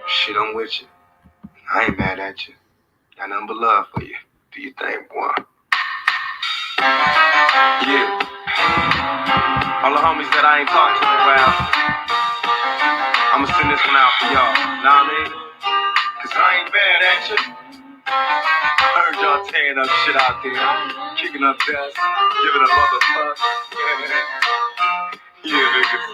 Shit, I'm with you. I ain't mad at you. Got nothing but love for you. Do your thing, boy. Yeah. All the homies that I ain't talked to in a while, I'ma send this one out for y'all. Know what I mean? Cause I ain't mad at you. Heard y'all tearing up shit out there, kicking up dust, giving a motherfucker. Yeah, niggas.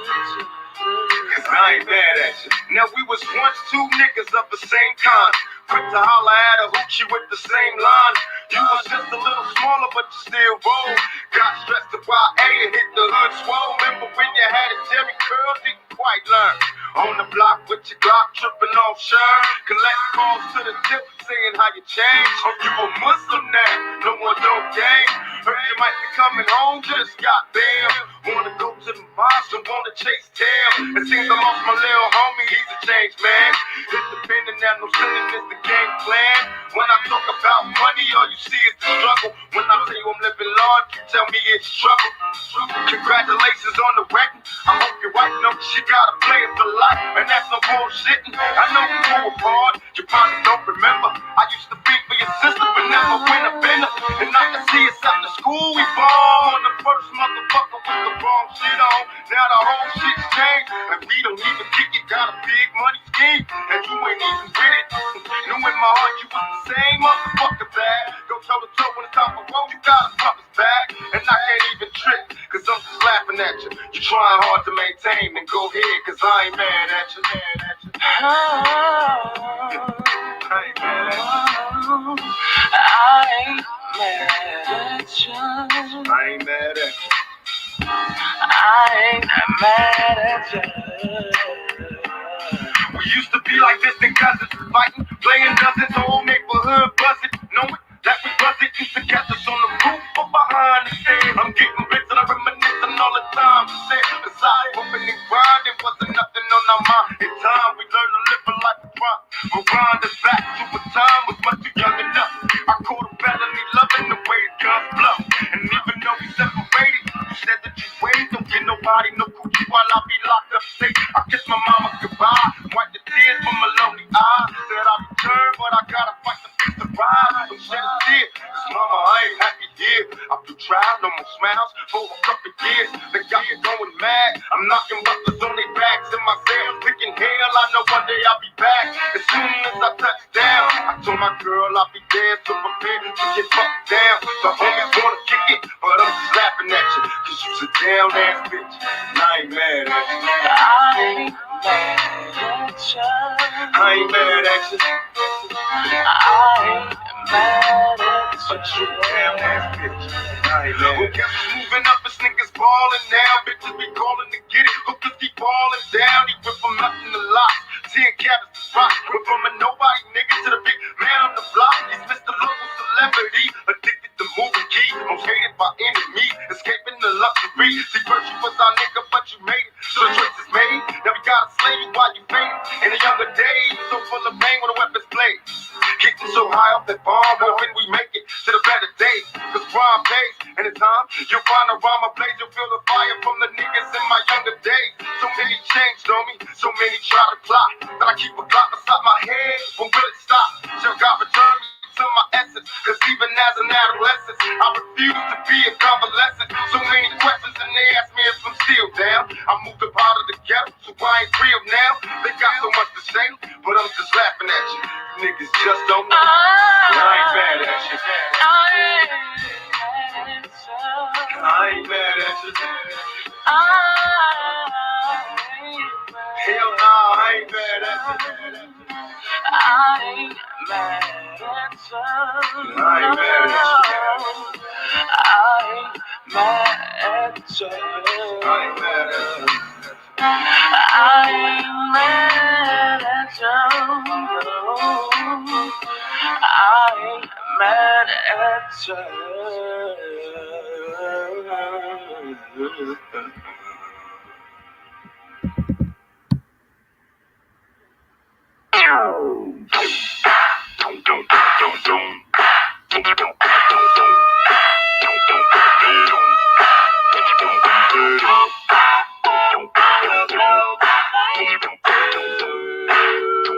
Cause I ain't mad at you. Now we was once two niggas of the same kind, quick to holler at a hoochie with the same line. You was just a little smaller, but you still roll. Got stressed to YA and hit the hood swole. Remember when you had a Jerry curl, didn't quite learn. On the block with your Glock, tripping off Sherm. Collect calls to the tip, saying how you changed. Oh, you a Muslim now, no more dope game. Heard you might be coming home, just got bail. Wanna go to the mosque and wanna chase tail. It seems I lost my little homie, he's a changed man. Independent now, no sinning is the game plan. When I talk about money, all you see is the struggle. When I tell you I'm living large, you tell me it's trouble. Congratulations on the wedding. I hope you're right, no, she gotta play it for life. And that's no bullshitting. I know we grew apart, you probably don't remember. I used to be for your sister, but never win a bender. And I can see us after school, we bomb on the first motherfucker with the wrong shit on. Now the whole shit's changed, and we don't even kick it. Got a big money scheme, and you ain't even with it. Knew in my heart you was the same motherfucker bad. Go toe to toe when it's time for road, you gotta pump his back. And I can't even trick, cause I'm just laughing at you. You trying hard to maintain, then go ahead, cause I ain't mad at you. I ain't mad at you. I ain't mad at you. I ain't mad at you. I ain't mad at you. We used to be like distant cousins, fighting, playing dozens, whole neighborhood buzzing, knowing that we wasn't used to catch us on the roof or behind the stairs. I'm getting bits and I'm reminiscing all the time. Besides hoping and grinding, wasn't nothing on our mind. In time, we learned to live a life of crime. We'll grind us back to a time was much too young enough. I caught a felony loving the way the guns blow. And even though we separated, you said that you waited. Don't get nobody no coochie while I be locked up safe. I kiss my mama goodbye, wipe the tears from my lonely eyes. Said I return, but I gotta fight to fix the ride. Don't shed a tear, cause mama, I ain't happy here. I've been tried, no more smiles for a couple years. They got me going mad. I'm knocking butlers on their backs in my cell, picking hell. I know one day I'll be back. As soon as I touch down, I told my girl I'll be there to prepare to get fucked down. The homies wanna kick it, but I'm just laughing at you, cause you's a down ass bitch. And I ain't mad at you. I ain't mad at you. I ain't mad at you. I ain't mad at But you you. damn ass bitch. I ain't mad. Well, guess who's moving up? It's niggas ballin' now. Bitches be calling to get it. Hookers keep falling down. He went from nothing to lots. 10 cabins to rock. Went from a nobody nigga to the big man on the block. He's Mr. Local Celebrity. Addicted to moving keys. Most hated by enemies. Escaping the luxury. See, first you was our nigga, but you made it. So the choice is made. Now we gotta slay you while you faded. In the younger days, so full of pain when the weapons blade. Getting so high off that bomb, hoping we make it to the better days. Cause crime pays, and in time, you'll find a rhyme a blaze. You'll feel the fire from the niggas in my younger days. So many changed on me, so many try to plot. That I keep a clock beside my head, when will it stop? Shall God return me to my essence? Cause even as an adolescent, I refuse to be a convalescent. So many questions, and they ask me if I'm still down. I moved up out of the ghetto, so I ain't real now. They got so much to say, but I'm just laughing at you. Niggas just don't know. I ain't mad at you. I ain't mad at you. Hell nah, I ain't mad at you. I ain't mad at you. I ain't mad at you. I ain't mad at you. I ain't mad at you. I ain't mad at you. I ain't mad at you.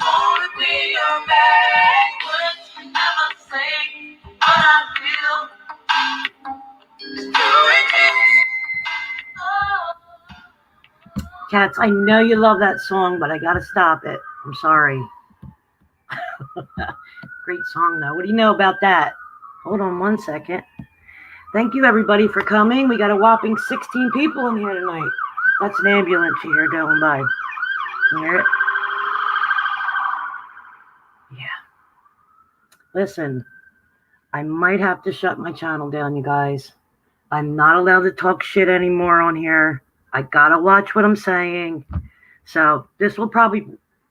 Wanna be your man. Words can never say what I feel. Cats, I know you love that song, but I gotta stop it. I'm sorry. Great song, though. What do you know about that? Hold on one second. Thank you, everybody, for coming. We got a whopping 16 people in here tonight. That's an ambulance you hear going by. You hear it? Yeah. Listen, I might have to shut my channel down, you guys. I'm not allowed to talk shit anymore on here. I gotta watch what I'm saying. So this will probably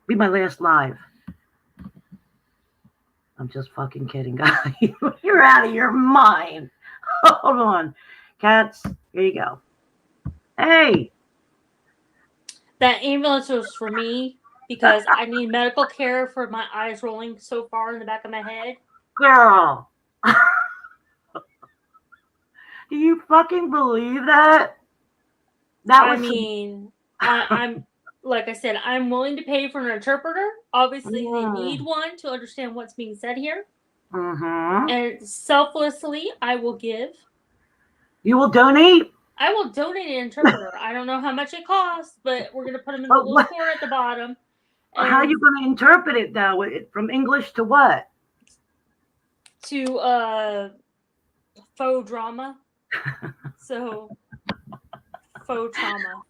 be my last live. I'm just fucking kidding, guys. You're out of your mind. Hold on. Cats, here you go. Hey. That ambulance was for me because I need medical care for my eyes rolling so far in the back of my head. Girl. Do you fucking believe that? I'm like I said, I'm willing to pay for an interpreter. Obviously, they need one to understand what's being said here. Mm-hmm. And selflessly, I will give. You will donate? I will donate an interpreter. I don't know how much it costs, but we're going to put them in the little corner at the bottom. How are you going to interpret it, though? From English to what? To faux drama. So, faux trauma.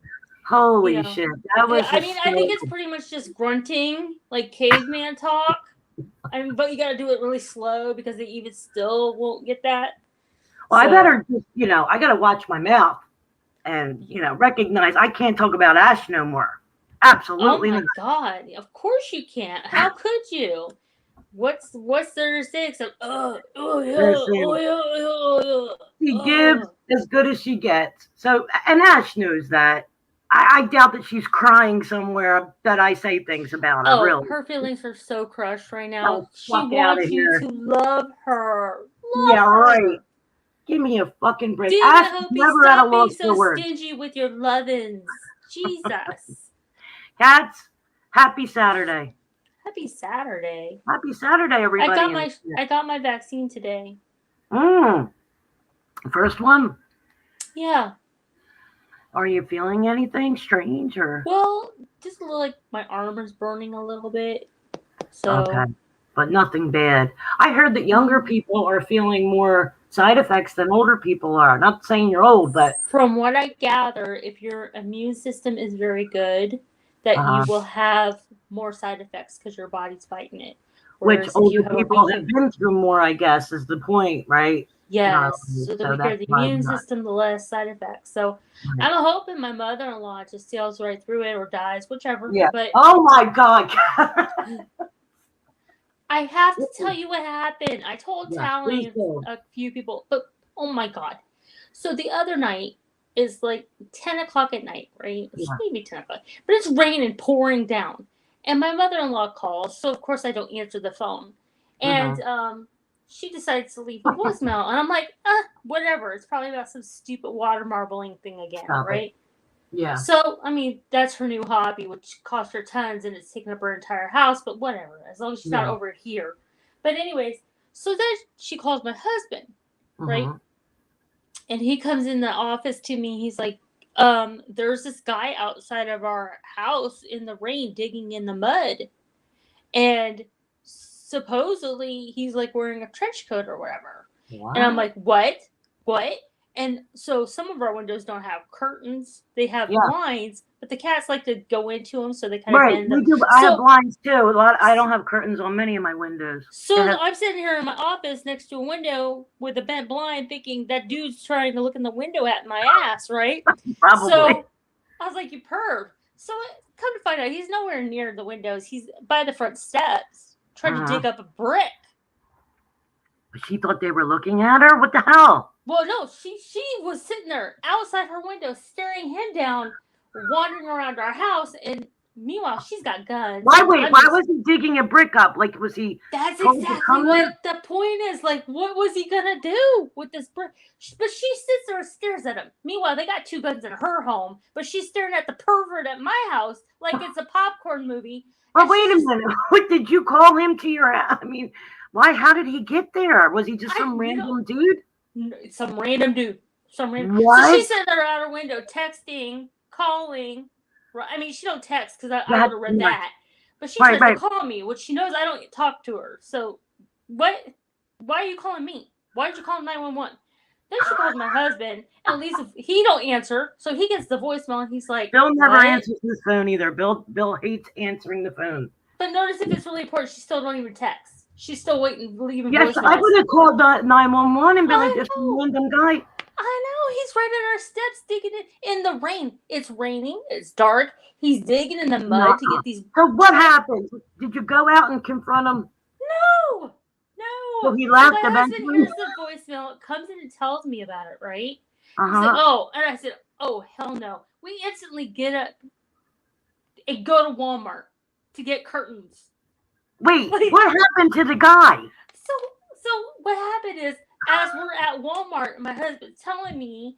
Holy shit. That was I think it's pretty much just grunting, like caveman talk. But you got to do it really slow because they even still won't get that. Well, I better just, I got to watch my mouth and, recognize I can't talk about Ash no more. Absolutely not. Oh, my God. Of course you can't. How could you? What's there to say except, She gives as good as she gets. So, and Ash knows that. I doubt that she's crying somewhere that I say things about her, really. Her feelings are so crushed right now. She wants you to love her. Yeah, right. Give me a fucking break. Dude, Ash I hope never stop had a being loss so for words. stingy with your lovins. Jesus. Cats, happy Saturday. Happy Saturday. Happy Saturday, everybody. I got my vaccine today. First one? Yeah. Are you feeling anything strange or? Well, just a little, like my arm is burning a little bit. So. Okay. But nothing bad. I heard that younger people are feeling more side effects than older people are. Not saying you're old, but from what I gather, if your immune system is very good, that you will have more side effects because your body's fighting it. Which older people have been through more, I guess, is the point, right? Yes. So the weaker the immune system, the less side effects. So I'm hoping my mother-in-law just sails right through it or dies, whichever. Yeah. But oh my God. I have to tell you what happened. I told Tally and a few people, but oh my God. So the other night is like 10 o'clock at night, right? It's maybe 10 o'clock. But it's raining, pouring down. And my mother-in-law calls, so of course I don't answer the phone. And she decides to leave a voicemail. And I'm like, whatever. It's probably about some stupid water marbling thing again, right? Yeah. So, I mean, that's her new hobby, which cost her tons, and it's taken up her entire house, but whatever, as long as she's not over here. But anyways, so then she calls my husband, right? And he comes in the office to me. He's like, there's this guy outside of our house in the rain digging in the mud. And supposedly he's like wearing a trench coat or whatever. Wow. And I'm like, what? And so some of our windows don't have curtains. They have blinds, but the cats like to go into them, so they kind of bend them. I have blinds too. I don't have curtains on many of my windows. So I'm sitting here in my office next to a window with a bent blind thinking that dude's trying to look in the window at my ass, right? Probably. So I was like, you perv. So come to find out, he's nowhere near the windows. He's by the front steps trying to dig up a brick. She thought they were looking at her? What the hell? Well, no, she was sitting there outside her window staring him down, wandering around our house, and meanwhile, she's got guns. Why was he digging a brick up? Like, was he... That's exactly what the point is. Like, what was he going to do with this brick? But she sits there and stares at him. Meanwhile, they got 2 guns in her home, but she's staring at the pervert at my house like it's a popcorn movie. Well, wait a minute. What, did you call him to your... I mean, how did he get there? Was he just some random dude? Some random dude. What? So she's sitting there out her window texting, calling, Right? I mean, she don't text because I Yeah, would have read that. But she right, tries to call me, which she knows I don't talk to her. So, what? Why are you calling me? Why did you call 911? Then she calls my husband, and at least if he don't answer, so he gets the voicemail, and he's like, Bill never what? answers his phone either. Bill hates answering the phone. But notice if it's really important, she still don't even text. She's still waiting, leaving Yes, voicemails. I would have called 911 and been like, this random guy. I know, he's right at our steps digging it in the rain. It's raining, it's dark. He's digging in the mud to get these. So what happened? Did you go out and confront him? No. So he left my husband eventually? hears the voicemail, comes in and tells me about it, right? Uh-huh. He's like, oh, and I said, oh, hell no. We instantly get up and go to Walmart to get curtains. Wait, what happened to the guy? So what happened is, as we're at Walmart, my husband's telling me,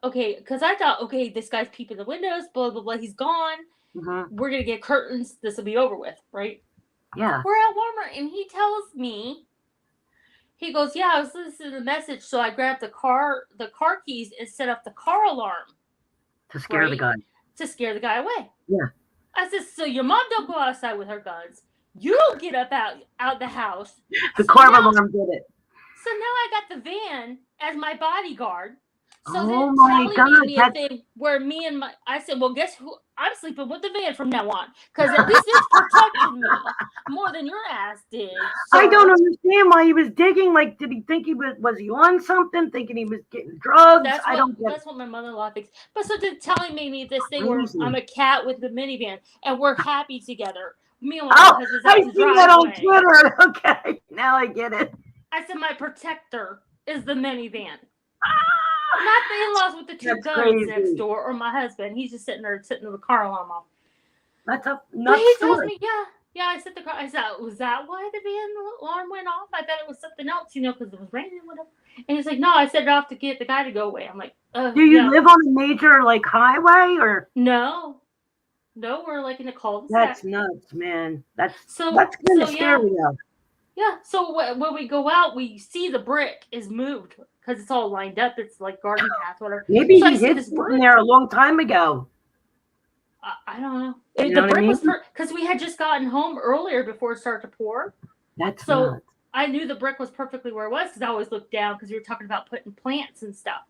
okay, because I thought, okay, this guy's peeping the windows, blah, blah, blah, he's gone. Mm-hmm. We're going to get curtains. This will be over with, right? Yeah. We're at Walmart, and he tells me, he goes, yeah, I was listening to the message, so I grabbed the car keys and set up the car alarm. To scare the guy. To scare the guy away. Yeah. I said, so your mom don't go outside with her guns. You don't get up out the house. The car alarm did it. So now I got the van as my bodyguard. So oh then my Charlie made me God, a thing where I said, well, guess who? I'm sleeping with the van from now on. Because at least it's protecting me more than your ass did. So, I don't understand why he was digging. Like, did he think he was he on something? Thinking he was getting drugs? That's what my mother-in-law thinks. But so then Charlie made me this thing where I'm a cat with the minivan and we're happy together. Me and my husband's out I see that on Twitter. Okay, now I get it. I said my protector is the minivan. Not the in-laws with the two guns crazy. Next door, or my husband. He's just sitting with the car alarm off. That's a nuts. But he tells me, yeah. I set the car. I said, was that why the van alarm went off? I thought it was something else, because it was raining or whatever. And he's like, no, I set it off to get the guy to go away. I'm like, do you live on a major highway or? No, we're like in a cul-de-sac. That's nuts, man. That's kind of scary though. Yeah. So when we go out, we see the brick is moved. Because it's all lined up. It's like garden path, whatever. Maybe he hid something there a long time ago. I don't know. The brick was because we had just gotten home earlier before it started to pour. That's so nuts. I knew the brick was perfectly where it was because I always looked down because we were talking about putting plants and stuff.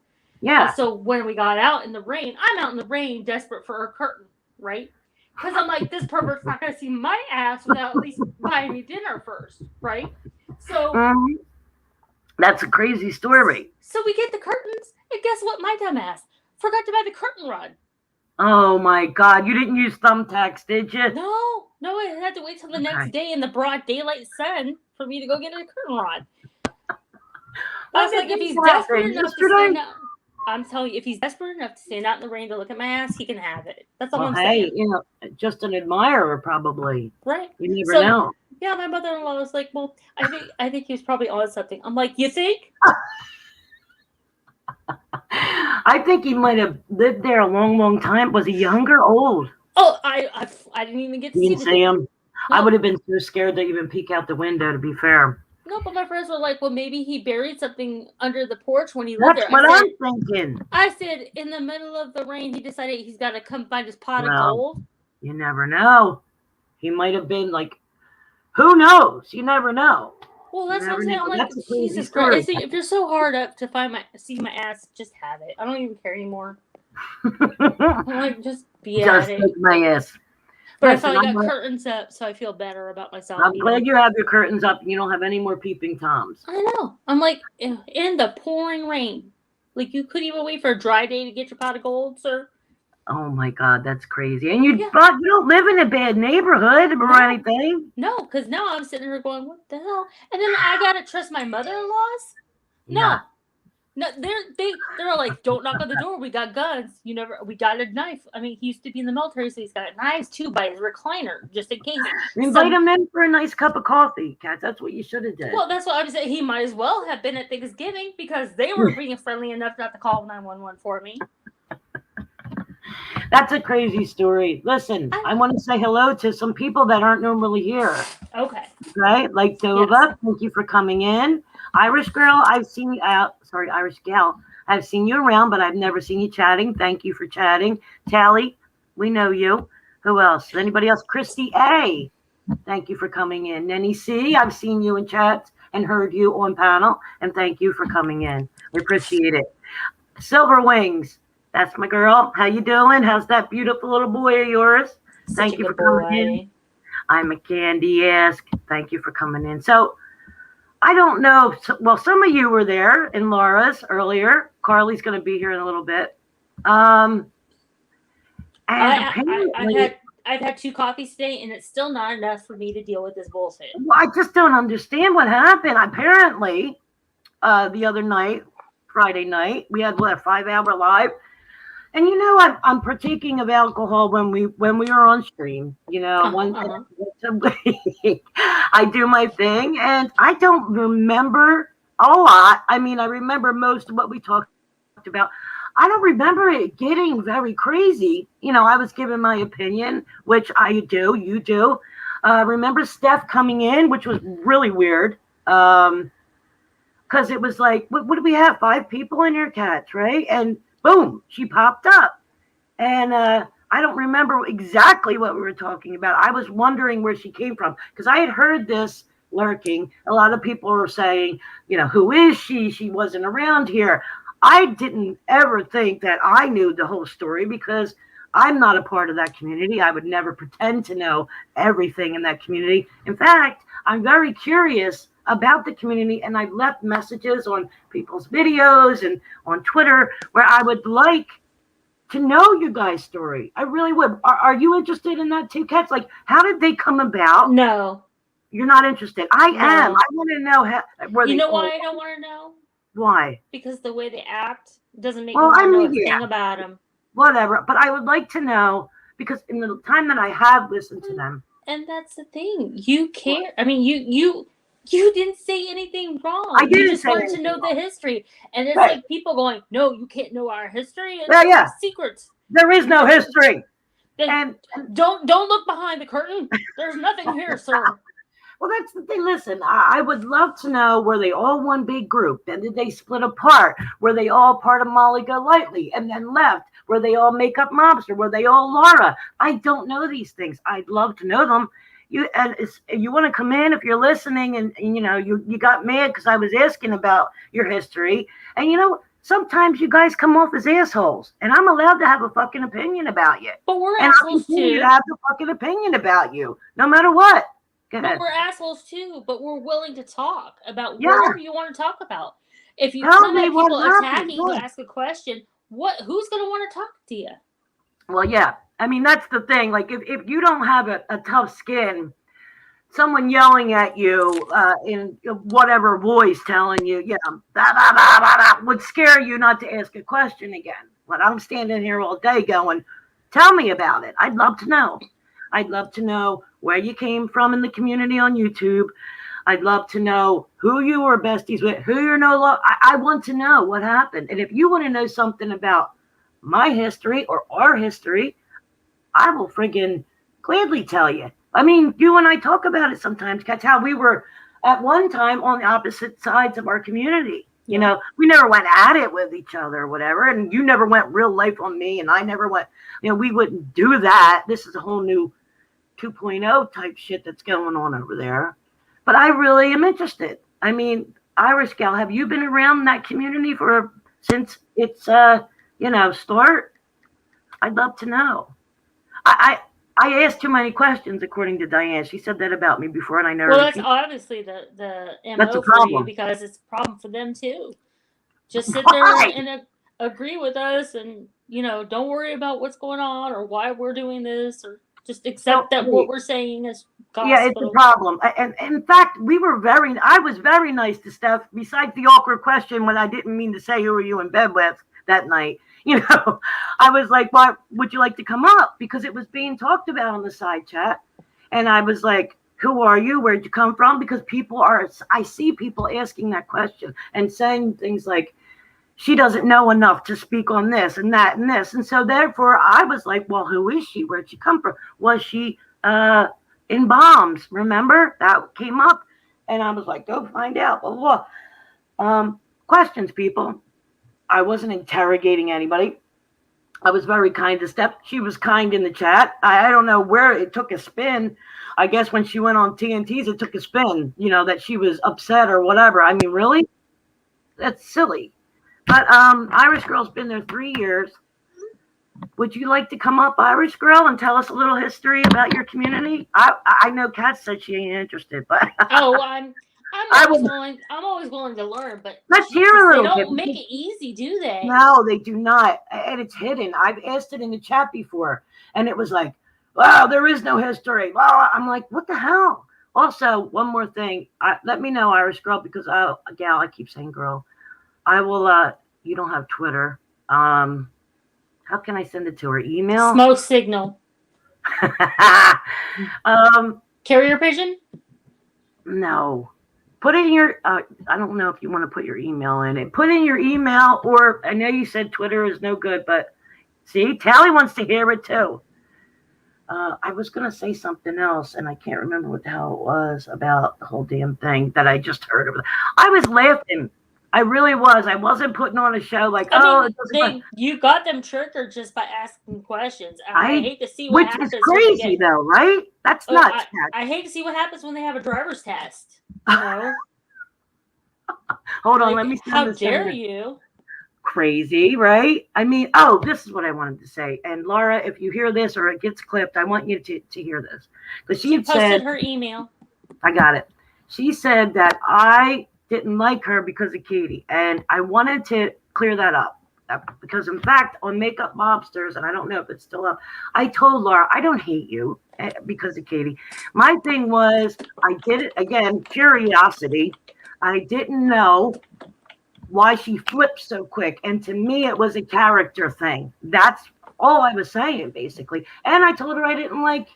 Yeah. So when we got out in the rain, I'm out in the rain, desperate for a curtain, right? Because I'm like, this pervert's not going to see my ass without at least buying me dinner first, right? So. That's a crazy story. So we get the curtains, and guess what? My dumbass forgot to buy the curtain rod. Oh my God! You didn't use thumbtacks, did you? No. I had to wait till the next day in the broad daylight sun for me to go get a curtain rod. I was like, if he's desperate enough to stand out, I'm telling you, if he's desperate enough to stand out in the rain to look at my ass, he can have it. That's all I'm saying. Hey, just an admirer, probably. Right. You never know. Yeah, my mother-in-law was like, well, I think he was probably on something. I'm like, you think? I think he might have lived there a long, long time. Was he younger, old? Oh, I didn't even get to see him. No. I would have been so scared to even peek out the window, to be fair. No, but my friends were like, well, maybe he buried something under the porch when he lived there. That's what I'm thinking. I said, in the middle of the rain, he decided he's got to come find his pot of gold. You never know. He might have been like, who knows? You never know. Well, that's what I'm saying. I'm like, Jesus Christ. If you're so hard up to see my ass, just have it. I don't even care anymore. I'm like, just be at it. Just take my ass. But I finally got curtains up, so I feel better about myself. I'm glad you have your curtains up and you don't have any more peeping Toms. I know. I'm like, in the pouring rain. Like, you couldn't even wait for a dry day to get your pot of gold, sir. Oh my God, that's crazy. And you don't live in a bad neighborhood or anything. No, because now I'm sitting here going, what the hell? And then I gotta trust my mother-in-laws? No. No, they're like, don't knock on the door. We got guns. We got a knife. I mean, he used to be in the military, so he's got knives too by his recliner, just in case. Invite him in for a nice cup of coffee, Kat. That's what you should have done. Well, that's what I was saying. He might as well have been at Thanksgiving because they were being friendly enough not to call 911 for me. That's a crazy story. Listen, I want to say hello to some people that aren't normally here. Okay. Right? Like Dova, yes. Thank you for coming in. Irish girl, Irish gal, I've seen you around, but I've never seen you chatting. Thank you for chatting. Tally, We know you. Who else? Anybody else? Christy A. Thank you for coming in. Nenny C. I've seen you in chats and heard you on panel, and thank you for coming in. We appreciate it. Silver Wings. That's my girl. How you doing? How's that beautiful little boy of yours? Such Thank a you for good coming in. boy. I'm a Candy Ask. Thank you for coming in. So I don't know. Well, some of you were there in Laura's earlier. Carly's going to be here in a little bit. And apparently, I've had 2 coffees today, and it's still not enough for me to deal with this bullshit. well, I just don't understand what happened. Apparently, the other night, Friday night, we had a 5-hour live. And I'm partaking of alcohol when we are on stream. Once a week, I do my thing, and I don't remember a lot. I mean, I remember most of what we talked about. I don't remember it getting very crazy. I was giving my opinion, which I do. You do. Remember Steph coming in, which was really weird. Because it was like, what do we have? 5 people in here, Cats, right? And boom, she popped up. And I don't remember exactly what we were talking about. I was wondering where she came from because I had heard this lurking. A lot of people were saying, who is she? She wasn't around here. I didn't ever think that I knew the whole story because I'm not a part of that community. I would never pretend to know everything in that community. In fact, I'm very curious about the community, and I've left messages on people's videos and on Twitter where I would like to know you guys' story. I really would. Are you interested in that too, Cats? Like, how did they come about? No. You're not interested. I am. I want to know where you know why I don't want to know? Why? Because the way they act doesn't make me want to know a thing about them. Whatever. But I would like to know because in the time that I have listened to them. And that's the thing. You care. I mean, you didn't say anything wrong. I didn't. You just wanted to know the history. And it's like people going, no, you can't know our history. It's yeah. Secrets. There is no history. And don't look behind the curtain. There's nothing here, sir. Well, that's the thing. Listen, I would love to know, were they all one big group? Then did they split apart? Were they all part of Molly Golightly and then left? Were they all Makeup Mobster? Were they all Laura? I don't know these things. I'd love to know them. You want to come in if you're listening, and you got mad because I was asking about your history, and sometimes you guys come off as assholes, and I'm allowed to have a fucking opinion about you. But we're assholes too. To have a fucking opinion about you, no matter what. But we're assholes too, but we're willing to talk about whatever you want to talk about. If you come at people attacking you, ask a question, who's going to want to talk to you? Well, yeah. I mean, that's the thing. Like, if you don't have a tough skin, someone yelling at you in whatever voice telling you, would scare you not to ask a question again. But I'm standing here all day going, tell me about it. I'd love to know. I'd love to know where you came from in the community on YouTube. I'd love to know who you were besties with, who you're no longer. I want to know what happened. And if you want to know something about my history or our history, I will friggin' gladly tell you. I mean, you and I talk about it sometimes. That's how we were at one time on the opposite sides of our community. We never went at it with each other or whatever. And you never went real life on me. And I never went, we wouldn't do that. This is a whole new 2.0 type shit that's going on over there. But I really am interested. I mean, Irish Gal, have you been around that community since its start? I'd love to know. I asked too many questions, according to Diane. She said that about me before, and I never. Well, that's obviously the MO for you because it's a problem for them too. Just sit there and agree with us, and don't worry about what's going on or why we're doing this, or just accept that what we're saying is gospel. Yeah, it's a problem. And in fact, I was very nice to Steph, besides the awkward question when I didn't mean to say who were you in bed with that night. I was like, "Why would you like to come up?" Because it was being talked about on the side chat. And I was like, "Who are you? Where'd you come from?" Because I see people asking that question and saying things like, she doesn't know enough to speak on this and that and this. And so therefore I was like, well, who is she? Where'd she come from? Was she in bombs? Remember? That came up. And I was like, go find out. Blah, blah. Questions, people. I wasn't interrogating anybody. I was very kind to Steph. She was kind in the chat. I don't know where it took a spin. I guess when she went on TNT's, it took a spin, that she was upset or whatever. I mean, really? That's silly. But Irish Girl's been there 3 years. Would you like to come up, Irish Girl, and tell us a little history about your community? I know Kat said she ain't interested, but I'm always willing to learn, but let's hear a little they bit. don't make it easy, do they? No, they do not, and it's hidden. I've asked it in the chat before, and it was like, "Wow, there is no history." Wow, I'm like, "What the hell?" Also, one more thing. Let me know, Irish Girl, because I keep saying girl. I will. You don't have Twitter. How can I send it to her? Email? Smoke signal. Carrier pigeon? No. Put in your, I don't know if you want to put your email in it. Put in your email, or I know you said Twitter is no good, but see, Tally wants to hear it too. I was going to say something else, and I can't remember what the hell it was about the whole damn thing that I just heard of. I was laughing. I really was. I wasn't putting on a show like, you got them triggered just by asking questions. I hate to see what happens. Which is crazy, though, right? That's nuts. I hate to see what happens when they have a driver's test. Hold on, let me send how this. How dare you? Crazy, right? I mean, this is what I wanted to say. And Laura, if you hear this or it gets clipped, I want you to hear this. Because she posted her email. I got it. She said that I didn't like her because of Katie, and I wanted to clear that up because, in fact, on Makeup Mobsters, and I don't know if it's still up, I told Laura I don't hate you because of Katie. My thing was I did it again, curiosity. I didn't know why she flipped so quick, and to me it was a character thing. That's all I was saying, basically. And I told her I didn't like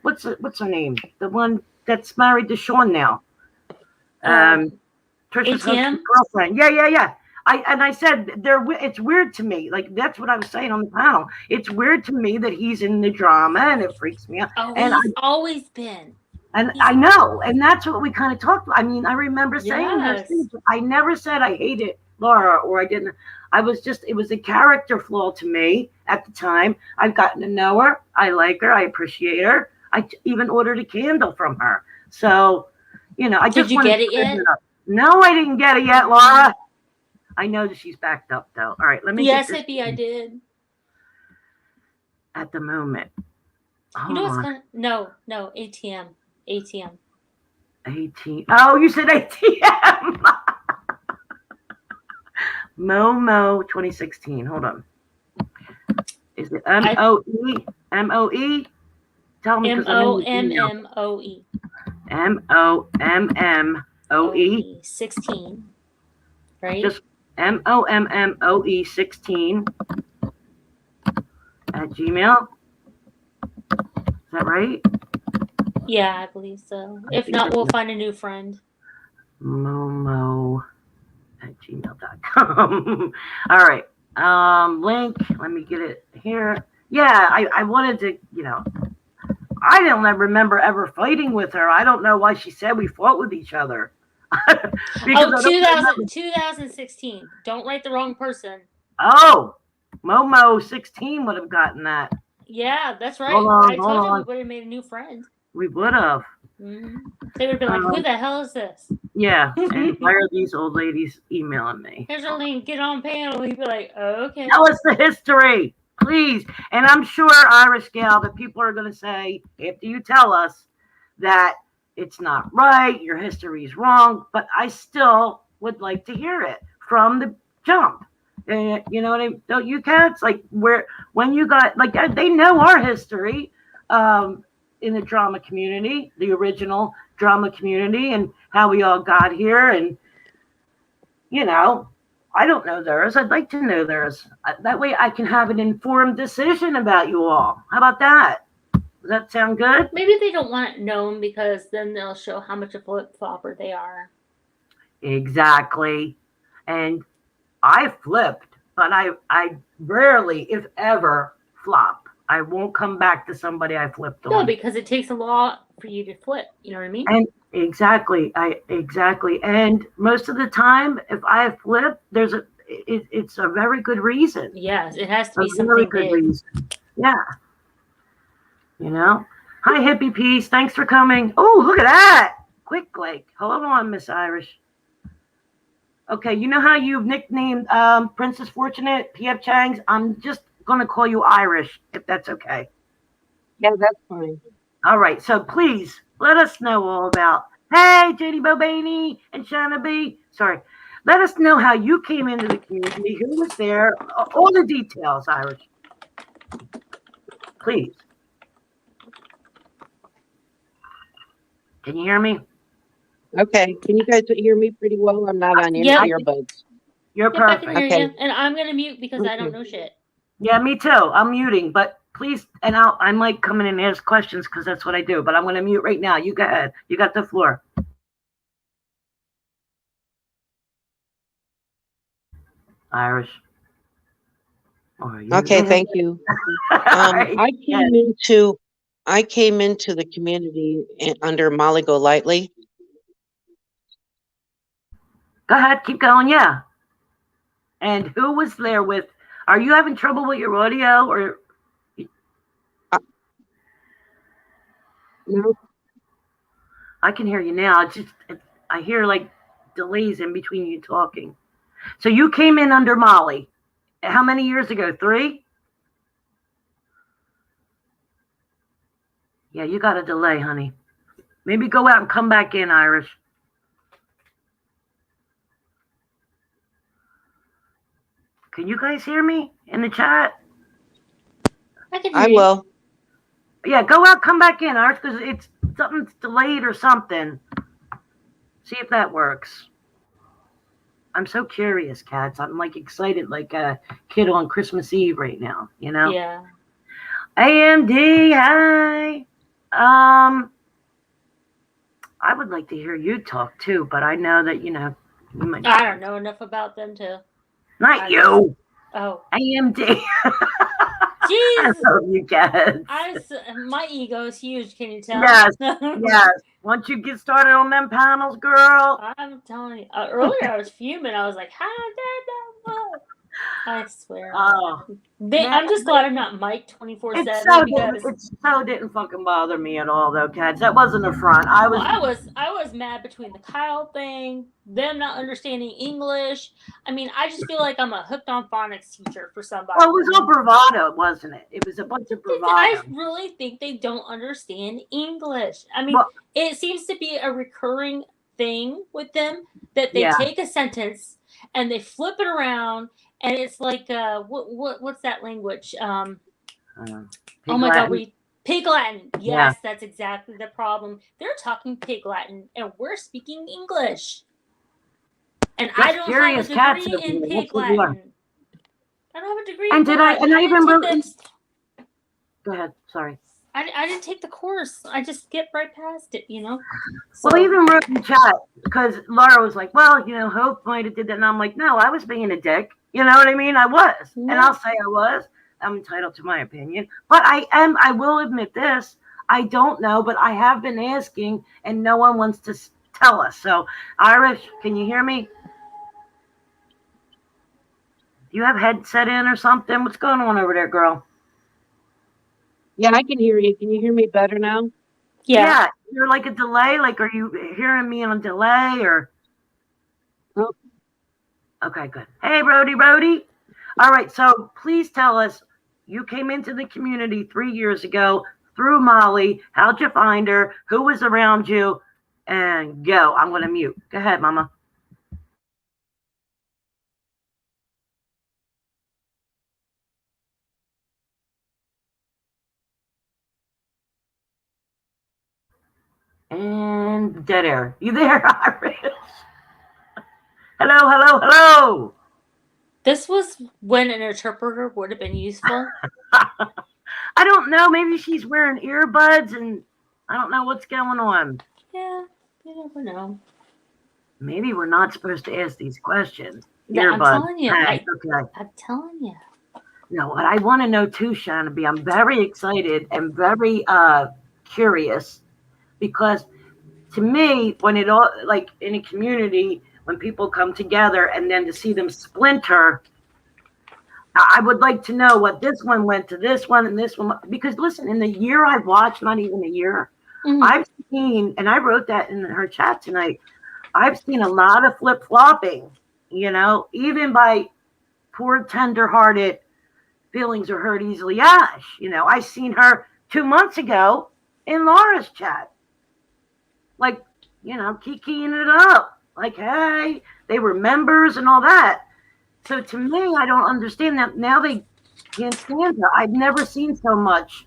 what's her name, the one that's married to Sean now. Trisha's girlfriend. Yeah. I said it's weird to me. Like, that's what I was saying on the panel. It's weird to me that he's in the drama, and it freaks me out. Oh, and he's always been. And I know, and that's what we kind of talked about. I mean, I remember saying those things. I never said I hated Laura, or I didn't. I was just, it was a character flaw to me at the time. I've gotten to know her. I like her. I appreciate her. I even ordered a candle from her. So, I just Did you get it yet? No, I didn't get it yet, Laura. I know that she's backed up, though. All right, let me. Yes, I did. At the moment. You know what's kind of no ATM. Oh, you said ATM. Momo 2016. Hold on. Is it MOE? MOE? Tell me. MOMMOE. MOMMOE 16. Right? Just MOMMOE 16 at Gmail. Is that right? Yeah, I believe so. If not, we'll find a new friend. Momo at gmail.com. All right. Link. Let me get it here. Yeah, I wanted to, I don't remember ever fighting with her. I don't know why she said we fought with each other. 2016. Don't write the wrong person. Oh, Momo 16 would have gotten that. Yeah, that's right. I told you we would have made a new friend. We would have. Mm-hmm. They would have been like, who the hell is this? Yeah, and why are these old ladies emailing me? Here's a link. Get on panel. He'd be like, oh, okay. Tell us the history, please. And I'm sure, Irish Gal, that people are going to say, after you tell us that it's not right, your history is wrong, but I still would like to hear it from the jump. You know what I mean? Don't you, cats? Like, when you got, like, they know our history in the drama community, the original drama community, and how we all got here. And, I don't know theirs. I'd like to know theirs. That way I can have an informed decision about you all. How about that? Does that sound good? Maybe they don't want it known because then they'll show how much a flip-flopper they are. Exactly. And I flipped, but I rarely, if ever, flop. I won't come back to somebody I flipped on. No, because it takes a lot for you to flip. You know what I mean? And exactly. And most of the time, if I flip, it's a very good reason. Yes, it has to A be very something good big. reason. Yeah. You know? Hi, Hippie Peace. Thanks for coming. Oh, look at that. Quick, like. Hold on, Miss Irish. Okay, you know how you've nicknamed Princess Fortunate, P.F. Chang's? I'm just going to call you Irish, if that's okay. Yeah, that's fine. All right, so please let us know all about. Hey, JD Bobaney and Shanna B. Sorry. Let us know how you came into the community, who was there, all the details, Irish. Please. Can you hear me? Okay. Can you guys hear me pretty well? I'm not on any Yep. earbuds. You're Yep, I perfect. can hear Okay. you. And I'm going to mute because I don't Okay. know shit. Yeah, me too. I'm muting, but please, and I might come in and ask questions because that's what I do. But I'm going to mute right now. You go ahead. You got the floor. Irish. Okay, thank you. Right. I came into the community under Molly Golightly. Go ahead. Keep going. Yeah. And who was there with? Are you having trouble with your audio or? No. I can hear you now. It's just I hear like delays in between you talking. So you came in under Molly. How many years ago? 3? Yeah, you got a delay, honey. Maybe go out and come back in, Irish. Can you guys hear me in the chat? I can hear I you. will. Yeah, go out, come back in, Irish, because it's something's delayed or something. See if that works. I'm so curious, cats. I'm like excited, like a kid on Christmas Eve right now. You know? Yeah. AMD, hi. I would like to hear you talk too, but I know that you might. I don't know enough about them to. Not you. Oh. AMD. I Jeez. love you guys. My ego is huge. Can you tell? Yes. Yes. Once you get started on them panels, girl. I'm telling you. Earlier I was fuming. I was like, "How did that work?" I swear. Oh. I'm just glad I'm not mic'd 24/7 because It so didn't fucking bother me at all, though, cats. That wasn't a front. I was mad between the Kyle thing, them not understanding English. I mean, I just feel like I'm a hooked on phonics teacher for somebody. Well, it was all bravado, wasn't it? It was a bunch of bravado. I really think they don't understand English. I mean, it seems to be a recurring thing with them that they take a sentence and they flip it around, and it's like what's that language? Oh my God, Pig Latin. Yes, that's exactly the problem. They're talking Pig Latin, and we're speaking English. And I don't have a degree in Pig Latin. I don't have a degree in Pig Latin. Go ahead. Sorry. I didn't take the course. I just skipped right past it, So, well, I even wrote in the chat because Laura was like, well, Hope might have did that. And I'm like, no, I was being a dick. You know what I mean? I was. And I'll say I was. I'm entitled to my opinion. But I will admit this. I don't know, but I have been asking and no one wants to tell us. So, Irish, can you hear me? Do you have headset in or something? What's going on over there, girl? Yeah, I can hear you. Can you hear me better now? Yeah. You're like a delay. Like, are you hearing me on a delay or? Oh. Okay, good. Hey, Brody. All right. So please tell us, you came into the community 3 years ago through Molly. How'd you find her? Who was around you? And go. I'm going to mute. Go ahead, Mama. And dead air. You there, Iris? Hello. This was when an interpreter would have been useful. I don't know. Maybe she's wearing earbuds and I don't know what's going on. Yeah, you never know. Maybe we're not supposed to ask these questions. Yeah, I'm telling you. Okay. I'm telling you. No, what I want to know too, Shanna B, I'm very excited and very curious because to me, when it all like in a community, when people come together and then to see them splinter. I would like to know what this one went to this one and this one, because listen, in the year I've watched, not even a year, I've seen, and I wrote that in her chat tonight, I've seen a lot of flip-flopping, you know, even by poor, tender-hearted, feelings are hurt easily Ash. You know, I seen her 2 months ago in Laura's chat. Like, you know, kikiing it up. Like, hey, they were members and all that. So to me, I don't understand that. Now they can't stand her. I've never seen so much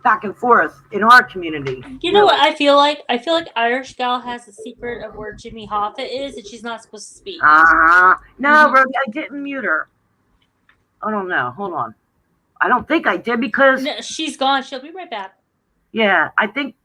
back and forth in our community. You know what I feel like? I feel like Irish Gal has a secret of where Jimmy Hoffa is, and she's not supposed to speak. No, Rosie, I didn't mute her. I don't know. Hold on. I don't think I did because... No, she's gone. She'll be right back. Yeah, I think...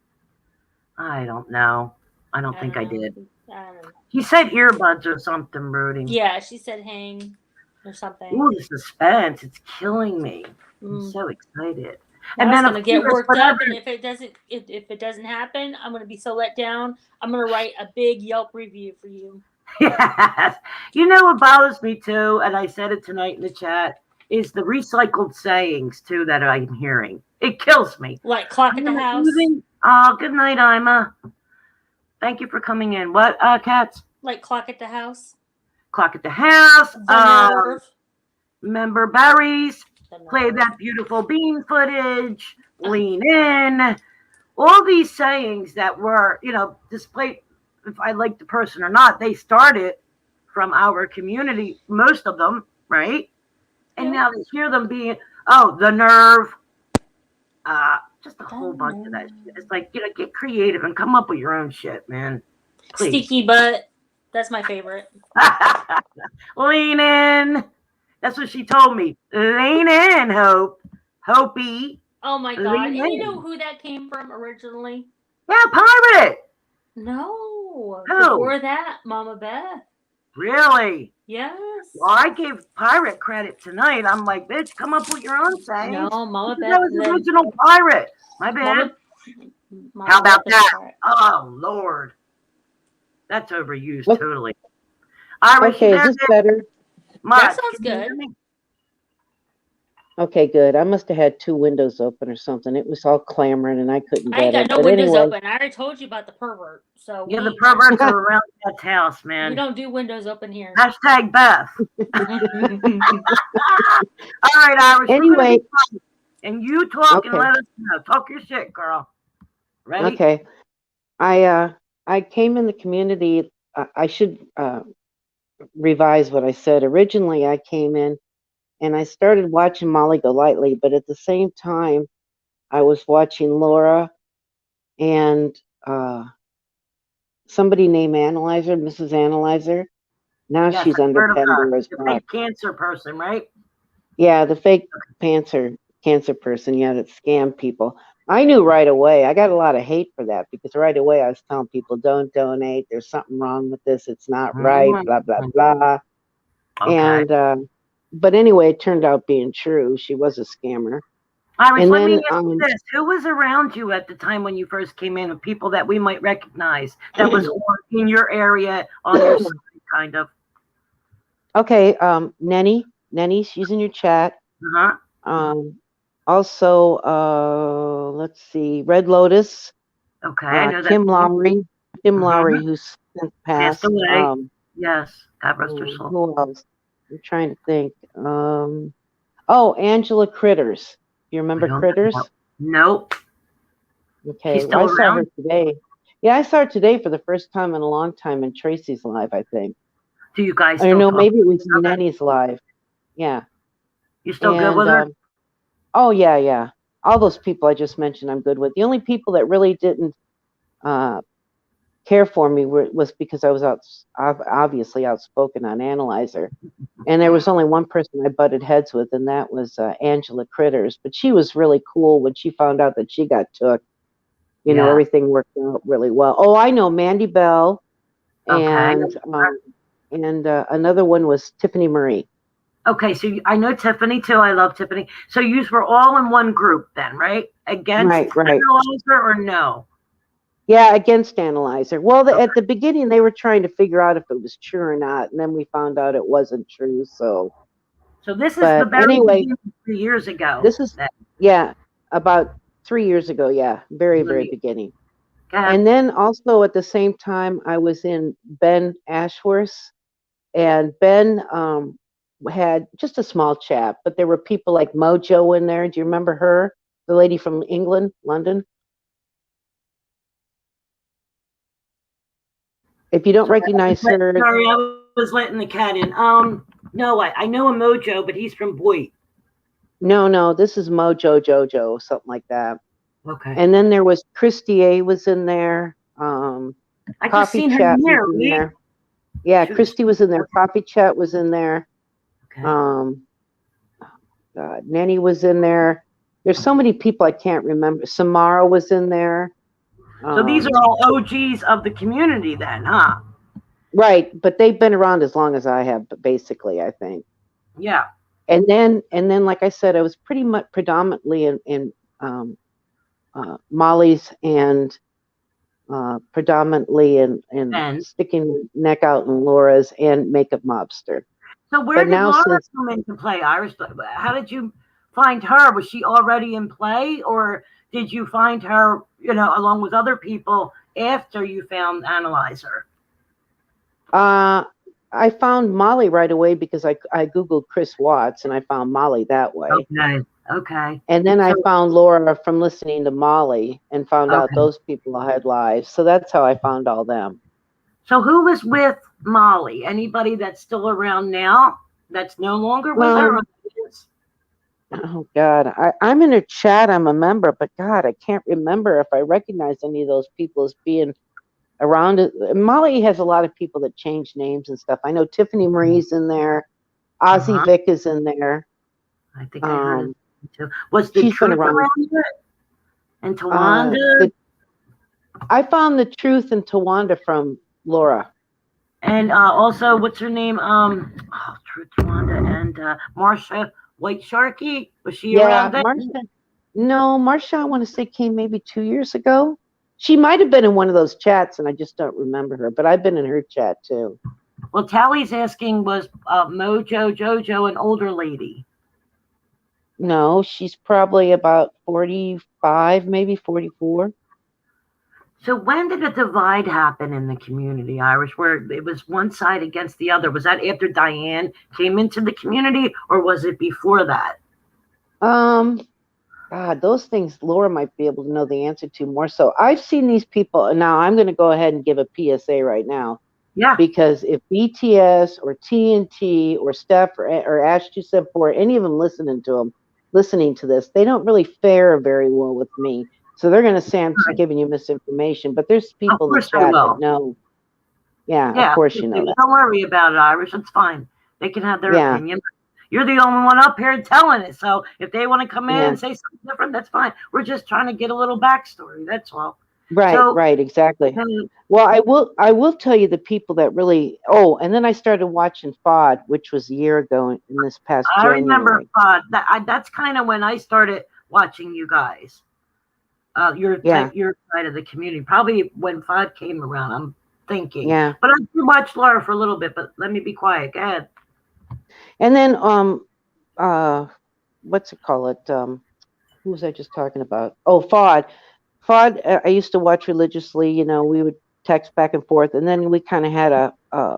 I don't know. I don't think I did. I don't know. She said earbuds or something, Rudy. Yeah, she said hang or something. Ooh, the suspense. It's killing me. I'm so excited. And then I'm gonna get worked up, and if it doesn't happen, I'm gonna be so let down. I'm gonna write a big Yelp review for you. Yes. You know what bothers me too, and I said it tonight in the chat, is the recycled sayings too that I'm hearing. It kills me. Like clock at the house. Oh, good night, Ima. Thank you for coming in. What, Cats? Like clock at the house. Clock at the house. The Remember berries. Play that beautiful bean footage. Lean in. All these sayings that were, you know, displayed, if I like the person or not, they started from our community, most of them, right? And now they hear them being, oh, the nerve. Just a whole bunch of that shit. It's like, you know, get creative and come up with your own shit, man. Please. Sticky butt. That's my favorite. Lean in. That's what she told me. Lean in, Hope. Hopi. Oh my God. And you know who that came from originally? Yeah, Pirate. No. Who? Before that, Mama Beth. Really? Yes. Well, I gave Pirate credit tonight. I'm like, bitch, come up with your own saying. No, Mama Beth. That was the original Pirate. My bad. Mama How about Beth that? Oh, Lord. That's overused totally. Irish, okay, is this better? That sounds good. Okay, good. I must have had 2 windows open or something. It was all clamoring and I couldn't get it. I ain't got no windows open. I already told you about the pervert. So yeah, the perverts are around that house, man. We don't do windows open here. Hashtag Beth. All right, Irish. Anyway. And you talk and let us know. Talk your shit, girl. Ready? Okay. I came in the community. I should revise what I said. Originally, I came in and I started watching Molly Golightly, but at the same time, I was watching Laura and somebody named Analyzer, Mrs. Analyzer. Now yes, she's under Pandora's box. The fake cancer person, right? Yeah, the fake cancer person, yeah, that scammed people. I knew right away. I got a lot of hate for that because right away I was telling people, don't donate. There's something wrong with this. It's not right, blah, blah, blah. Okay. And, but anyway, it turned out being true. She was a scammer. Iris, let me ask you this. Who was around you at the time when you first came in, the people that we might recognize that was in your area, on your side, kind of? Okay, Nenny, she's in your chat. Uh-huh. Also, let's see, Red Lotus. Okay, I know that. Kim Lowry, who's since passed. away. Yes, God rest her soul. Who else? I'm trying to think. Oh, Angela Critters. You remember Critters? Nope. Okay, I saw her today. Yeah, I saw her today for the first time in a long time in Tracy's live, I think. Do you guys I don't know, maybe it was Nenny's live. Yeah. You still good with her? Oh, yeah. All those people I just mentioned I'm good with. The only people that really didn't care for me was because I was obviously outspoken on Analyzer. And there was only one person I butted heads with, and that was Angela Critters. But she was really cool when she found out that she got took. You know, everything worked out really well. Oh, I know Mandy Bell. And another one was Tiffany Marie. Okay, so I know Tiffany too. I love Tiffany. So you were all in one group then, right? Against Analyzer or no? Yeah, against Analyzer. Well, at the beginning, they were trying to figure out if it was true or not, and then we found out it wasn't true. So, this is the but very anyway, beginning 3 years ago. this is, yeah, about 3 years ago. Yeah, very, very Go beginning. ahead. And then also at the same time, I was in Ben Ashworth's, and Ben had just a small chat, but there were people like Mojo in there. Do you remember her? The lady from England, London? If you don't recognize her, Sorry, I was letting the cat in. No, I know a Mojo, but he's from Boyd. no, this is Mojo Jojo, something like that. Okay. And then there was Christy A was in there. I just Coffee seen her Chat here. was in there. Yeah, Christy was in there. Coffee Chat was in there. Okay. Nenny was in there. There's so many people I can't remember. Samara was in there. So these are all OGs of the community then, huh? Right, but they've been around as long as I have, basically, I think. Yeah. And then, like I said, I was pretty much predominantly in Molly's and predominantly in sticking neck out in Laura's and Makeup Mobster. So where did Laura come into play, Iris? How did you find her? Was she already in play, or did you find her, along with other people after you found Analyzer? I found Molly right away because I Googled Chris Watts and I found Molly that way. Okay. And then I found Laura from listening to Molly and found out those people had lives. So that's how I found all them. So who was with Molly? Anybody that's still around now that's no longer with her? Oh, God. I'm in her chat. I'm a member, but God, I can't remember if I recognize any of those people as being around it. Molly has a lot of people that change names and stuff. I know Tiffany Marie's in there. Ozzy Vic is in there. I think I heard it too. Was the truth around it? And Tawanda? I found the truth in Tawanda from Laura. And also, what's her name? Truth Tawanda and Marsha White Sharky. Was she around then? Marsha, I want to say came maybe 2 years ago. She might have been in one of those chats, and I just don't remember her. But I've been in her chat too. Well, Tally's asking, was Mojo Jojo an older lady? No, she's probably about 45, maybe 44. So when did a divide happen in the community, Irish, where it was one side against the other? Was that after Diane came into the community, or was it before that? God, those things Laura might be able to know the answer to more so. I've seen these people, and now I'm going to go ahead and give a PSA right now. Yeah. Because if BTS or TNT or Steph or Ash 274, any of them listening to this, they don't really fare very well with me. So they're going to say I'm giving you misinformation. But there's people in the chat that know. Yeah, of course you know that. Don't worry about it, Irish. It's fine. They can have their opinion. You're the only one up here telling it. So if they want to come in and say something different, that's fine. We're just trying to get a little backstory. That's all. Right, exactly. Well, I will tell you the people that really. Oh, and then I started watching FOD, which was a year ago in this past January. I remember FOD. That's kind of when I started watching you guys. Your side of the community, probably when FOD came around. I'm thinking. Yeah. But I did watch Laura for a little bit. But let me be quiet. Go ahead. And then what's it called? Who was I just talking about? Oh, FOD. FOD, I used to watch religiously. We would text back and forth, and then we kind of had a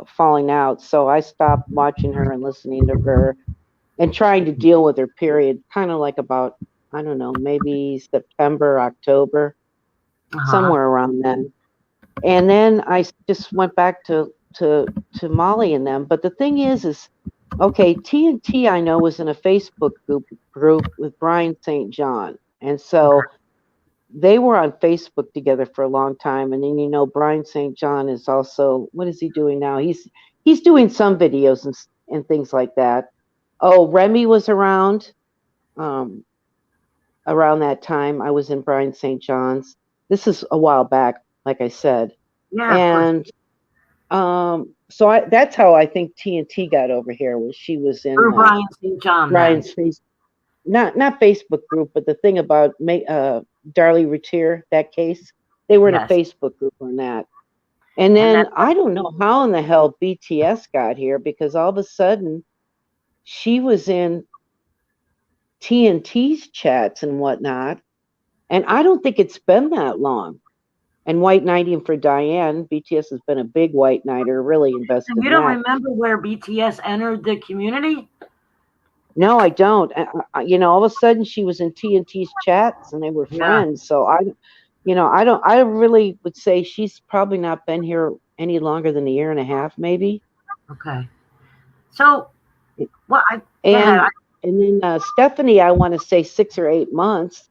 falling out. So I stopped watching her and listening to her and trying to deal with her, period. Kind of like about, I don't know, maybe September, October, somewhere around then. And then I just went back to Molly and them. But the thing is okay, TNT I know was in a Facebook group with Brian St. John. And so they were on Facebook together for a long time. And then, Brian St. John is also, what is he doing now? He's doing some videos and things like that. Oh, Remy was around that time. I was in Brian St. John's. This is a while back, like I said. Yeah. And so that's how I think TNT got over here, was she was in Brian St. John. Brian's not Facebook group, but the thing about Darlie Routier, that case. They were in a Yes. Facebook group on that. And then I don't know how in the hell BTS got here, because all of a sudden she was in TNT's chats and whatnot. And I don't think it's been that long. And white knighting for Diane, BTS has been a big white knighter, really invested And you in don't that. remember where BTS entered the community? No, I don't. All of a sudden she was in TNT's chats and they were friends. So I really would say she's probably not been here any longer than a year and a half, maybe. Okay. So, well, and then Stephanie, I want to say 6 or 8 months,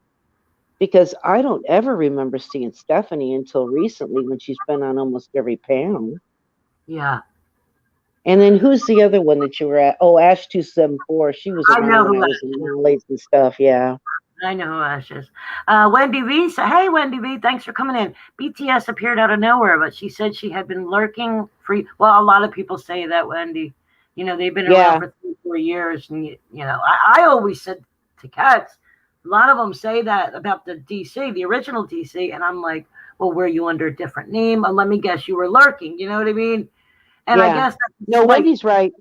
because I don't ever remember seeing Stephanie until recently when she's been on almost every panel. Yeah. And then who's the other one that you were at? Oh, Ash 274. She was around when I was in Molly's and stuff. Yeah. I know who Ash is. Wendy V said, "Hey, Wendy V, thanks for coming in. BTS appeared out of nowhere, but she said she had been lurking free. Well, a lot of people say that, Wendy. They've been around for 3-4 years, and I always said to cats, a lot of them say that about the DC, the original DC, and I'm like, well, were you under a different name? And let me guess, you were lurking. You know what I mean? And I guess Wendy's right.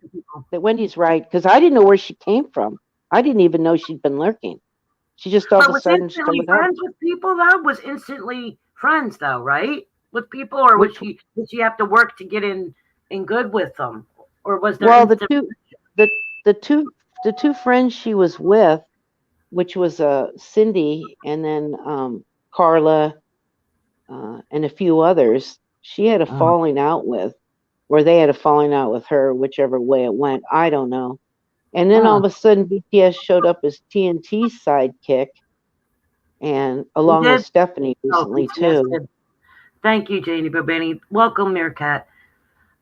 Wendy's right, because I didn't know where she came from. I didn't even know she'd been lurking. She just all of a sudden instantly friends with people, though? Was instantly friends, though, right? With people, or did she have to work to get in good with them, or was there? Well, the two friends she was with, which was Cindy and then Carla and a few others, she had a falling out with, or they had a falling out with her, whichever way it went. I don't know. And then all of a sudden, BTS showed up as TNT's sidekick, and along with Stephanie recently too. Thank you, Janie Bobani. Welcome, Meerkat.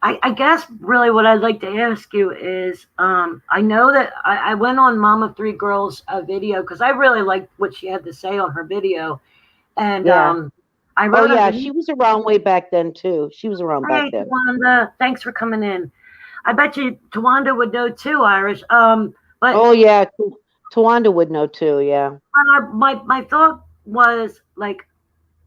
I guess really what I'd like to ask you is, I know that I went on Mom of Three Girls video because I really liked what she had to say on her video, and I wrote. She was around way back then too. She was around back then. Tawanda, thanks for coming in. I bet you Tawanda would know too, Irish. But Tawanda would know too. Yeah. My thought was like,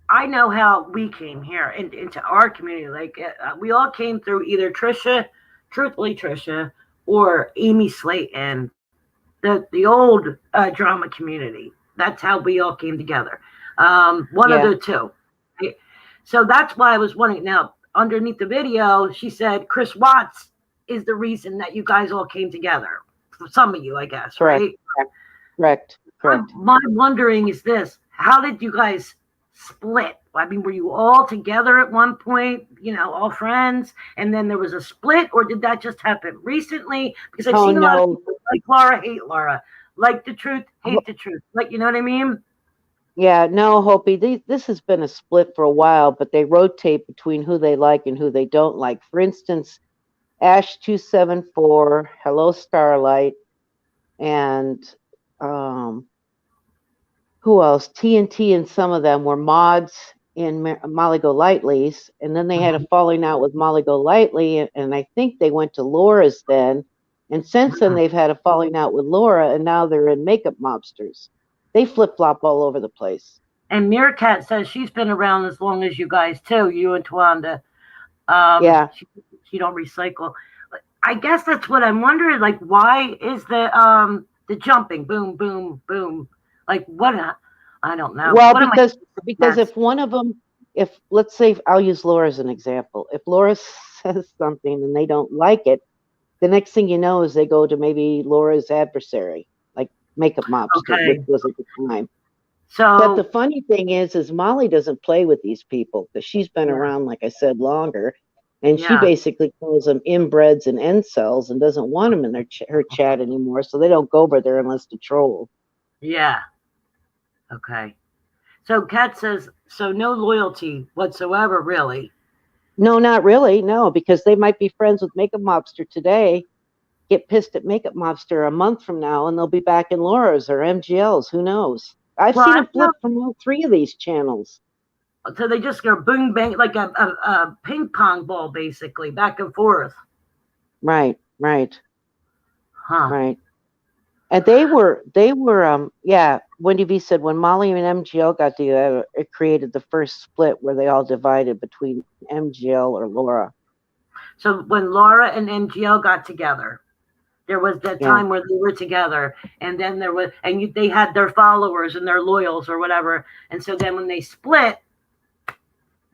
I know how we came here into our community. Like we all came through either truthfully Trisha, or Amy Slayton, the old drama community. That's how we all came together. One of the two. Right? So that's why I was wondering. Now, underneath the video, she said Chris Watts is the reason that you guys all came together. For some of you, I guess, right? Correct. My wondering is this: how did you guys split? I mean, were you all together at one point, all friends, and then there was a split, or did that just happen recently? Because I've seen a lot of people like Laura, hate Laura, like the truth, hate the truth. Like, you know what I mean? Yeah, no, Hopi, this has been a split for a while, but they rotate between who they like and who they don't like. For instance, Ash 274, Hello Starlight, and who else? TNT and some of them were mods in Molly Golightly's, and then they had a falling out with Molly Golightly, and I think they went to Laura's then, and since then they've had a falling out with Laura, and now they're in Makeup Mobsters. They flip-flop all over the place. And Meerkat says she's been around as long as you guys too, you and Tawanda. She don't recycle. I guess that's what I'm wondering. Like, why is the jumping, boom, boom, boom? Like, what? I don't know. Well, because if one of them, let's say, I'll use Laura as an example. If Laura says something and they don't like it, the next thing you know is they go to maybe Laura's adversary, like Makeup Mobster, which was at the time. But the funny thing is Molly doesn't play with these people because she's been around, like I said, longer. And she basically calls them inbreds and incels and doesn't want them in her chat anymore. So they don't go over there unless to troll. Yeah. Okay. So Kat says, so no loyalty whatsoever, really? No, not really. No, because they might be friends with Makeup Mobster today, get pissed at Makeup Mobster a month from now, and they'll be back in Laura's or MGL's. Who knows? I've seen a flip from all three of these channels. So they just go boom, bang, like a ping pong ball, basically, back and forth. Right. Huh. Right. And yeah, Wendy V said when Molly and MGL got together, it created the first split where they all divided between MGL or Laura. So when Laura and MGL got together, there was that time where they were together, and then there was, and they had their followers and their loyals or whatever. And so then when they split,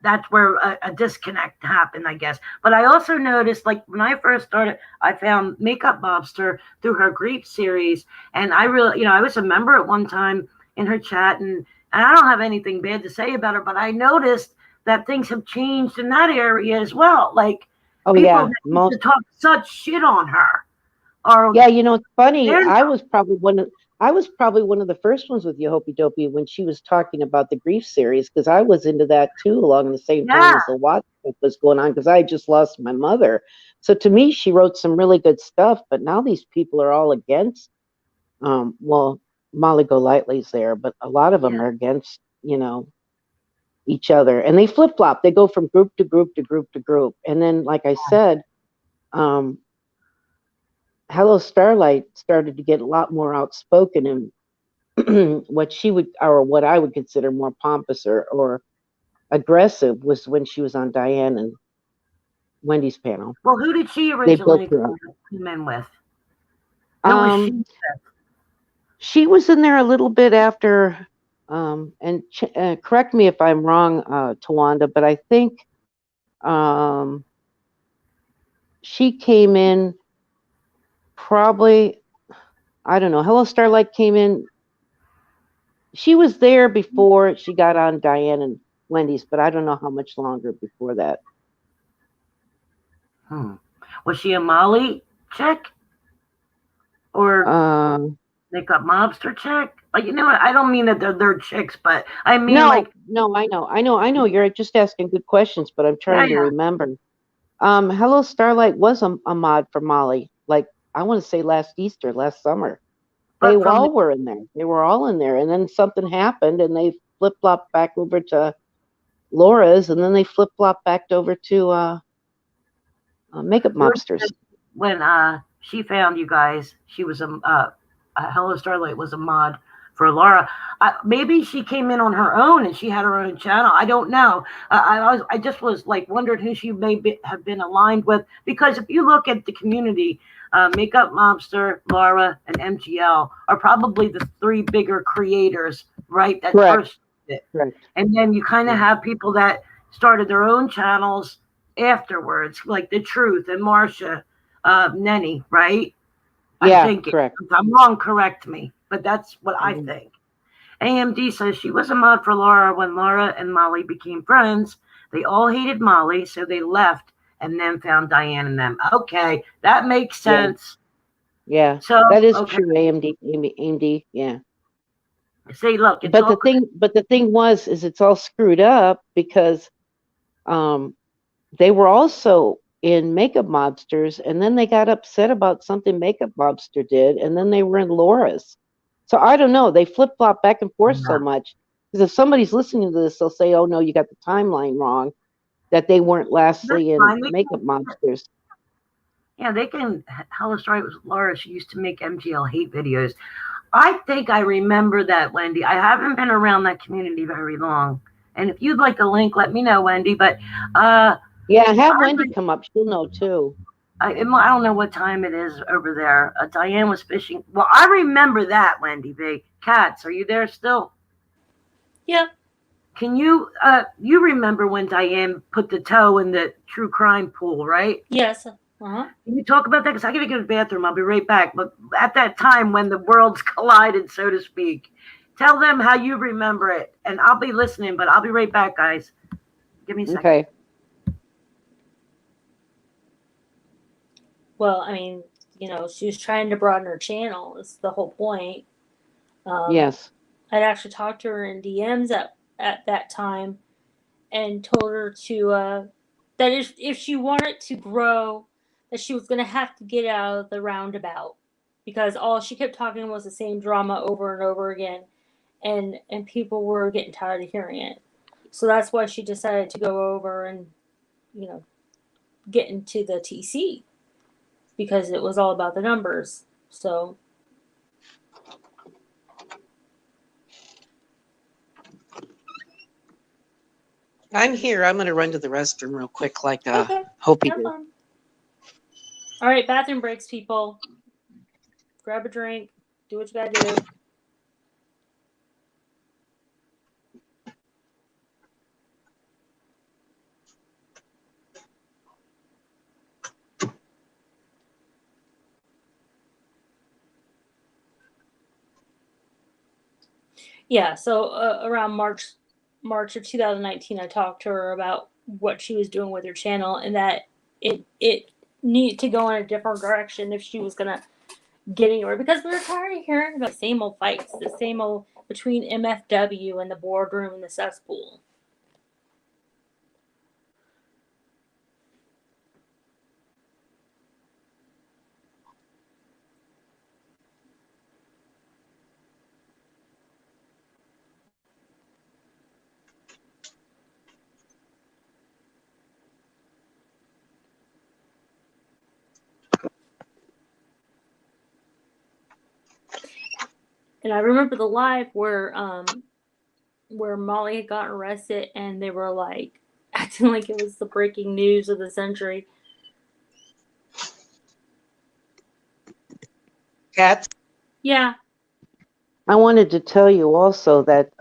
that's where a disconnect happened, I guess. But I also noticed, like when I first started, I found Makeup Mobster through her grief series, and I really, I was a member at one time in her chat, and I don't have anything bad to say about her, but I noticed that things have changed in that area as well. Like, people used to talk such shit on her. Or yeah, it's funny. I was probably one of the first ones with Yohopi Dopey when she was talking about the grief series, because I was into that too along the same time as the Watch was going on, because I had just lost my mother. So to me, she wrote some really good stuff. But now these people are all against. Well, Molly Golightly's there, but a lot of them are against, each other, and they flip flop. They go from group to group to group to group, and then, like I said, Hello Starlight started to get a lot more outspoken and what I would consider more pompous or aggressive was when she was on Diane and Wendy's panel. Well, who did she originally come in with? Who was she with? She was in there a little bit after, and correct me if I'm wrong, Tawanda, but I think she came in probably, I don't know, Hello Starlight came in. She was there before she got on Diane and Wendy's, but I don't know how much longer before that. Was she a Molly chick? Or Makeup Mobster chick? Like, I don't mean that they're chicks, but I mean No, I know. You're just asking good questions, but I'm trying to remember. Hello Starlight was a mod for Molly, like I want to say last summer. They all were in there. They were all in there, and then something happened, and they flip flopped back over to Laura's, and then they flip flopped back over to Makeup Mobsters. When she found you guys, she was Hello Starlight was a mod for Laura. Maybe she came in on her own and she had her own channel. I don't know. I just was like wondering who she may have been aligned with, because if you look at the community, Makeup Mobster, Laura, and MGL are probably the three bigger creators, right? That first did. Right. And then you kind of have people that started their own channels afterwards, like The Truth and Marsha, Nenny, right? Yeah, I think correct. If I'm wrong, correct me, but that's what I think. AMD says she was a mod for Laura when Laura and Molly became friends. They all hated Molly, so they left and then found Diane and them. Okay, that makes sense. Yeah, so that is true. AMD, yeah. See, look, but the thing is it's all screwed up because they were also in Makeup Mobsters, and then they got upset about something Makeup Mobster did, and then they were in Laura's. So I don't know. They flip flop back and forth so much, because if somebody's listening to this, they'll say, "Oh no, you got the timeline wrong." That they weren't lastly in Makeup Mobsters. Yeah, they can. Hello Starlight was Laura. She used to make MGL hate videos. I think I remember that, Wendy. I haven't been around that community very long, and if you'd like a link, let me know, Wendy. But yeah, have Wendy come up. She'll know too. I don't know what time it is over there. Diane was fishing. Well, I remember that, Wendy B. Katz, are you there still? Yeah. Can you you remember when Diane put the toe in the true crime pool, right? Yes. Can you talk about that? Because I gotta go to the bathroom. I'll be right back. But at that time when the worlds collided, so to speak, tell them how you remember it, and I'll be listening. But I'll be right back, guys. Give me a second. Okay. Well, I mean, she was trying to broaden her channel. Is the whole point. Yes. I'd actually talked to her in DMs at that time, and told her to that if she wanted to grow, that she was going to have to get out of the roundabout, because all she kept talking was the same drama over and over again, and people were getting tired of hearing it. So that's why she decided to go over and get into the TC, because it was all about the numbers. So I'm here. I'm going to run to the restroom real quick, like Okay. Hopi Have did. fun. All right, bathroom breaks, people. Grab a drink. Do what you gotta do. Yeah, so around March of 2019, I talked to her about what she was doing with her channel and that it needed to go in a different direction if she was gonna get anywhere, because we were tired of hearing about the same old fights, the same old between MFW and the boardroom and the cesspool. And I remember the live where Molly had gotten arrested and they were like acting like it was the breaking news of the century. Cats? Yeah. I wanted to tell you also that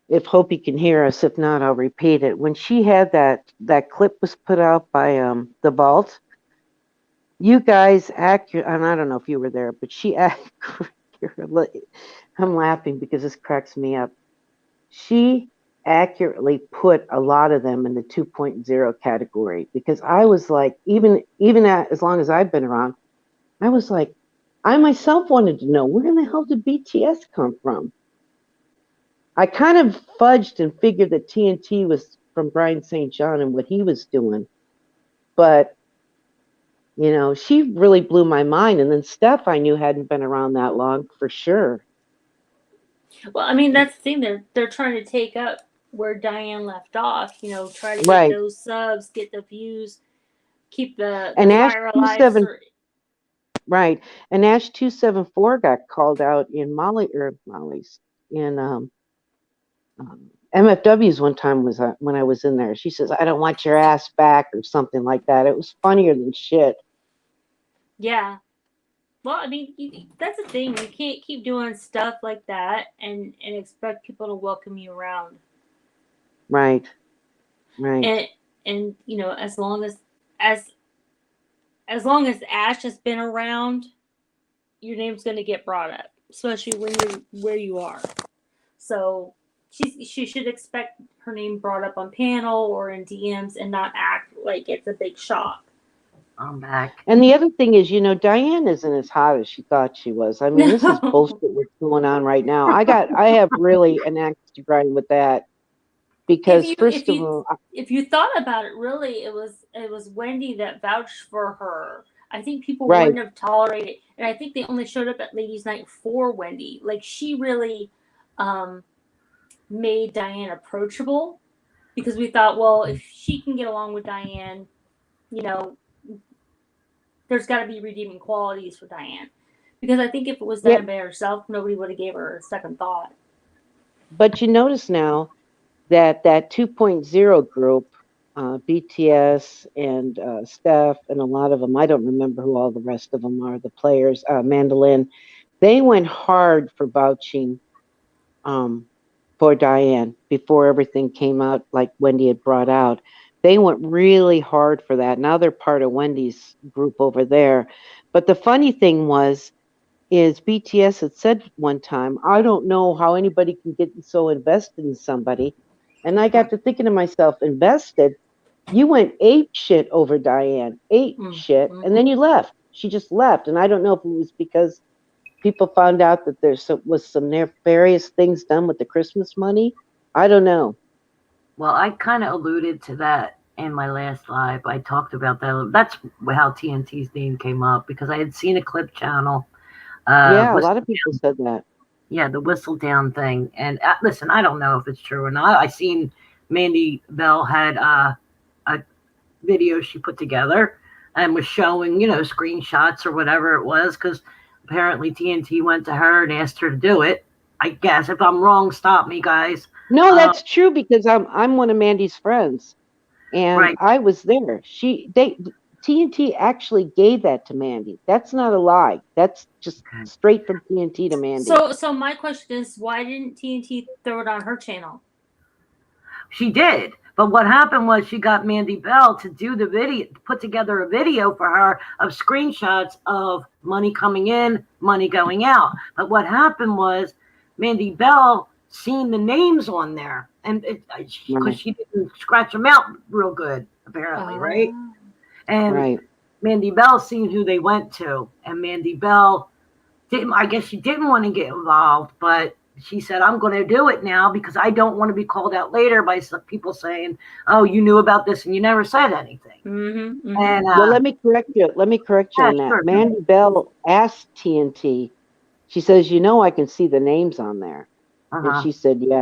if Hopi can hear us, if not, I'll repeat it. When she had that clip was put out by the Vault, you guys accurate, and I don't know if you were there, but she accurately, I'm laughing because this cracks me up. She accurately put a lot of them in the 2.0 category, because I was like, even as long as I've been around, I was like, I myself wanted to know, where in the hell did BTS come from? I kind of fudged and figured that TNT was from Brian St. John and what he was doing. But, you know, she really blew my mind. And then Steph, I knew hadn't been around that long for sure. Well, I mean, that's the thing. They're trying to take up where Diane left off. You know, try to get Right. those subs, get the views, keep the And fire alive. Right. And Ash 274 got called out in Molly's in MFW's one time was when I was in there. She says, "I don't want your ass back," or something like that. It was funnier than shit. Yeah. Well, I mean, that's the thing. You can't keep doing stuff like that and expect people to welcome you around. Right. Right. And you know, as long as Ash has been around, your name's going to get brought up, especially when you're where you are. So she should expect her name brought up on panel or in DMs and not act like it's a big shock. I'm back. And the other thing is, you know, Diane isn't as hot as she thought she was. I mean, this is bullshit what's going on right now. I have really an axe to grind with that, because first of all, if you thought about it, really, it was Wendy that vouched for her. I think people wouldn't have tolerated, and I think they only showed up at Ladies' Night for Wendy. Like, she really made Diane approachable, because we thought, well, if she can get along with Diane, you know, there's got to be redeeming qualities for Diane. Because I think if it was Diane by herself, nobody would have gave her a second thought. But you notice now that 2.0 group, BTS and Steph and a lot of them, I don't remember who all the rest of them are, the players, Mandolin, they went hard for vouching for Diane before everything came out, like Wendy had brought out. They went really hard for that. Now they're part of Wendy's group over there. But the funny thing is BTS had said one time, I don't know how anybody can get so invested in somebody. And I got to thinking to myself, invested? You went ape shit over Diane, ape shit, and then you left. She just left. And I don't know if it was because people found out that was some nefarious things done with the Christmas money. I don't know. Well, I kind of alluded to that in my last live. I talked about that. That's how TNT's name came up, because I had seen a clip channel. Yeah, a lot of people said that. Yeah, the whistle down thing. And listen, I don't know if it's true or not. I seen Mandy Bell had a video she put together and was showing, you know, screenshots or whatever it was, because apparently TNT went to her and asked her to do it. I guess if I'm wrong, stop me, guys. No, that's true because I'm one of Mandy's friends, and Right. I was there. TNT actually gave that to Mandy. That's not a lie. That's just straight from TNT to Mandy. So my question is, why didn't TNT throw it on her channel? She did. But what happened was she got Mandy Bell to do the video, put together a video for her of screenshots of money coming in, money going out. But what happened was Mandy Bell seen the names on there, and because she didn't scratch them out real good, apparently, right? And Right. Mandy Bell seen who they went to, and Mandy Bell didn't. I guess she didn't want to get involved, but she said, I'm going to do it now because I don't want to be called out later by some people saying, oh, you knew about this and you never said anything. Mm-hmm, mm-hmm. And well, let me correct you. Let me correct you on that. Sure. Mandy Bell asked TNT. She says, I can see the names on there. And she said, yeah.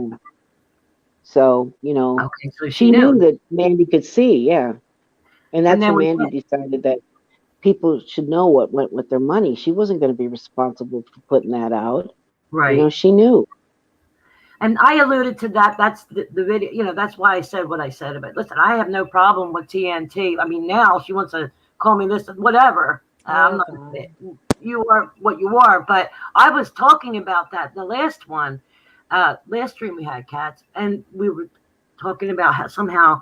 So, okay, so she knew that Mandy could see, yeah. And that's when Mandy decided that people should know what went with their money. She wasn't going to be responsible for putting that out. Right. She knew. And I alluded to that. That's the video. That's why I said what I said about it. Listen, I have no problem with TNT. I mean, now she wants to call me this, whatever. I'm not. You are what you are. But I was talking about that the last one, last stream we had, Cats, and we were talking about how somehow,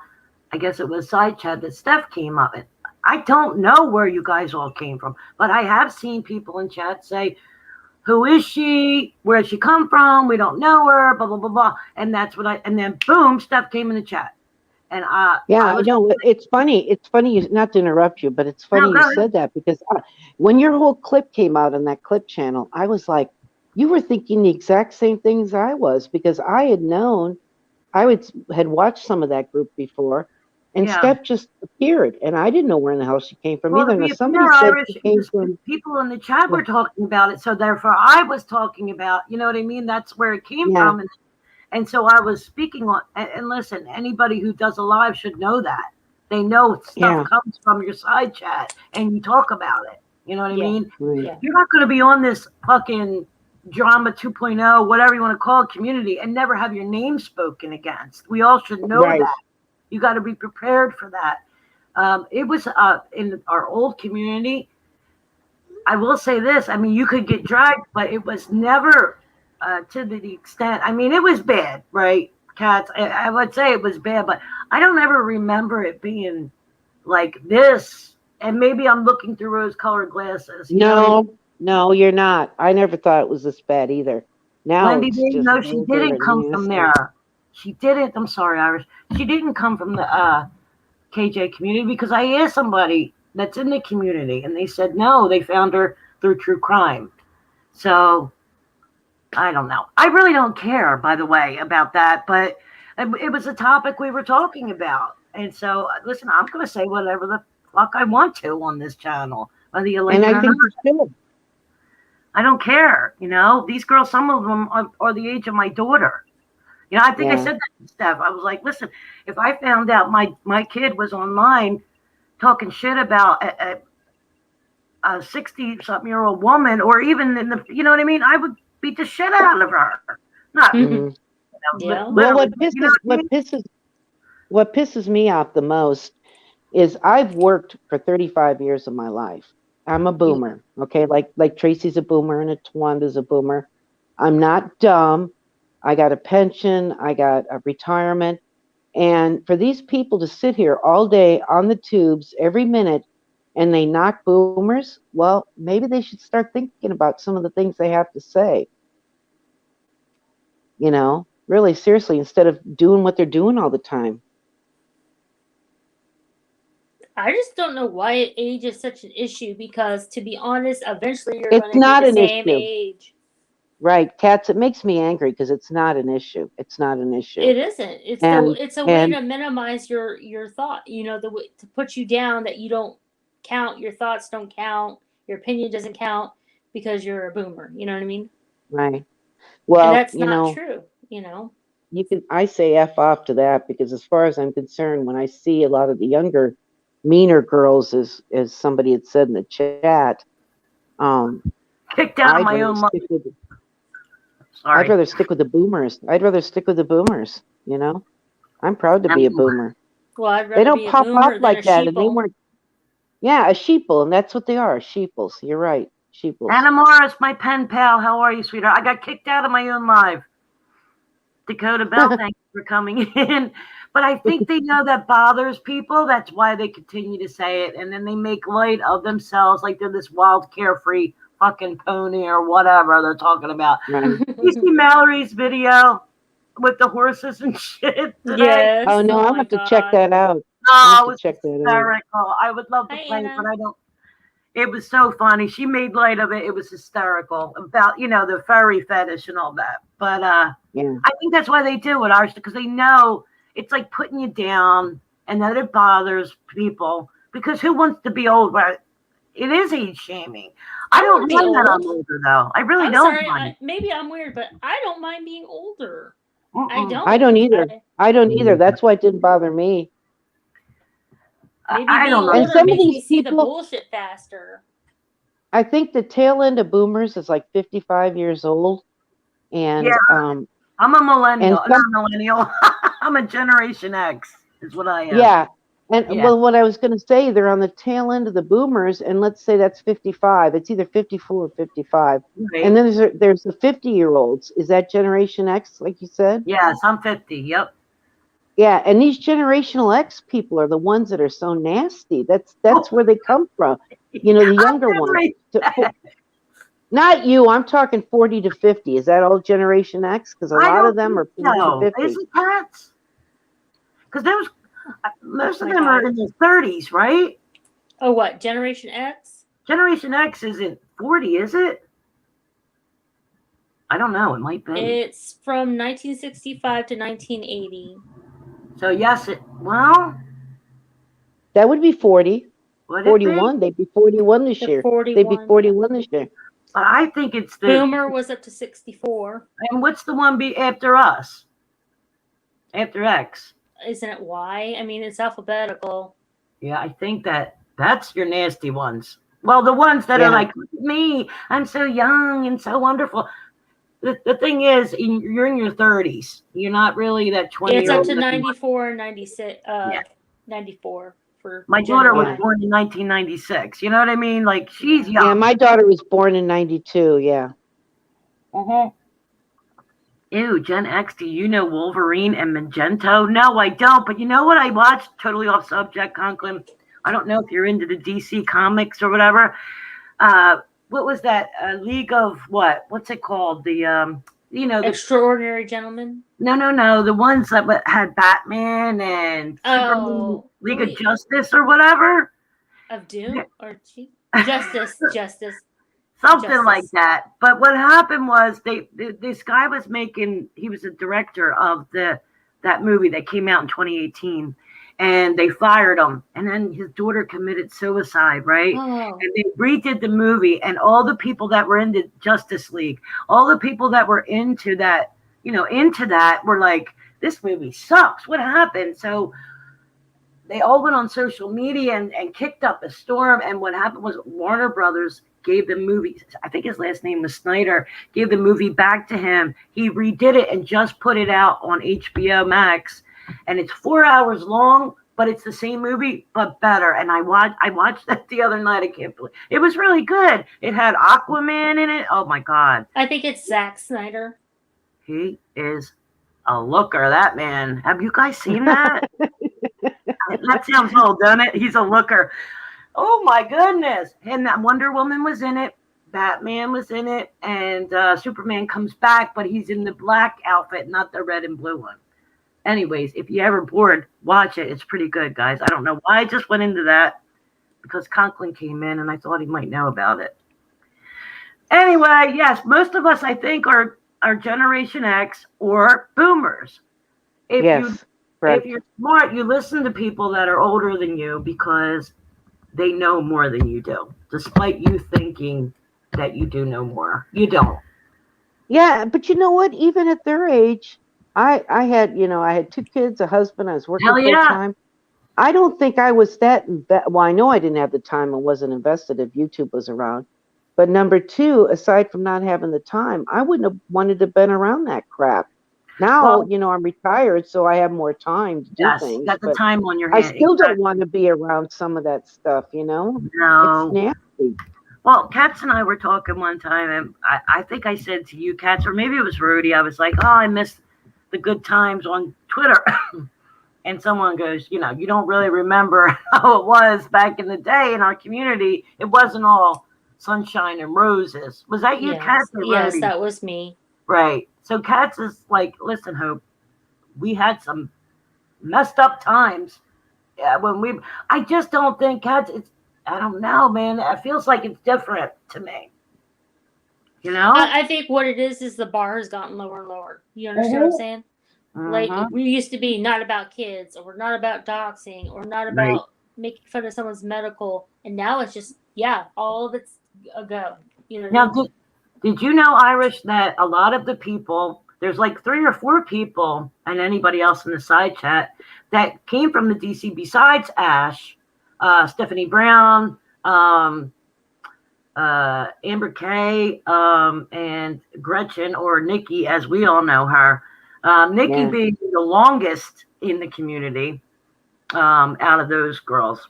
I guess it was side chat that Steph came up. And I don't know where you guys all came from, but I have seen people in chat say, who is she? Where did she come from? We don't know her, blah, blah, blah, blah. And that's what and then boom, Steph came in the chat. And yeah, I know. It's funny. It's funny, not to interrupt you, but it's funny you said that because when your whole clip came out on that clip channel, I was like, you were thinking the exact same things I was because I had known, had watched some of that group before, and Steph just appeared, and I didn't know where in the hell she came from either. Now somebody said she came from. People in the chat were talking about it, so therefore I was talking about. You know what I mean? That's where it came from, and so I was speaking on. And listen, anybody who does a live should know that. They know stuff comes from your side chat, and you talk about it. You know what I mean? Right. You're not going to be on this fucking drama 2.0, whatever you want to call it, community, and never have your name spoken against. We all should know that. You got to be prepared for that. It was in our old community. I will say this. I mean, you could get dragged, but it was never to the extent. I mean, it was bad, right, Cats? I would say it was bad, but I don't ever remember it being like this. And maybe I'm looking through rose-colored glasses. No, you're not. I never thought it was this bad either. Now Wendy, no, she didn't come from there. She didn't. I'm sorry, Irish. She didn't come from the KJ community because I asked somebody that's in the community and they said no, they found her through true crime. So I don't know. I really don't care, by the way, about that, but it was a topic we were talking about. And so, listen, I'm going to say whatever the fuck I want to on this channel, whether you like it or not. I don't care. These girls, some of them are the age of my daughter. I think I said that to Steph. I was like, listen, if I found out my kid was online talking shit about a 60-something-year-old woman, or even in the, you know what I mean? I would beat the shit out of her. Not. Well, what pisses me off the most is I've worked for 35 years of my life. I'm a boomer, okay? Like Tracy's a boomer and Tawanda's a boomer. I'm not dumb. I got a pension. I got a retirement. And for these people to sit here all day on the tubes every minute and they knock boomers, well, maybe they should start thinking about some of the things they have to say. Really seriously, instead of doing what they're doing all the time. I just don't know why age is such an issue because, to be honest, eventually you're going to be the same age. Right, Cats, it makes me angry because it's not an issue. It's not an issue. It isn't. It's a way to minimize your thought, the way to put you down, that you don't count, your thoughts don't count, your opinion doesn't count because you're a boomer. You know what I mean? Right. Well, and that's not true, I say F off to that because as far as I'm concerned, when I see a lot of the younger, meaner girls, as somebody had said in the chat, kicked out of my own mother. Sorry. I'd rather stick with the boomers. You know, I'm proud to be a boomer. Well, I'd They rather don't be a pop boomer up than like a that, and they sheeple. weren't. Yeah, a sheeple, and that's what they are, sheeples. You're right, sheeples. Anna Morris, my pen pal. How are you, sweetheart? I got kicked out of my own live. Dakota Bell, thank you for coming in. But I think they know that bothers people. That's why they continue to say it. And then they make light of themselves like they're this wild, carefree fucking pony or whatever they're talking about. Right. You see Mallory's video with the horses and shit today? Yes. Oh no, I'll my have to God. check that out. Oh, it was check that out. hysterical. I would love to Hi, play it, Anna. but I don't. It was so funny. She made light of it. It was hysterical about, the furry fetish and all that. But Yeah. I think that's why they do it, Arch, because they know it's like putting you down and that it bothers people. Because who wants to be old? Well, it is age shaming. I don't be mind that I'm old. older, though. I really I'm don't sorry. mind. Maybe I'm weird, but I don't mind being older. I Mm-mm. don't. I don't either. I don't either. That's why it didn't bother me. Maybe I being don't know. And older some of makes these me see the people- bullshit faster. I think the tail end of boomers is like 55 years old, and Yeah. I'm a millennial. and Not a millennial. I'm a Generation X, is what I am. yeah. And Yeah. well, what I was going to say, they're on the tail end of the boomers, and let's say that's 55. It's either 54 or 55. Right. And then there's the 50-year-olds. Is that Generation X, like you said? Yes, I'm 50. Yep. Yeah, and these Generational X people are the ones that are so nasty. That's where they come from. The younger ones. Not you. I'm talking 40 to 50. Is that all Generation X? Because a lot of them are 40 to 50. Isn't that? Because most of them are in their 30s, right? Oh, what? Generation X? Generation X isn't 40, is it? I don't know. It might be. It's from 1965 to 1980. So yes, well, that would be 40. would 41. They'd be 41 this year. 41. They'd be 41 this year. But I think it's the Boomer was up to 64. And what's the one be after us? After X? Isn't it Y? I mean, it's alphabetical. Yeah, I think that's your nasty ones. Well, the ones that are like, look at me, I'm so young and so wonderful. The thing is, you're in your 30s. You're not really that 20. It's up to 94, 96, 94 for my daughter was Y. born in 1996. You know what I mean? Like, she's young. Yeah, my daughter was born in 92. Yeah. Ew, Gen X, do you know Wolverine and Magento? No, I don't. But you know what I watched? Totally off subject, Conklin. I don't know if you're into the DC comics or whatever. What was that? League of what? What's it called? The Extraordinary Gentlemen. No. The ones that had Batman and Superman, League of Justice or whatever. Of Doom or Justice. Something like that. But what happened was this guy was he was a director of that movie that came out in 2018, and they fired him. And then his daughter committed suicide, right? Oh. And they redid the movie, and all the people that were in the Justice League, all the people that were into that were like, this movie sucks. What happened? So they all went on social media and kicked up a storm. And what happened was Warner Brothers gave the movie, I think his last name was Snyder, gave the movie back to him. He redid it and just put it out on HBO Max. And it's 4 hours long, but it's the same movie, but better. And I watched that the other night. I can't believe it was really good. It had Aquaman in it. Oh my God. I think it's Zack Snyder. He is a looker, that man. Have you guys seen that? That sounds old, doesn't it? He's a looker. Oh my goodness. And that Wonder Woman was in it. Batman was in it. And Superman comes back, but he's in the black outfit, not the red and blue one. Anyways, if you're ever bored, watch it. It's pretty good, guys. I don't know why I just went into that, because Conklin came in and I thought he might know about it. Anyway, yes, most of us, I think, are Generation X or boomers. If you're smart, you listen to people that are older than you because they know more than you do, despite you thinking that you do know more. You don't. Yeah, but you know what? Even at their age, I had 2 kids, a husband. I was working full time. I don't think I was that. Well, I know I didn't have the time and wasn't invested if YouTube was around. But number two, aside from not having the time, I wouldn't have wanted to been around that crap. Now, Well, you know, I'm retired, so I have more time to do yes, you things, got the but time on your I hand. still don't Exactly. want to be around some of that stuff, you know? It's No. nasty. Well, Katz and I were talking one time, and I think I said to you, Katz, or maybe it was Rudy, I was like, oh, I miss the good times on Twitter. And someone goes, you know, you don't really remember how it was back in the day in our community. It wasn't all sunshine and roses. Was that you, Katz, Yes, or yes, Rudy? that was me. Right. So Katz is like, listen, Hope, we had some messed up times. Yeah, I just don't think Katz, I don't know, man. It feels like it's different to me, you know? I think what it is the bar has gotten lower and lower. You understand what I'm Mm-hmm. saying? Like Mm-hmm. we used to be not about kids, or not about doxing, or not Right. about making fun of someone's medical, and now it's just yeah, all of it's a go. You know what I Now, mean? did you know, Irish, that a lot of the people, there's like 3 or 4 people, and anybody else in the side chat, that came from the DC besides Ash, Stephanie Brown, um, Amber Kay, and Gretchen, or Nikki, as we all know her. Nikki Yeah. being the longest in the community out of those girls.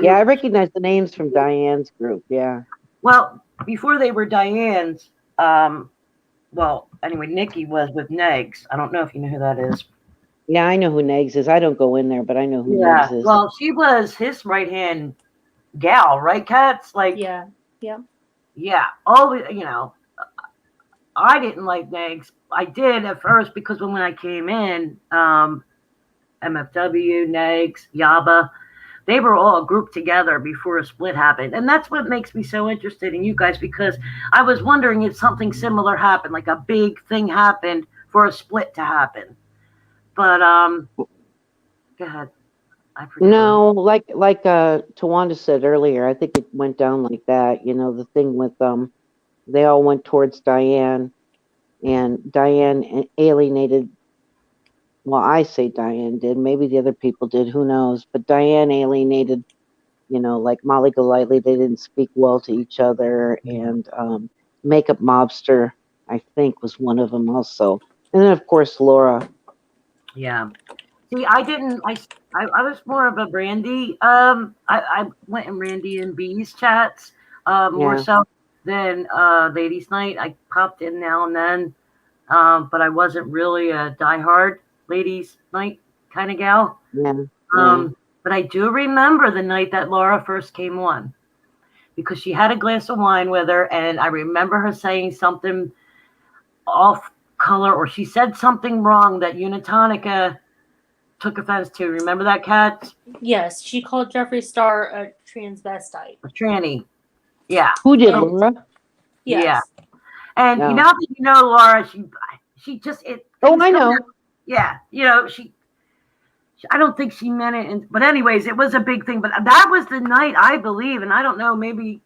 Yeah, I recognize the names from Diane's group. Yeah. Well, before they were Diane's, well, anyway, Nikki was with Negs. I don't know if you know who that is. Yeah, I know who Negs is. I don't go in there, but I know who Yeah. Negs is. Well, she was his right hand gal, right, Cats? Like, Yeah, yeah. yeah. Oh, you know, I didn't like Negs. I did at first because when I came in, MFW, Negs, Yaba, they were all grouped together before a split happened. And that's what makes me so interested in you guys, because I was wondering if something similar happened, like a big thing happened for a split to happen. But go ahead. I forget what No, like Tawanda said earlier, I think it went down like that. You know, the thing with they all went towards Diane, and Diane alienated. Well, I say Diane did. Maybe the other people did. Who knows? But Diane alienated. You know, like Molly Golightly, they didn't speak well to each other, and Makeup Mobster, I think, was one of them also. And then of course Laura. Yeah. See, I didn't. I was more of a Randy. I went in Randy and B's chats more Yeah, so than Ladies Night. I popped in now and then, but I wasn't really a diehard Ladies Night kind of gal. yeah, yeah, But I do remember the night that Laura first came on, because she had a glass of wine with her, and I remember her saying something off color, or she said something wrong that Unitonica took offense to. Remember that, Cat? Yes, she called Jeffree Star a transvestite. A tranny. Yeah. who did And Laura? Yeah. yes, And you No. know that you know Laura, she just Oh, things I come know. out. Yeah. You know, I don't think she meant it, but anyways, it was a big thing. But that was the night, I believe, and I don't know, maybe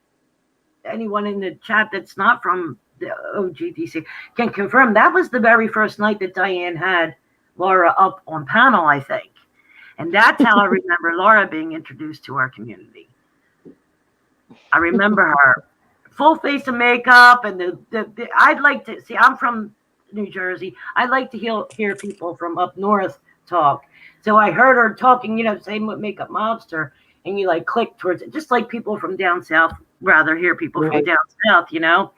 anyone in the chat that's not from the OGDC can confirm, that was the very first night that Diane had Laura up on panel, I think. And that's how I remember Laura being introduced to our community. I remember her full face of makeup, and I'd like to see. I'm from New Jersey. I'd like to hear people from up north talk. So I heard her talking, you know, same with Makeup Mobster, and you like click towards it, just like people from down south rather hear people from Right. down south, you know.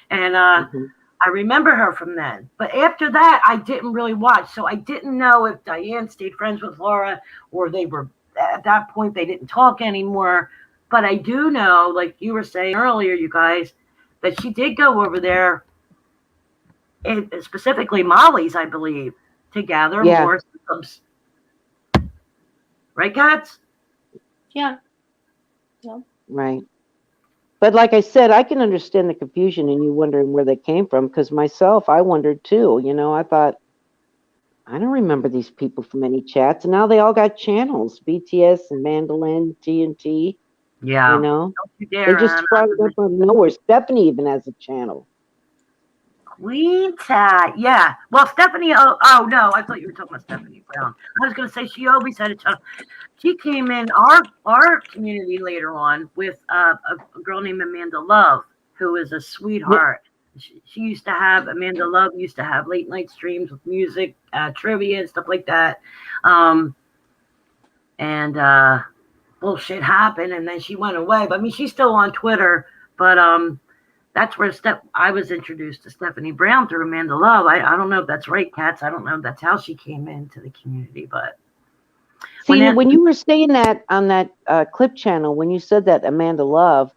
And Mm-hmm. I remember her from then. But after that, I didn't really watch, so I didn't know if Diane stayed friends with Laura, or they were at that point they didn't talk anymore. But I do know, like you were saying earlier, you guys, that she did go over there, specifically Molly's, I believe, to gather Yeah, more subs. Right, Cats? yeah, yeah. right. But like I said, I can understand the confusion and you wondering where they came from, because myself, I wondered too. You know, I thought, I don't remember these people from any chats, and now they all got channels: BTS and Mandolin, TNT. Yeah. You know, Don't you they dare, just sprung up out of nowhere. Stephanie even has a channel. Queen Tat, yeah. Well, Stephanie. Oh no, I thought you were talking about Stephanie Brown. I was going to say she always had a channel. She came in our community later on with a girl named Amanda Love, who is a Yeah. sweetheart. She used to have Amanda Love used to have late night streams with music, trivia, and stuff like that. Um, and bullshit happened, and then she went away. But I mean, she's still on Twitter. But that's where I was introduced to Stephanie Brown through Amanda Love. I don't know if that's right, Cats. I don't know if that's how she came into the community, but See, when you were saying that on that clip channel, when you said that Amanda Love,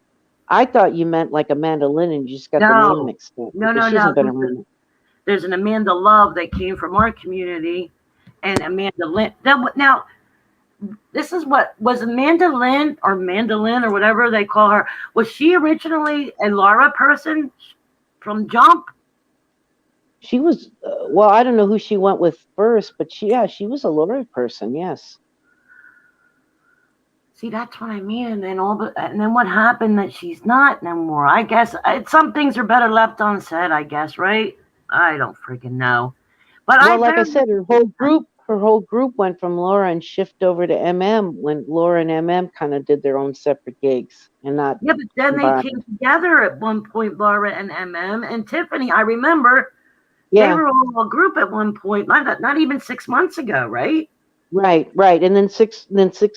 I thought you meant like Amanda Lynn, and you just got the name mixed up. No. She hasn't been around. There's an Amanda Love that came from our community, and Amanda Lynn. Now, this is what was Amanda Lynn or Mandolin or whatever they call her. Was she originally a Laura person from Jump? She was well. I don't know who she went with first, but she was a Laura person. Yes. See, that's what I mean. And then what happened that she's not no more? I guess some things are better left unsaid. I guess, right? I don't freaking know. But well, like I said, her whole group went from Laura and shift over to MM when Laura and MM kind of did their own separate gigs and not. Yeah, but then they came together at one point, Laura and MM and Tiffany. I remember they were all a group at one point, not even 6 months ago, right? Right. And then 6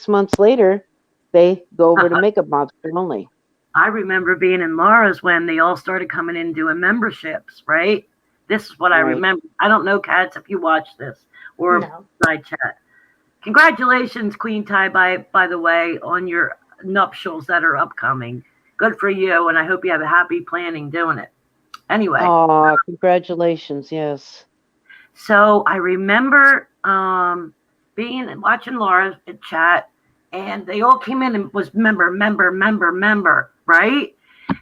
months later, they go over to Makeup Monster only. I remember being in Laura's when they all started coming in doing memberships, right? This is what I remember. I don't know, Cats, if you watch this or side chat. Congratulations, Queen Ty, by the way, on your nuptials that are upcoming. Good for you, and I hope you have a happy planning doing it. Anyway. Oh, congratulations, yes. So I remember watching Laura's chat, and they all came in and was member, right?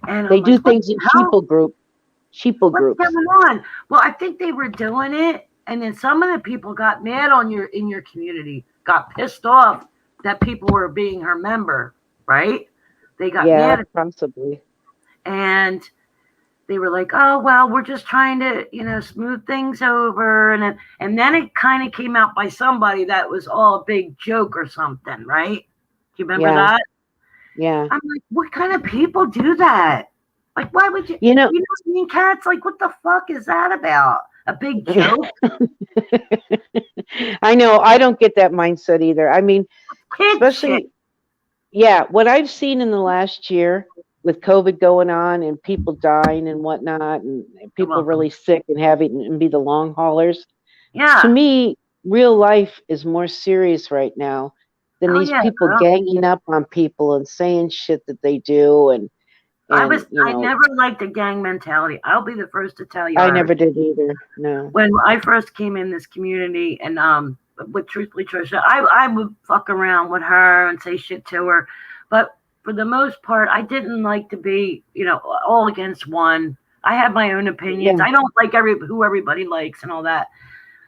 And they do things in sheeple groups. What's going on? Well, I think they were doing it, and then some of the people got mad in your community, got pissed off that people were being her member, right? They got mad, possibly, and they were like, "Oh well, we're just trying to, smooth things over," and then it kind of came out by somebody that was all a big joke or something, right? Do you remember that? Yeah. I'm like, what kind of people do that? Like, why would you? You know what I mean, Cats? Like, what the fuck is that about? A big joke? I know. I don't get that mindset either. I mean, especially, what I've seen in the last year with COVID going on and people dying and whatnot, and people really sick and having and be the long haulers. Yeah. To me, real life is more serious right now than these people ganging up on people and saying shit that they do. And I never liked the gang mentality. I'll be the first to tell you. I never did either. No. When I first came in this community, and with Truthfully Trisha, I would fuck around with her and say shit to her, but for the most part, I didn't like to be, all against one. I have my own opinions. I don't like who everybody likes and all that.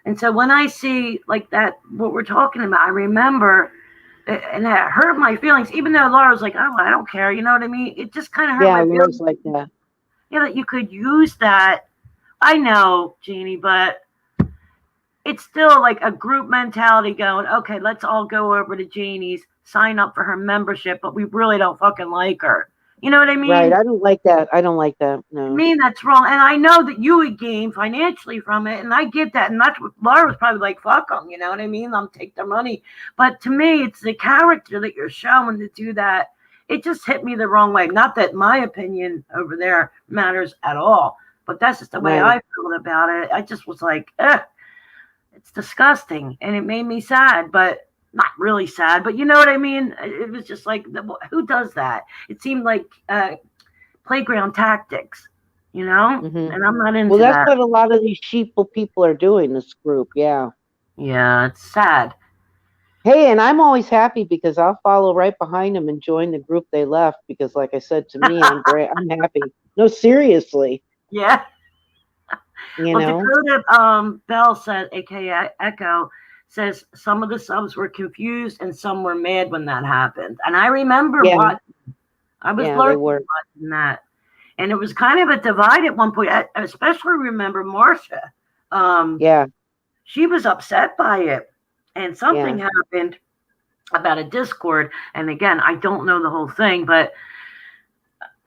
And so when I see like that, what we're talking about, I remember. And it hurt my feelings, even though Laura was like, "Oh, I don't care," you know what I mean? It just kind of hurt my feelings. Like that. Yeah, that you could use that. I know, Jeannie, but it's still like a group mentality going, okay, let's all go over to Jeannie's, sign up for her membership, but we really don't fucking like her. You know what I mean? Right. I don't like that. No. I mean, that's wrong. And I know that you would gain financially from it. And I get that. And that's what Laura was probably like, fuck them. You know what I mean? I'll take their money. But to me, it's the character that you're showing to do that. It just hit me the wrong way. Not that my opinion over there matters at all. But that's just the way I feel about it. I just was like, it's disgusting. And it made me sad. But not really sad, but you know what I mean? It was just like, who does that? It seemed like playground tactics, And I'm not into that. Well, that's what a lot of these sheeple people are doing, this group, yeah. Yeah, it's sad. Hey, and I'm always happy because I'll follow right behind them and join the group they left because, like I said, to me, I'm great. I'm happy. No, seriously. Yeah. Dakota Bell said, a.k.a. Echo, says some of the subs were confused and some were mad when that happened. And I remember watching. I was watching that. And it was kind of a divide at one point. I especially remember Marcia. Yeah. She was upset by it. And something happened about a Discord. And again, I don't know the whole thing, but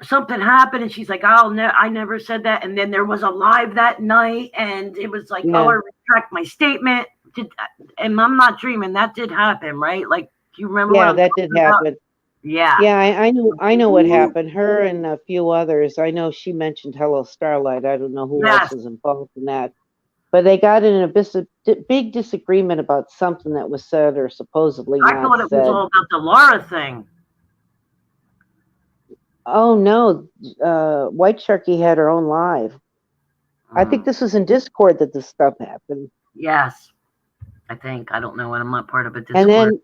something happened and she's like, oh, no, I never said that. And then there was a live that night and it was like, oh, I retract my statement. And I'm not dreaming. That did happen, right? Like, do you remember? Yeah, that did happen. Yeah. Yeah, I know what happened. Her and a few others. I know she mentioned Hello Starlight. I don't know who else was involved in that. But they got in a big disagreement about something that was said or supposedly not said. I thought it was all about the Laura thing. Oh, no. White Sharky had her own live. I think this was in Discord that this stuff happened. Yes. I think. I don't know when I'm not part of a Discord. And then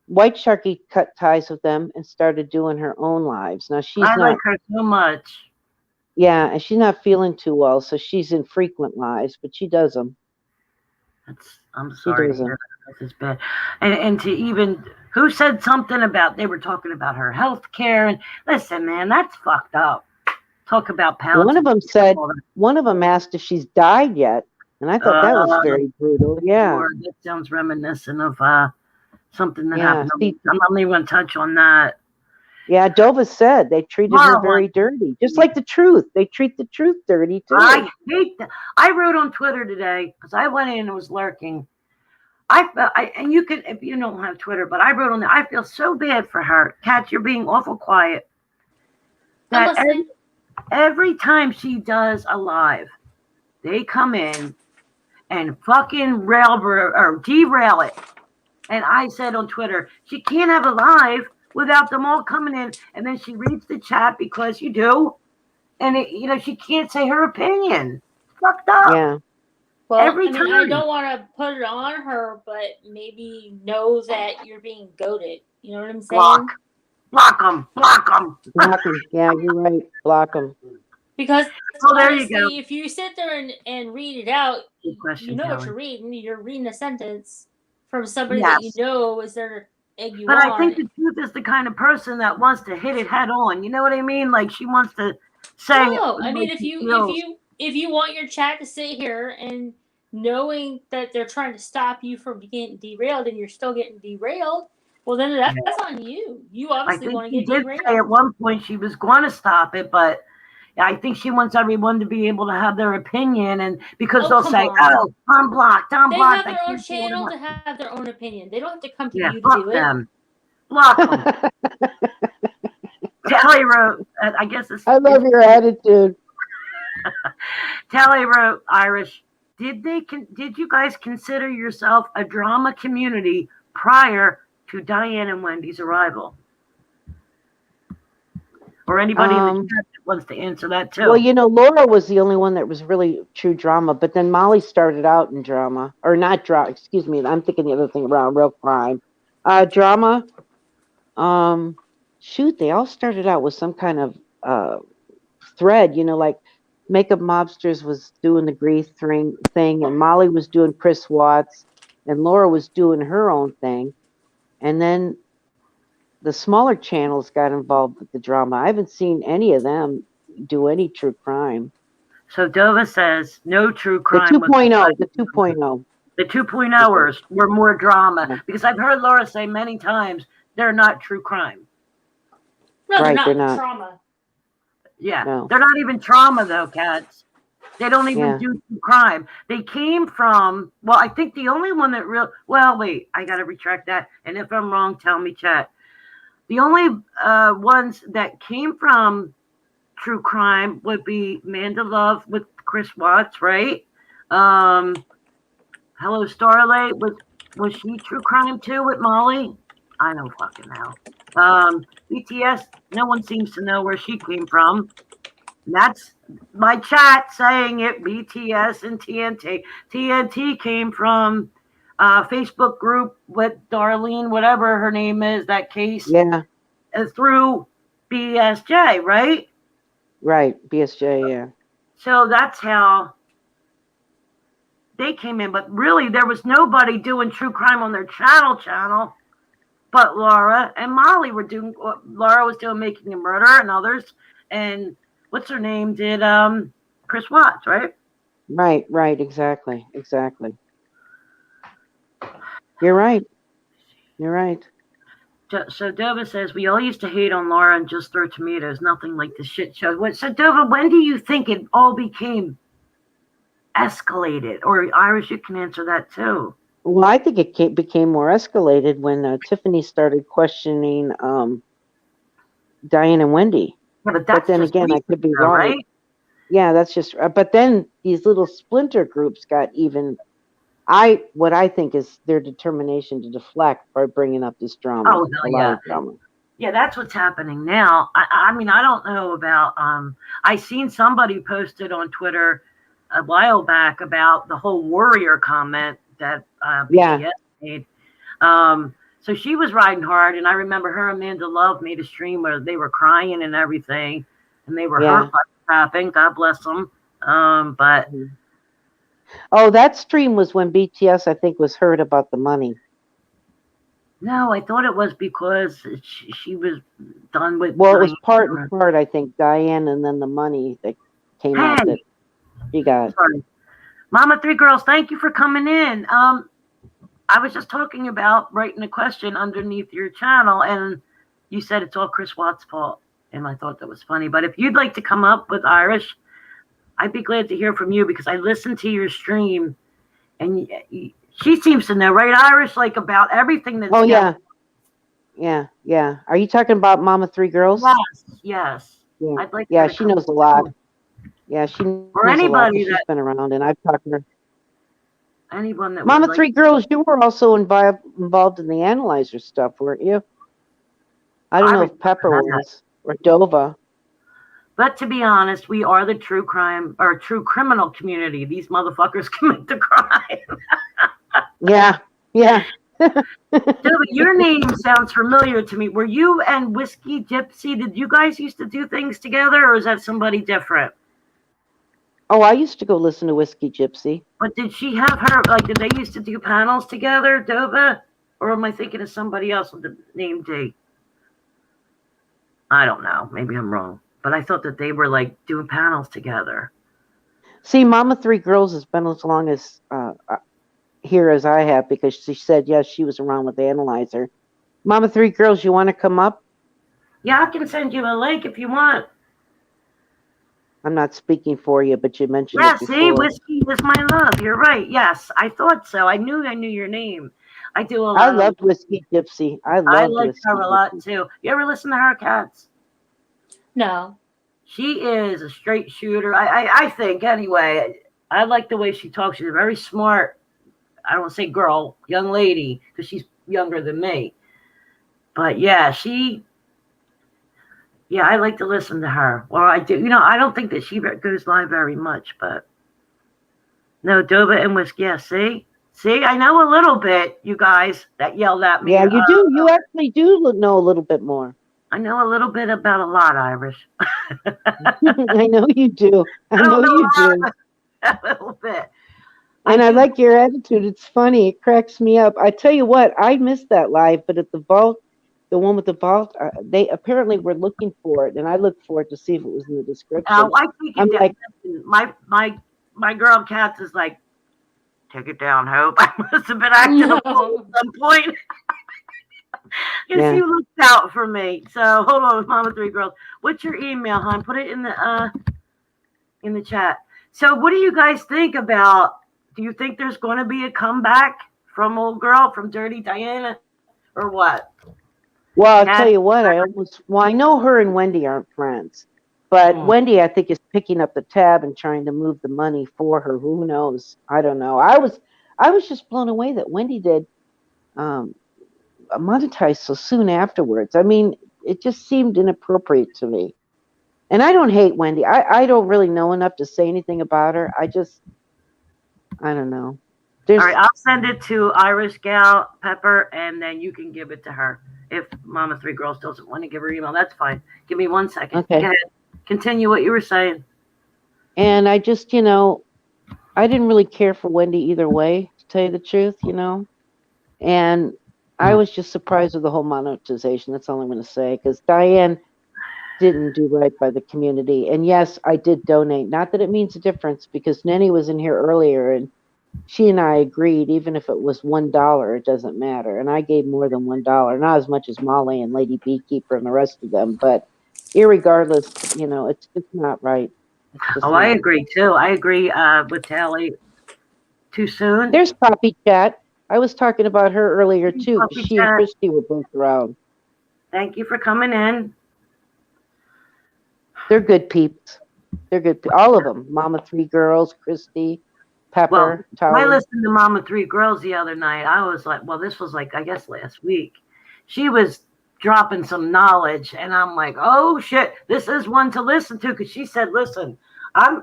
White Sharky cut ties with them and started doing her own lives. Now I like her so much. Yeah, and she's not feeling too well, so she's in frequent lives, but she does them. I'm sorry. This is bad. And to even, who said something about, they were talking about her health care. And listen, man, that's fucked up. Talk about pounds. One of them asked if she's died yet. And I thought that was very brutal. Yeah. That sounds reminiscent of something that happened. I'm not even going to touch on that. Yeah, Dova said they treated her very dirty, just like the truth. They treat the truth dirty too. I hate that. I wrote on Twitter today because I went in and was lurking. And you can, if you don't have Twitter, but I wrote on there. I feel so bad for her. Kat, you're being awful quiet. That every time she does a live, they come in and fucking derail it. And I said on Twitter, she can't have a live without them all coming in, and then she reads the chat because you do, and she can't say her opinion. Fucked up. Yeah. Well, I don't want to put it on her, but maybe know that you're being goaded. You know what I'm saying? Block them. Block them. Yeah, you're right. Block them. Because there you go. If you sit there and read it out, you know what you're reading. You're reading a sentence from somebody that you know is there to egg you on. But I think the truth is the kind of person that wants to hit it head on. You know what I mean? Like she wants to say. No, I mean if you want your chat to sit here and knowing that they're trying to stop you from getting derailed and you're still getting derailed, well then that's on you. You obviously want to get derailed. Did say at one point she was going to stop it, but I think she wants everyone to be able to have their opinion, and because they'll say, "Oh, I'm blocked." They have their own channel to have their own opinion. They don't have to come to you to do them. Block them. Tally wrote, I guess it's. I love your attitude. Tally wrote, Irish. Did you guys consider yourself a drama community prior to Diane and Wendy's arrival? Or anybody that wants to answer that too. Well, Laura was the only one that was really true drama, but then Molly started out in drama, or not drama. Excuse me, I'm thinking the other thing around real crime, drama. They all started out with some kind of thread, like Makeup Mobsters was doing the grief thing, and Molly was doing Chris Watts, and Laura was doing her own thing, and then the smaller channels got involved with the drama. I haven't seen any of them do any true crime. So Dova says no true crime. The 2.0. The 2.0. The 2.0ers were more drama because I've heard Laura say many times they're not true crime. No, they're not trauma. Yeah, they're not even trauma though, cats. They don't even do true crime. They came from. Well, I think the only one that wait, I got to retract that. And if I'm wrong, tell me, chat. The only ones that came from true crime would be Manda Love with Chris Watts, right? Hello Starlight, was she true crime too with Molly? I don't fucking know. BTS, no one seems to know where she came from. And that's my chat saying it, BTS and TNT. TNT came from Facebook group with Darlene, whatever her name is, that case. Yeah. Through BSJ, right? Right, BSJ, yeah. So that's how they came in. But really, there was nobody doing true crime on their channel, but Laura and Molly were doing. Laura was doing Making a Murder and others, and what's her name did Chris Watts, right? Right, exactly. You're right. So Dova says we all used to hate on Laura and just throw tomatoes. Nothing like the shit show. So Dova, when do you think it all became escalated? Or Iris, you can answer that too. Well, I think it became more escalated when Tiffany started questioning Diane and Wendy. Yeah, but then again, I could be wrong. Right? Yeah, that's just. But then these little splinter groups got even. What I think is their determination to deflect by bringing up this drama. Oh, a lot of drama. Yeah, that's what's happening now. I mean, I don't know about. I seen somebody posted on Twitter a while back about the whole warrior comment that btches made. So she was riding hard, and I remember her and Amanda Love made a stream where they were crying and everything, and they were hurt by what happened. God bless them. But oh, that stream was when btches, I think, was heard about the money. No, I thought it was because she was done with. Well, it was part and part. I think Diane, and then the money that came out that she got. Sorry. Mama Three Girls, thank you for coming in. I was just talking about writing a question underneath your channel, and you said it's all Chris Watts' fault, and I thought that was funny. But if you'd like to come up with Irish, I'd be glad to hear from you because I listened to your stream, and she seems to know, right, Irish, like about everything that's. Oh yeah. Are you talking about Mama Three Girls? Yes. Yeah, I'd like. Yeah, she knows a lot. Yeah, she knows anybody a lot. She's been around, and I've talked to her. Anyone that Mama Three Girls, you were also involved in the analyzer stuff, weren't you? I don't know if Pepper was or Dova. But to be honest, we are the true crime or true criminal community. These motherfuckers commit the crime. Yeah. Dova, your name sounds familiar to me. Were you and Whiskey Gypsy, did you guys used to do things together, or is that somebody different? Oh, I used to go listen to Whiskey Gypsy. But did she have her, like, did they used to do panels together, Dova? Or am I thinking of somebody else with the name D? I don't know. Maybe I'm wrong. But I thought that they were, like, doing panels together. See, Mama Three Girls has been as long as here as I have, because she said, yes, she was around with the analyzer. Mama Three Girls, you want to come up? Yeah, I can send you a link if you want. I'm not speaking for you, but you mentioned it before. See, Whiskey is my love. You're right. Yes, I thought so. I knew your name. I do a lot. I loved Whiskey Gypsy. I like her a lot too. You ever listen to her, Cats? No. She is a straight shooter. I think anyway. I like the way she talks. She's very smart. I don't say girl, young lady, because she's younger than me. But yeah, I like to listen to her. Or I do. I don't think that she goes live very much, but no, Dova and Whiskey. Yeah, see, I know a little bit. You guys that yelled at me. Yeah, you do. You actually do know a little bit more. I know a little bit about a lot, Irish. I know you do. I know you do. A little bit. And I like your attitude. It's funny. It cracks me up. I tell you what, I missed that live, but at the vault, the one with the vault, they apparently were looking for it, and I looked for it to see if it was in the description. I think I'm like, my girl Cats is like, take it down, Hope. I must have been acting a fool at some point. Because you looked out for me. So hold on, Mama Three Girls. What's your email, hon? Put it in the chat. So what do you guys think about? Do you think there's going to be a comeback from old girl, from Dirty Diana, or what? Well, I'll tell you what. I know her and Wendy aren't friends, but Wendy, I think, is picking up the tab and trying to move the money for her. Who knows? I don't know. I was just blown away that Wendy did monetize so soon afterwards. I mean, it just seemed inappropriate to me. And I don't hate Wendy. I don't really know enough to say anything about her. I don't know. All right, I'll send it to Irish Gal Pepper, and then you can give it to her. If Mama Three Girls doesn't want to give her email, that's fine. Give me 1 second. Okay. Go ahead. Continue what you were saying. And I just, I didn't really care for Wendy either way, to tell you the truth, And I was just surprised with the whole monetization. That's all I'm going to say. Because Diane, didn't do right by the community. And yes, I did donate. Not that it means a difference, because Nenny was in here earlier and she and I agreed, even if it was $1, it doesn't matter. And I gave more than $1, not as much as Molly and Lady Beekeeper and the rest of them, but irregardless, it's not right. It's just Oh, I not. agree too. I agree with Tally. Too soon? There's Poppy Chat. I was talking about her earlier too, because Puppy she and Chat. Christy were both around. Thank you for coming in. They're good peeps. They're good. All of them. Mama Three Girls, Christy, Pepper, Well, I Tally. listened to Mama Three Girls the other night. I was like, well, this was like, I guess last week. She was dropping some knowledge, and I'm like, oh shit, this is one to listen to, because she said, listen, I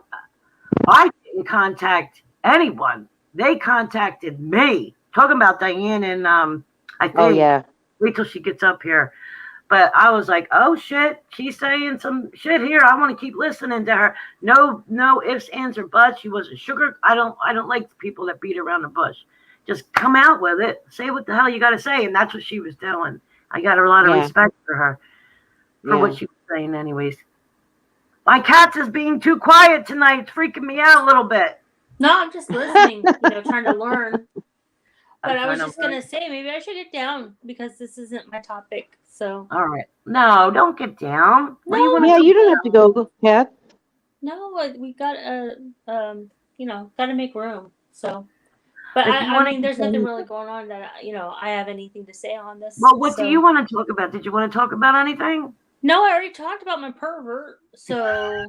didn't contact anyone. They contacted me. Talking about Diane and I think. Oh yeah. Wait till she gets up here. But I was like, oh shit, she's saying some shit here. I want to keep listening to her. No ifs, ands, or buts. She wasn't sugar. I don't like the people that beat around the bush. Just come out with it. Say what the hell you got to say. And that's what she was doing. I got a lot of respect for her for what she was saying anyways. My cat is being too quiet tonight. It's freaking me out a little bit. No, I'm just listening, trying to learn. But I was just going to say, maybe I should get down because this isn't my topic. So. All right. No, don't get down. No, you don't have to go, Kat. No, we got got to make room. So. But I mean, there's nothing really going on that, I have anything to say on this. Well, what do you want to talk about? Did you want to talk about anything? No, I already talked about my pervert, so.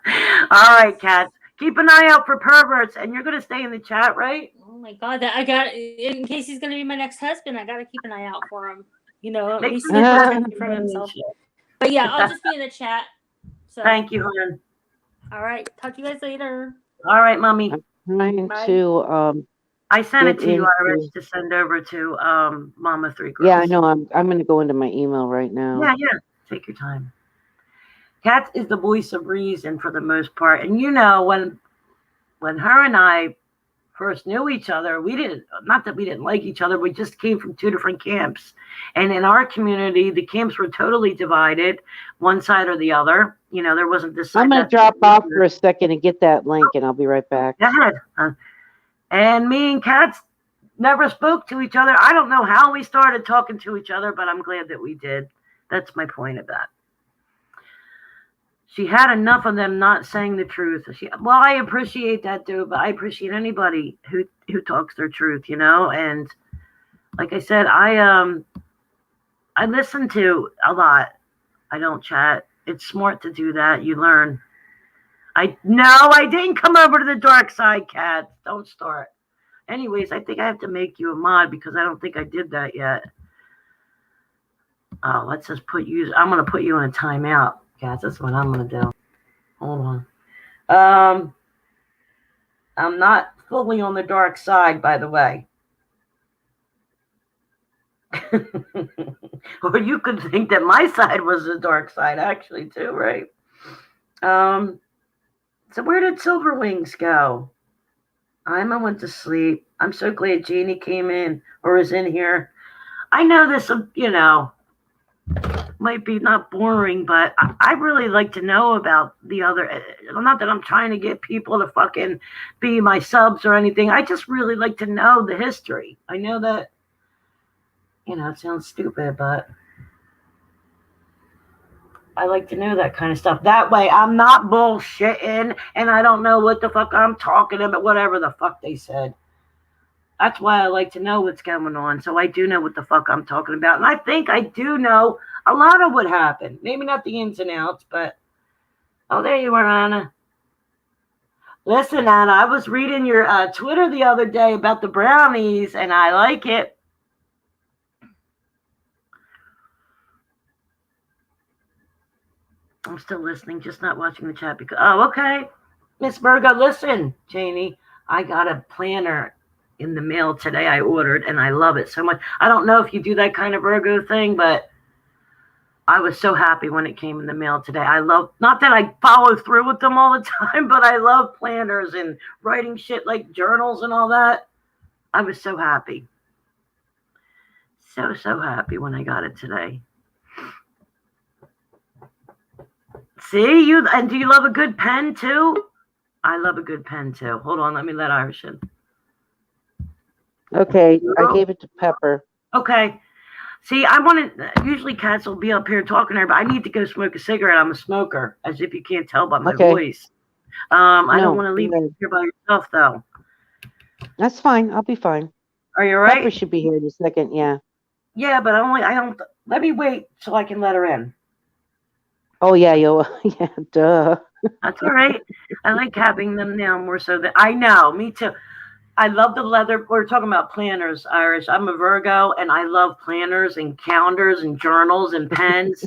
All right, Kat. Keep an eye out for perverts, and you're going to stay in the chat, right? Oh my God, in case he's going to be my next husband, I got to keep an eye out for him. At least he can from himself. But yeah, I'll just be in the chat. So. Thank you, hon. All right, talk to you guys later. All right, mommy. I'm trying to. I sent it to you already to send over to Mama Three Girls. Yeah, I know. I'm going to go into my email right now. Yeah. Take your time. Kat is the voice of reason for the most part, and when her and I first knew each other, not that we didn't like each other, we just came from two different camps. And in our community, the camps were totally divided, one side or the other. There wasn't this side. I'm going to drop off for a second and get that link, and I'll be right back. Go ahead. And me and Kat never spoke to each other. I don't know how we started talking to each other, but I'm glad that we did. That's my point of that. She had enough of them not saying the truth. I appreciate that, dude, but I appreciate anybody who talks their truth, And like I said, I listen to a lot. I don't chat. It's smart to do that. You learn. I didn't come over to the dark side, Kat. Don't start. Anyways, I think I have to make you a mod because I don't think I did that yet. Oh, let's just I'm going to put you in a timeout. Kat, that's what I'm going to do. Hold on. I'm not fully on the dark side, by the way. Or you could think that my side was the dark side, actually, too, right? So where did Silver Wings go? Ima went to sleep. I'm so glad Jeannie came in or is in here. I know this, might be not boring, but I really like to know about the other. Not that I'm trying to get people to fucking be my subs or anything. I just really like to know the history. I know that, it sounds stupid, but I like to know that kind of stuff. That way I'm not bullshitting and I don't know what the fuck I'm talking about, whatever the fuck they said. That's why I like to know what's going on, so I do know what the fuck I'm talking about. And I think I do know a lot of what happened. Maybe not the ins and outs, but... Oh, there you are, Anna. Listen, Anna, I was reading your Twitter the other day about the brownies, and I like it. I'm still listening, just not watching the chat because... Oh, okay. Miss Virgo, listen, Janie. I got a planner in the mail today I ordered, and I love it so much. I don't know if you do that kind of Virgo thing, but I was so happy when it came in the mail today. I love, not that I follow through with them all the time, but I love planners and writing shit like journals and all that. I was so happy. So happy when I got it today. See you, and do you love a good pen too? I love a good pen too. Hold on, let me let Irish in. Okay, I gave it to Pepper. Okay. See, I want to. Usually, cats will be up here talking to her, but I need to go smoke a cigarette. I'm a smoker, as if you can't tell by my voice. I don't want to leave you here by yourself, though. That's fine. I'll be fine. Are you all right? Pepper should be here in a second. Yeah. Yeah, but I don't. Let me wait so I can let her in. Oh yeah, yeah, duh. That's all right. I like having them now more so that I know. Me too. I love the leather. We're talking about planners, Irish. I'm a Virgo, and I love planners and calendars and journals and pens.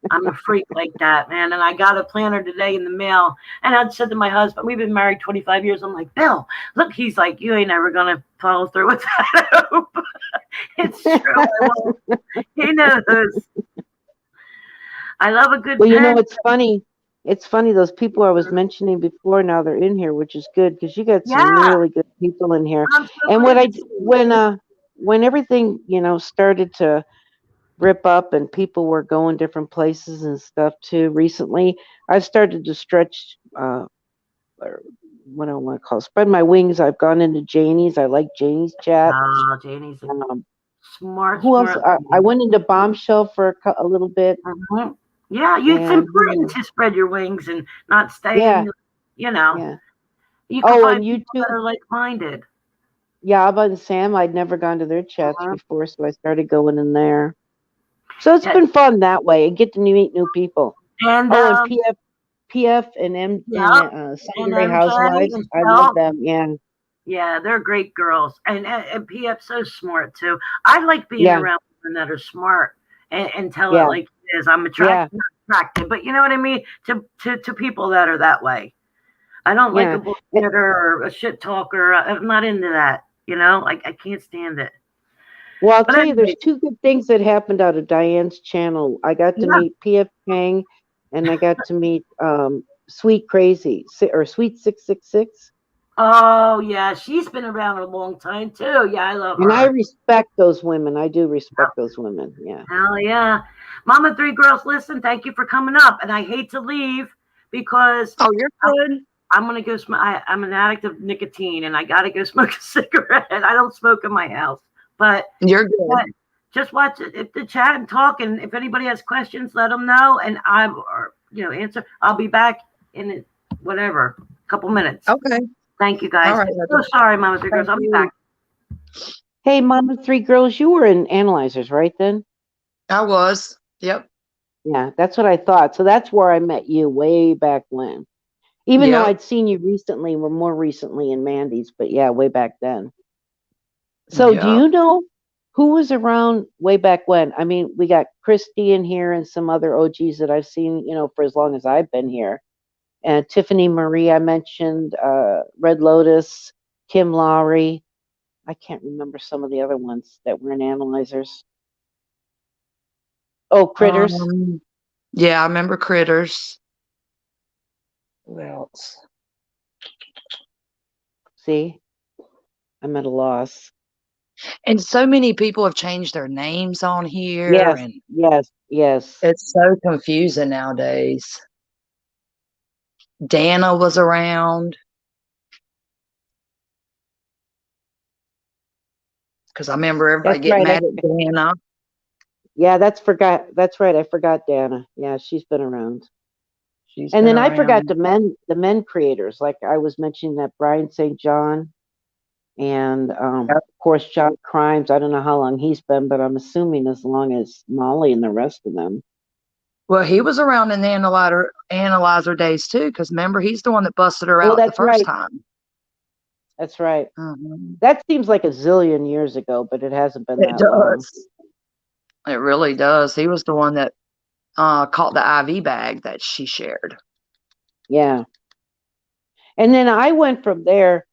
I'm a freak like that, man. And I got a planner today in the mail. And I said to my husband, we've been married 25 years. I'm like, Bill, look, he's like, you ain't never going to follow through with that. It's true. He knows. I love a good pen. You know, it's funny. It's funny, those people I was mentioning before, now they're in here, which is good because you got some really good people in here. And when everything, started to rip up and people were going different places and stuff too recently, I've started to stretch, or what I want to call, spread my wings. I've gone into Janie's. I like Janie's chat. Oh, Janie's smart. Who else? I went into Bombshell for a little bit. Mm-hmm. Yeah, it's important to spread your wings and not stay. Yeah. You can and find you people that are like-minded. Yeah, Abba and Sam, I'd never gone to their chats before, so I started going in there. So it's been fun that way and get to meet new people. And PF and Secondary Housewives, I love them. Yeah, they're great girls, and PF's so smart too. I like being around women that are smart and tell it like it is. I'm attracted, but you know what I mean, to people that are that way. I don't like a bullshitter or a shit talker. I'm not into that. I can't stand it. Well, I'll tell you, there's two good things that happened out of Diane's channel. I got to meet PF Chang, and I got to meet Sweet Crazy or Sweet 666. Oh yeah, she's been around a long time too. Yeah, I love her. And I respect those women. I do respect those women. Yeah. Hell yeah, Mama Three Girls. Listen, thank you for coming up, and I hate to leave because you're good. I'm gonna go smoke. I'm an addict of nicotine, and I gotta go smoke a cigarette. I don't smoke in my house. But you're good. Just watch the chat and talk, and if anybody has questions, let them know, and answer. I'll be back in a couple minutes. Okay. Thank you, guys. Right, so sorry, Mama Three Girls. I'll be back. Hey, Mama Three Girls, you were in Analyzers, right then? I was. Yep. Yeah, that's what I thought. So that's where I met you way back when. Even though I'd seen you recently, or more recently in Mandy's, but yeah, way back then. So do you know who was around way back when? I mean, we got Christy in here and some other OGs that I've seen, for as long as I've been here. And Tiffany Marie, I mentioned, Red Lotus, Kim Lowry. I can't remember some of the other ones that were in Analyzers. Oh, Critters. Yeah, I remember Critters. Who else? See? I'm at a loss. And so many people have changed their names on here. Yes. It's so confusing nowadays. Dana was around. Because I remember everybody getting mad at Dana. Yeah, that's right. I forgot Dana. Yeah, she's been around. I forgot the men creators. Like I was mentioning that Brian St. John. And of course, John Crimes. I don't know how long he's been, but I'm assuming as long as Molly and the rest of them. Well, he was around in the analyzer days too, because remember, he's the one that busted her out the first time. That's right. That seems like a zillion years ago, but it hasn't been that long. It really does. He was the one that caught the IV bag that she shared. Yeah. And then I went from there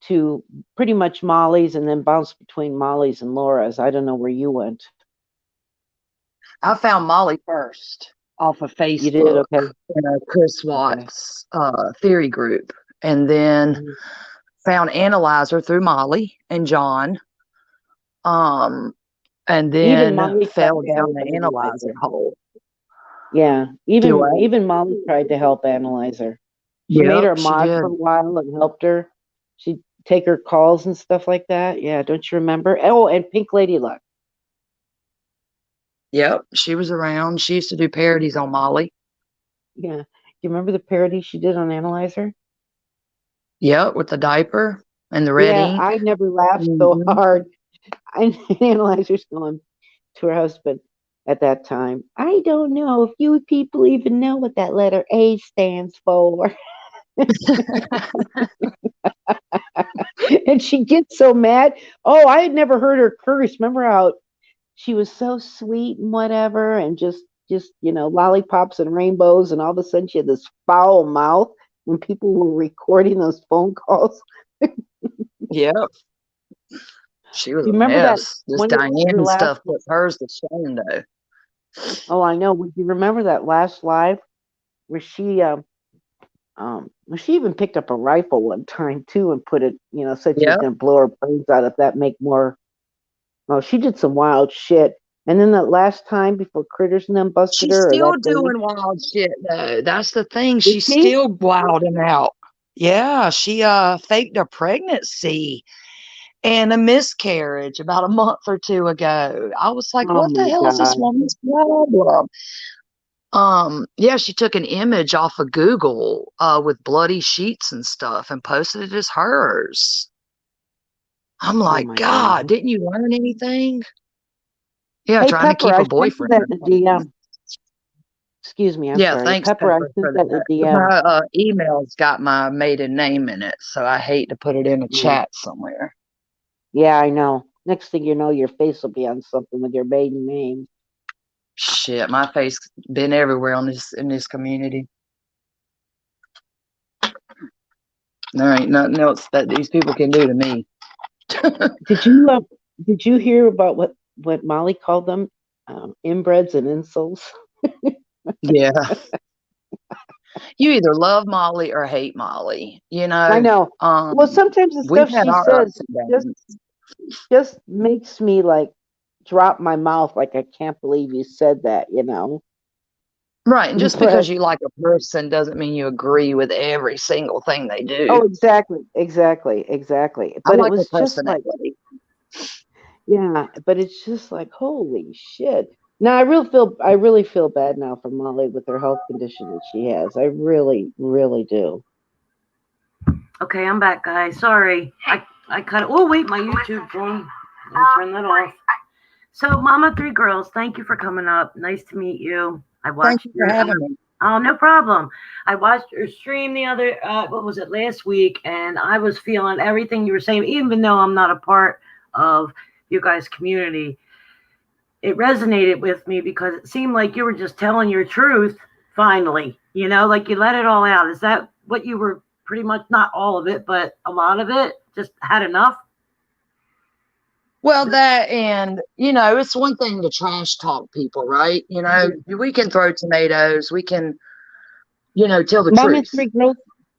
to pretty much Molly's and then bounced between Molly's and Laura's. I don't know where you went. I found Molly first off of Facebook. You did? Okay. In Chris Watts theory group. And then found Analyzer through Molly and John. And then fell down the Analyzer hole. Yeah, Do I? even Molly tried to help analyze her. She made Yep, her a she mod did. for a while and helped her. She'd take her calls and stuff like that. Yeah, don't you remember? Oh, and Pink Lady Luck. Yep, she was around. She used to do parodies on Molly. Yeah. You remember the parody she did on Analyzer? Yep, with the diaper and the red Yeah, ink. I never laughed so Hmm. hard. Analyzer's going to her husband at that time. I don't know if you people even know what that letter A stands for. And she gets so mad. Oh, I had never heard her curse. Remember how she was so sweet and whatever, and just lollipops and rainbows, and all of a sudden she had this foul mouth when people were recording those phone calls. Yep, she was Do you a remember that mess. This one of your Diane last? stuff put hers to shame, though. Oh, I know. Would you remember that last live where she even picked up a rifle one time too and put it, said she was Yep. going to blow her brains out if that make more. Oh, she did some wild shit. And then that last time before Critters and them busted She's her, or still that day, doing wild shit, though. That's the thing. did She's she? still wilding out. Yeah, she faked a pregnancy and a miscarriage about a month or two ago. I was like, Oh what the my hell is this God. woman's problem? Yeah, she took an image off of Google with bloody sheets and stuff and posted it as hers. I'm Oh like, my God. God, didn't you learn anything? Yeah, Hey, trying to Pepper, keep I a sent you boyfriend that or in the something. DM. Excuse me, I'm Yeah, sorry. thanks, Pepper, I Pepper, sent for that in that. the DM. My email's got my maiden name in it, so I hate to put it in a Mm. chat somewhere. Yeah, I know. Next thing you know, your face will be on something with your maiden name. Shit, my face been everywhere on this in this community. There ain't nothing else that these people can do to me. Did you hear about what Molly called them? Inbreds and insults. Yeah. You either love Molly or hate Molly, I know. Well, sometimes the we've stuff had she our says ups and just downs. just makes me like drop my mouth. Like I can't believe you said that. Right, and just But because you like a person doesn't mean you agree with every single thing they do. oh, exactly. I But it like a was just like, personality. yeah. But it's just like, holy shit. Now I really feel bad now for Molly with her health condition that she has. I really, really do. Okay, I'm back, guys. Sorry. I cut it. Oh, wait, my YouTube phone. Let me turn that off. So, Mama Three Girls, thank you for coming up. Nice to meet you. I Thank watched you for having me. Oh, no problem. I watched your stream the other, what was it, last week, and I was feeling everything you were saying, even though I'm not a part of you guys' community. It resonated with me because it seemed like you were just telling your truth finally, like you let it all out. Is that what you were pretty much, not all of it, but a lot of it, just had enough? Well, that and, it's one thing to trash talk people, right? We can throw tomatoes. We can, tell the Mama truth. Three Girls,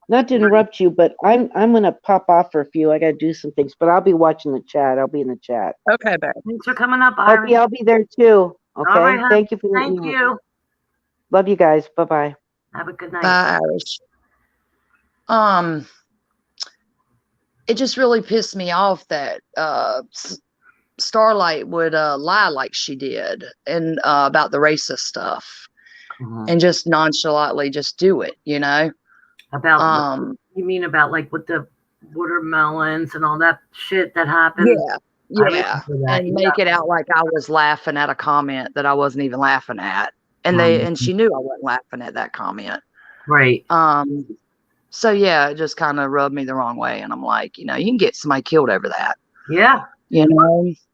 not to interrupt you, but I'm gonna pop off for a few. I gotta do some things, but I'll be watching the chat. I'll be in the chat. Okay, babe. Thanks for coming up, Hope Iris. y'all be there too. All right, Okay. hon. Thank you for letting Thank me. you. Love you guys. Bye bye. Have a good night. Bye, Irish. It just really pissed me off that Starlight would lie like she did and about the racist stuff and just nonchalantly just do it, About you mean about like with the watermelons and all that shit that happened? Yeah. And make it out like I was laughing at a comment that I wasn't even laughing at. And she knew I wasn't laughing at that comment. Right. So yeah, it just kind of rubbed me the wrong way. And I'm like, you can get somebody killed over that. Yeah.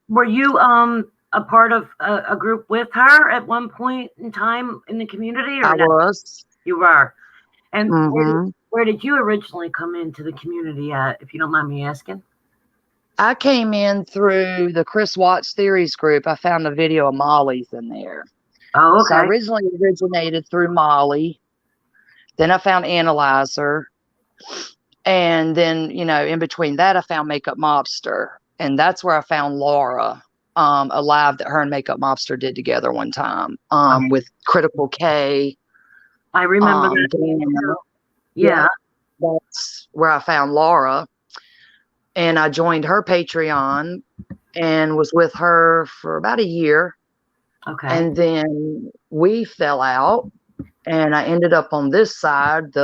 Were you a part of a group with her at one point in time in the community? Or I was. You were. And where did you originally come into the community at, if you don't mind me asking? I came in through the Chris Watts Theories group. I found a video of Molly's in there. Oh, okay. So I originally originated through Molly. Then I found Analyzer. And then, in between that, I found Makeup Mobster. And that's where I found Laura. a live that her and Makeup Mobster did together one time, with Critical K. I remember that. Dan. Yeah. That's where I found Laura. And I joined her Patreon and was with her for about a year. Okay. And then we fell out, and I ended up on this side,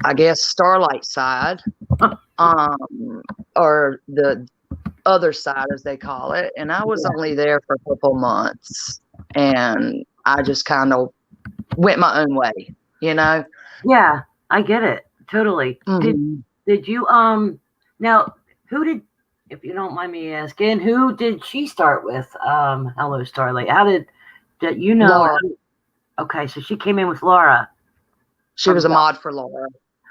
I guess, Starlight side, or the other side, as they call it. And I was only there for a couple months, and I just kind of went my own way, you know? Yeah, I get it. Totally. Did you, now, who did, if you don't mind me asking, who did she start with? Hello, Starlight. How did you know? Laura. Okay, so she came in with Laura. She was a mod for Laura.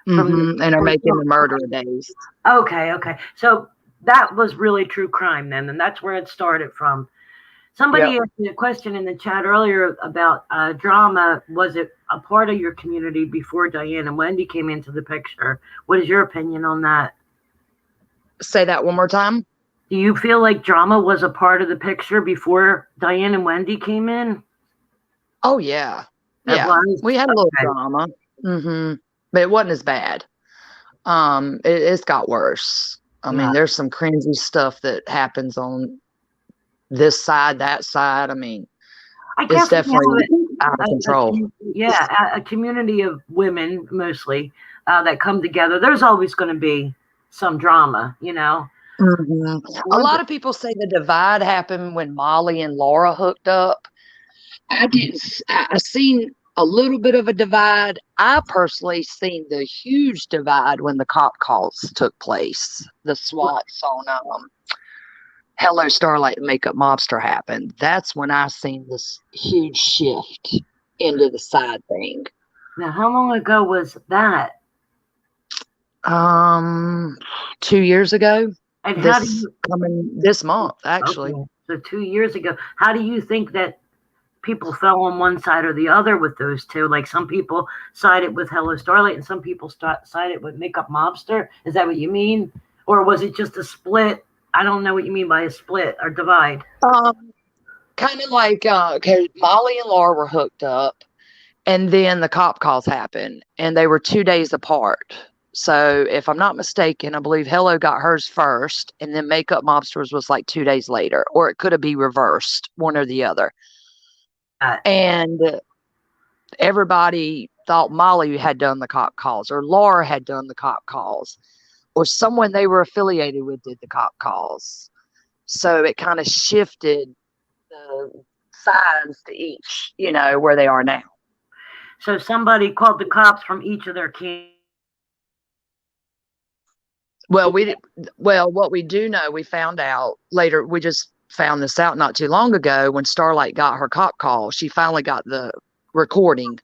And are making the murder days. Okay. So that was really true crime then, and that's where it started from. Somebody asked me a question in the chat earlier about drama. Was it a part of your community before Diane and Wendy came into the picture? What is your opinion on that? Say that one more time. Do you feel like drama was a part of the picture before Diane and Wendy came in? Oh, yeah. Yeah. We had a little drama. But it wasn't as bad. It's got worse. I mean, there's some cringy stuff that happens on this side, that side. I mean, it's definitely out of control. A community of women mostly that come together. There's always going to be some drama, you know. A lot of people say the divide happened when Molly and Laura hooked up. I seen a little bit of a divide. I personally seen the huge divide when the cop calls took place. The SWATs on Hello Starlight and Makeup Mobster happened. That's when I seen this huge shift into the side thing. Now, how long ago was that? 2 years ago. And this month, actually. Okay. So 2 years ago. How do you think that people fell on one side or the other with those two? Like some people sided with Hello Starlight and some people sided with Makeup Mobster. Is that what you mean? Or was it just a split? I don't know what you mean by a split or divide. Kind of like, okay, Molly and Laura were hooked up, and then the cop calls happened, and they were 2 days apart. So if I'm not mistaken, I believe Hello got hers first, and then Makeup Mobsters was like 2 days later, or it could have been reversed, one or the other. And everybody thought Molly had done the cop calls, or Laura had done the cop calls, or someone they were affiliated with did the cop calls. So it kind of shifted the sides to each, you know, where they are now. So somebody called the cops from each of their camps. Well, what we do know, we found out later, we just found this out not too long ago when Starlight got her cop call. She finally got the recording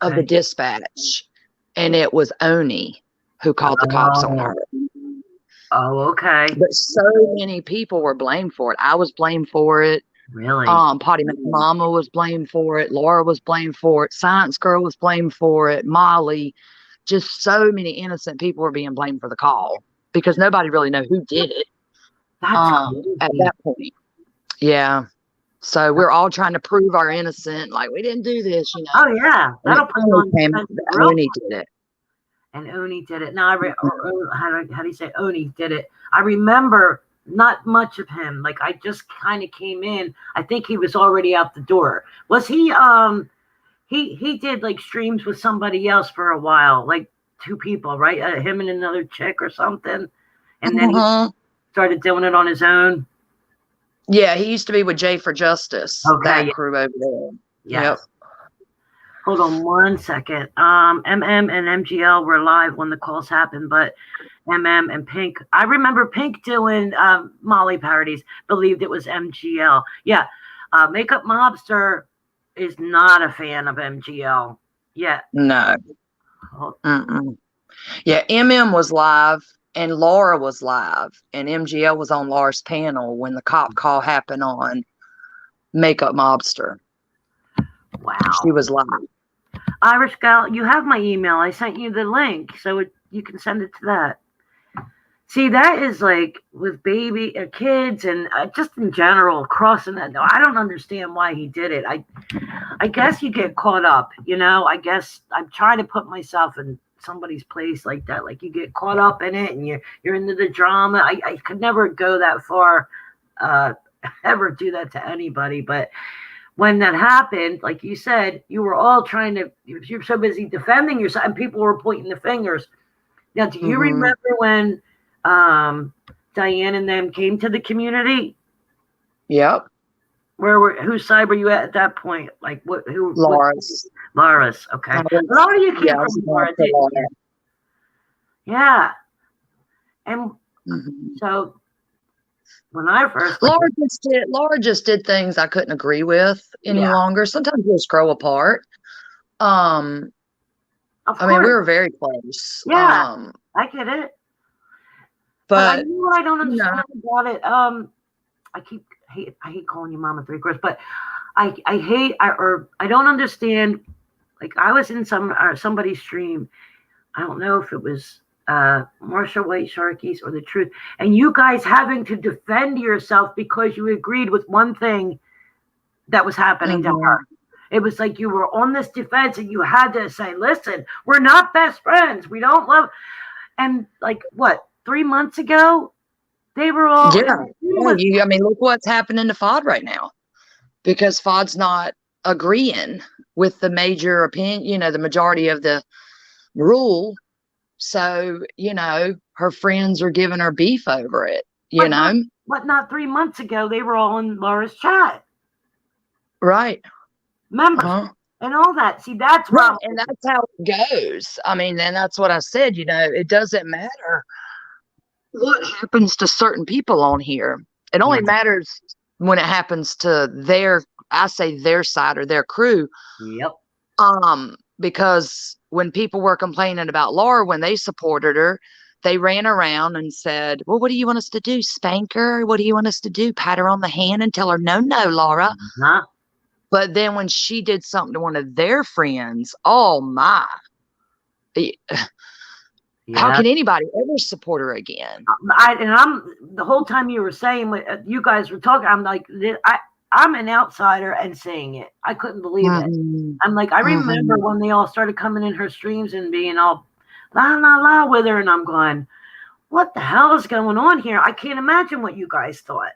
of the dispatch, and it was Oni who called the cops on her. Oh, okay. But so many people were blamed for it. I was blamed for it. Really? Potty Mama was blamed for it. Laura was blamed for it. Science Girl was blamed for it. Molly. Just so many innocent people were being blamed for the call because nobody really knew who did it. At that point. Yeah. So we're all trying to prove our innocent, like we didn't do this, you know. Oh yeah. That'll put on Oni did it. And Oni did it. Now how do you say Oni did it? I remember not much of him. Like I just kind of came in. I think he was already out the door. Was he he did like streams with somebody else for a while, like two people, right? Him and another chick or something. And then he started doing it on his own. Yeah, he used to be with Jay for Justice. Okay, that crew over there. Yes. Yep. Hold on 1 second. MM and MGL were live when the calls happened, but MM and Pink, I remember Pink doing Molly parodies, believed it was MGL. Yeah. Makeup Mobster is not a fan of MGL yet. No. Yeah, MM was live and Laura was live, and MGL was on Laura's panel when the cop call happened on Makeup Mobster. Wow. She was live. Irish Gal, you have my email. I sent you the link, so you can send it to that. See, that is like with baby kids and just in general crossing that. No, I don't understand why he did it. I guess you get caught up, I guess I'm trying to put myself in somebody's place like that. Like you get caught up in it and you're into the drama. I could never go that far, ever do that to anybody. But when that happened, like you said, you were all you're so busy defending yourself and people were pointing the fingers. Now, do you remember when Diane and them came to the community? Yep. Whose side were you at that point? Like who? Laura's. Laura's. Okay. A lot of you came from Laura, didn't you? Yeah. And so when I first Laura just did things I couldn't agree with any longer. Sometimes we'll grow apart. I mean, we were very close. Yeah, I get it. But I know what I don't understand about it. I hate calling you Mama Three Girls, but I don't understand. Like I was in somebody's stream. I don't know if it was Marsha White Sharkies or The Truth, and you guys having to defend yourself because you agreed with one thing that was happening to her. It was like you were on this defense and you had to say, listen, we're not best friends. We don't love. And like what, 3 months ago, they were all. Yeah. I mean, look what's happening to FOD right now, because FOD's not agreeing with the major opinion, the majority of the rule. So, her friends are giving her beef over it, But not 3 months ago, they were all in Laura's chat. Right. Remember? And all that. See, that's right. And that's how it goes. I mean, and that's what I said, it doesn't matter what happens to certain people on here. It only matters when it happens to their side or their crew. Yep. Because when people were complaining about Laura, when they supported her, they ran around and said, well, what do you want us to do? Spank her? What do you want us to do? Pat her on the hand and tell her, no, Laura. But then when she did something to one of their friends, oh my. How can anybody ever support her again? The whole time you were saying, you guys were talking, I'm like, I'm an outsider and saying it. I couldn't believe it. I'm like, I remember when they all started coming in her streams and being all la la la with her, and I'm going, what the hell is going on here? I can't imagine what you guys thought.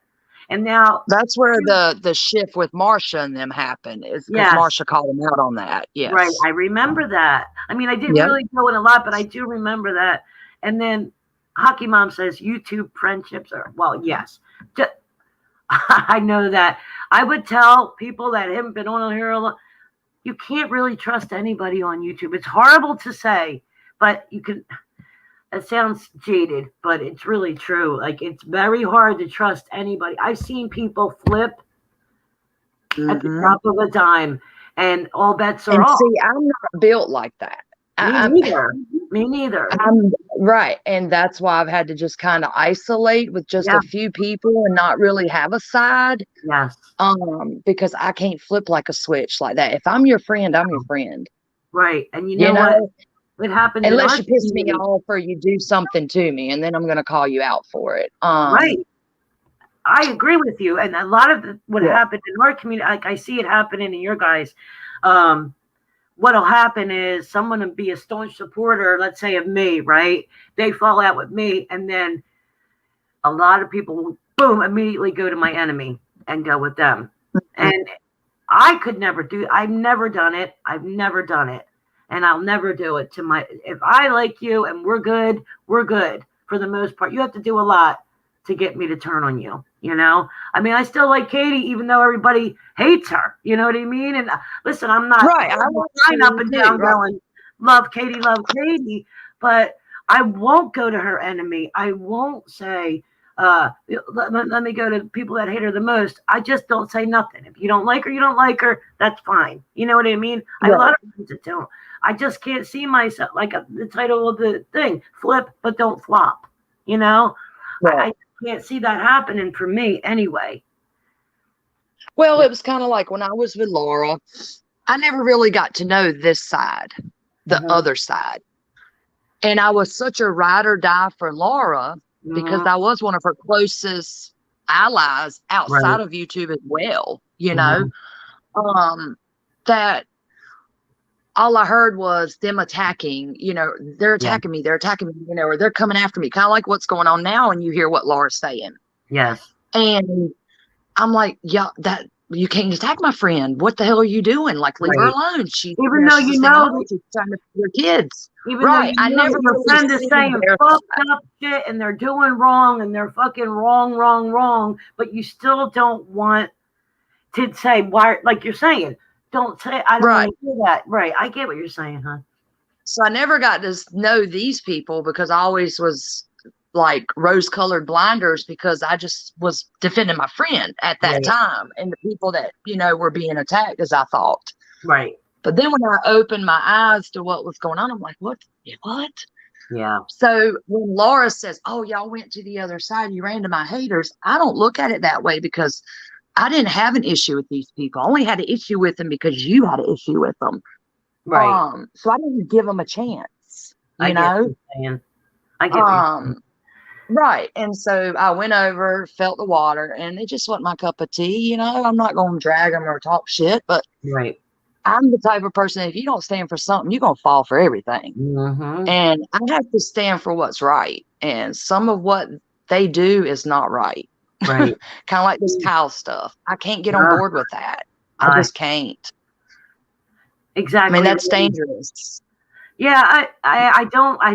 And now that's where the shift with Marsha and them happened, is because Marsha called them out on that. Yes. Right. I remember that. I mean, I didn't really know it a lot, but I do remember that. And then Hockey Mom says YouTube friendships are, well, yes. I know that. I would tell people that haven't been on here a lot, you can't really trust anybody on YouTube. It's horrible to say, but you can. It sounds jaded, but it's really true. Like, it's very hard to trust anybody. I've seen people flip at the drop of a dime, and all bets are off. See, I'm not built like that. Me neither. Right. And that's why I've had to just kind of isolate with just a few people and not really have a side. Yes. Because I can't flip like a switch like that. If I'm your friend, I'm your friend. Right. And you know what? It happened unless you piss me off or you do something to me, and then I'm going to call you out for it. Right. I agree with you. And a lot of what happened in our community, like I see it happening in your guys. What'll happen is someone will be a staunch supporter, let's say of me, right? They fall out with me, and then a lot of people will, boom, immediately go to my enemy and go with them. And I could never I've never done it. And I'll never do it to if I like you and we're good for the most part. You have to do a lot to get me to turn on you, I mean, I still like Katie, even though everybody hates her, you know what I mean? And listen, I'm not sign up and down going, love Katie, but I won't go to her enemy. I won't say, let me go to people that hate her the most. I just don't say nothing. If you don't like her, you don't like her. That's fine. You know what I mean? I have a lot of friends that don't. I just can't see myself, like the title of the thing, flip, but don't flop. I can't see that happening for me anyway. Well, it was kind of like when I was with Laura, I never really got to know this side, the other side. And I was such a ride or die for Laura because I was one of her closest allies outside of YouTube as well, you know, that all I heard was them attacking, you know, they're attacking me, you know, or they're coming after me, kind of like what's going on now. And you hear what Laura's saying. Yes. And I'm like, yeah, that you can't attack my friend. What the hell are you doing? Like, leave her alone. She, even though you know, she's trying to your kids. Even though you know your friend is saying fucked up shit and they're doing wrong and they're fucking wrong, but you still don't want to say why, like you're saying, don't say, I don't want to hear that. Right. I get what you're saying, huh? So I never got to know these people because I always was like rose-colored blinders because I just was defending my friend at that time and the people that, you know, were being attacked as I thought. Right. But then when I opened my eyes to what was going on, I'm like, what? Yeah. So when Laura says, oh, y'all went to the other side, you ran to my haters, I don't look at it that way because I didn't have an issue with these people. I only had an issue with them because you had an issue with them. Right. So I didn't give them a chance, you know? I get what you're right. And so I went over, felt the water, and it just wasn't my cup of tea. You know, I'm not going to drag them or talk shit, but I'm the type of person, if you don't stand for something, you're going to fall for everything. And I have to stand for what's right. And some of what they do is not right. Right. Kind of like this Kyle stuff. I can't get on board with that. I just can't. Exactly. I mean, that's dangerous. Yeah, I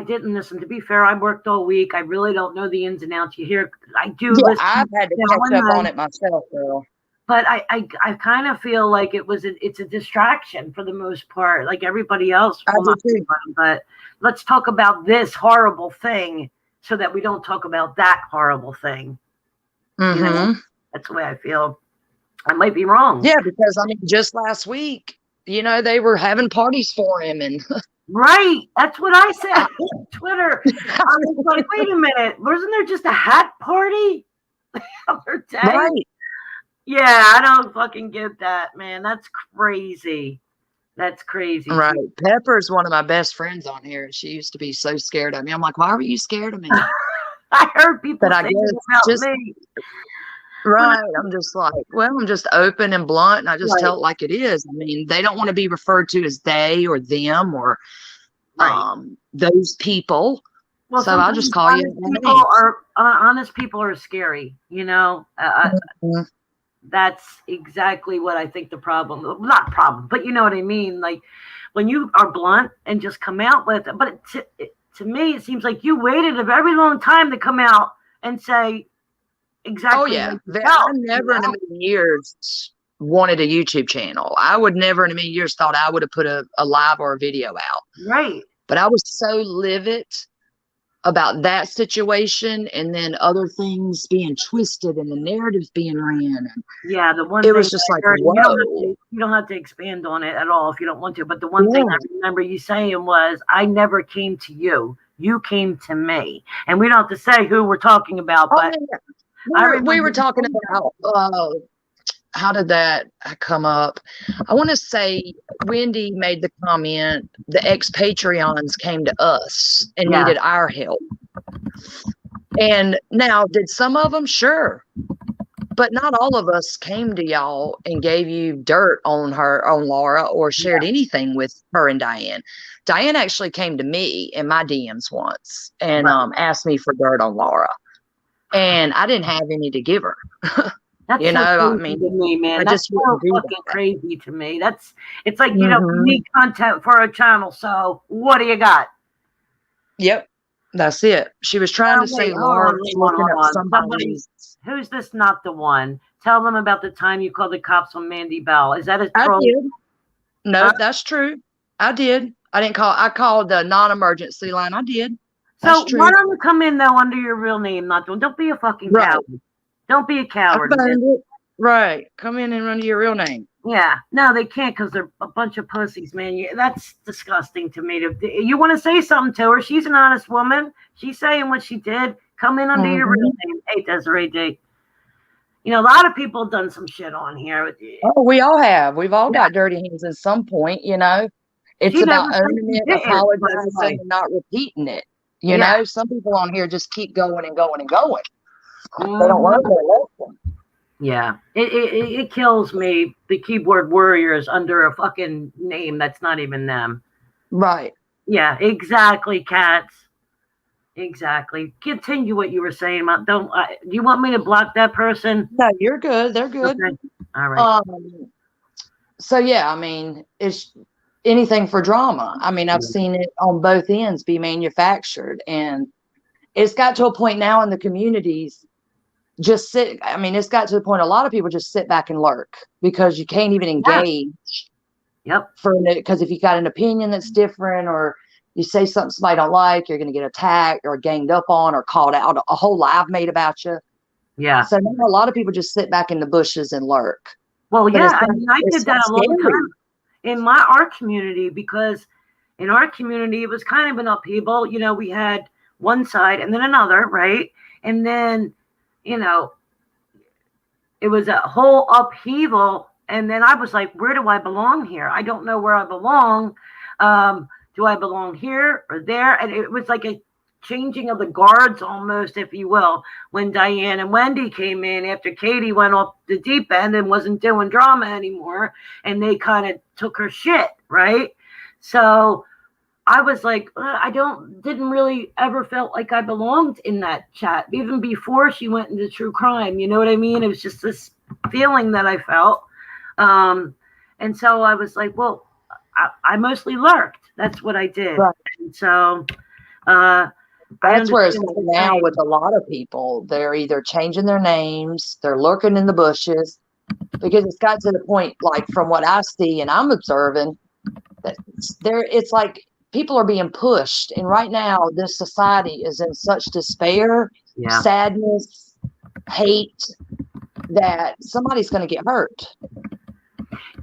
didn't listen. To be fair, I worked all week. I really don't know the ins and outs. You hear, I do listen. I've had to catch up on it myself, girl. But I kind of feel like it's a distraction for the most part, like everybody else. But let's talk about this horrible thing so that we don't talk about that horrible thing. You know, that's the way I feel. I might be wrong. Yeah, because I mean, just last week, you know, they were having parties for him and. Right. That's what I said on Twitter. I was like, wait a minute. Wasn't there just a hat party the other day? Right. Yeah, I don't fucking get that, man. That's crazy. That's crazy. Right. Pepper's one of my best friends on here. She used to be so scared of me. I'm like, why were you scared of me? I heard people say about me. Right. I'm just like, well, I'm just open and blunt, and I just tell it like it is. I mean, they don't want to be referred to as they or them or those people. Well, so I'll just call you. Honest people are scary, you know. That's exactly what I think the problem. Not problem, but you know what I mean. Like when you are blunt and just come out with it. But to me, it seems like you waited a very long time to come out and say. Exactly. Oh yeah, I never in a million years wanted a YouTube channel. I would never in a million years thought I would have put a live or a video out. Right. But I was so livid about that situation, and then other things being twisted and the narratives being ran. Yeah, the one. It was just like, whoa. You don't have to expand on it at all if you don't want to. But the one thing I remember you saying was, "I never came to you. You came to me." And we don't have to say who we're talking about, but. We were talking about how did that come up? I want to say Wendy made the comment the expatrians came to us and needed our help. And now, did some of them? Sure. But not all of us came to y'all and gave you dirt on Laura, or shared anything with her and Diane. Diane actually came to me in my DMs once and asked me for dirt on Laura. And I didn't have any to give her. That's you know, so I mean, to me, man. That's so fucking crazy to me. It's like, you know, we need content for a channel. So what do you got? Yep. That's it. She was trying to say Laura was looking at somebody's. Who's this? Not the one. Tell them about the time you called the cops on Mandy Bell. Is that a troll? I did. No, that's true. I did. I called the non-emergency line. I did. So why don't you come in though under your real name? Don't be a fucking coward. Don't be a coward. Right. Come in and run to your real name. Yeah. No, they can't because they're a bunch of pussies, man. That's disgusting to me. You want to say something to her? She's an honest woman. She's saying what she did. Come in under your real name. Hey, Desiree D. You know, a lot of people have done some shit on here. Oh, we all have. We've all got dirty hands at some point, you know. It's about owning it, apologizing, and not repeating it. You Yeah. know, some people on here just keep going and going and going. They don't Mhm. learn their lesson. Yeah. It kills me, the keyboard warriors under a fucking name that's not even them. Right. Yeah, exactly, Cats. Exactly. Continue what you were saying about. Do you want me to block that person? No, you're good. They're good. Okay. All right. So yeah, I mean, it's anything for drama. I mean, I've seen it on both ends be manufactured, and it's got to a point now in the communities. It's got to the point a lot of people just sit back and lurk because you can't even engage. Yep. Because if you got an opinion that's different, or you say something somebody don't like, you're going to get attacked or ganged up on or called out, a whole live made about you. Yeah. So now a lot of people just sit back in the bushes and lurk. Well, But yeah. I mean, I did that a long scary. time in our community, because in our community it was kind of an upheaval. You know, we had one side and then another, right? And then, you know, it was a whole upheaval. And then I was like, where do I belong here? I don't know where I belong. Do I belong here or there? And it was like a changing of the guards almost, if you will, when Diane and Wendy came in after Katie went off the deep end and wasn't doing drama anymore. And they kind of took her shit, right? So I was like, didn't really ever felt like I belonged in that chat, even before she went into true crime. You know what I mean? It was just this feeling that I felt. And so I was like, well, I mostly lurked. That's what I did. Right. And so that's where it's now with a lot of people. They're either changing their names, they're lurking in the bushes, because it's got to the point, like from what I see and I'm observing, that it's like people are being pushed. And right now, this society is in such despair, sadness, hate, that somebody's going to get hurt.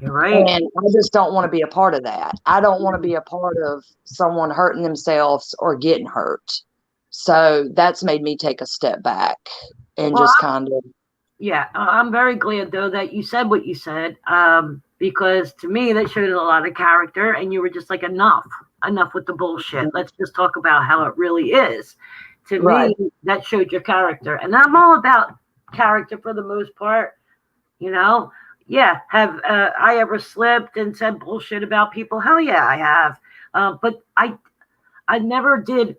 You're right. And I just don't want to be a part of that. I don't want to be a part of someone hurting themselves or getting hurt. So that's made me take a step back and just kind of. Yeah, I'm very glad, though, that you said what you said, because to me, that showed a lot of character, and you were just like, enough with the bullshit. Let's just talk about how it really is. To me, that showed your character. And I'm all about character for the most part, you know. Yeah, have I ever slipped and said bullshit about people? Hell yeah, I have. But I never did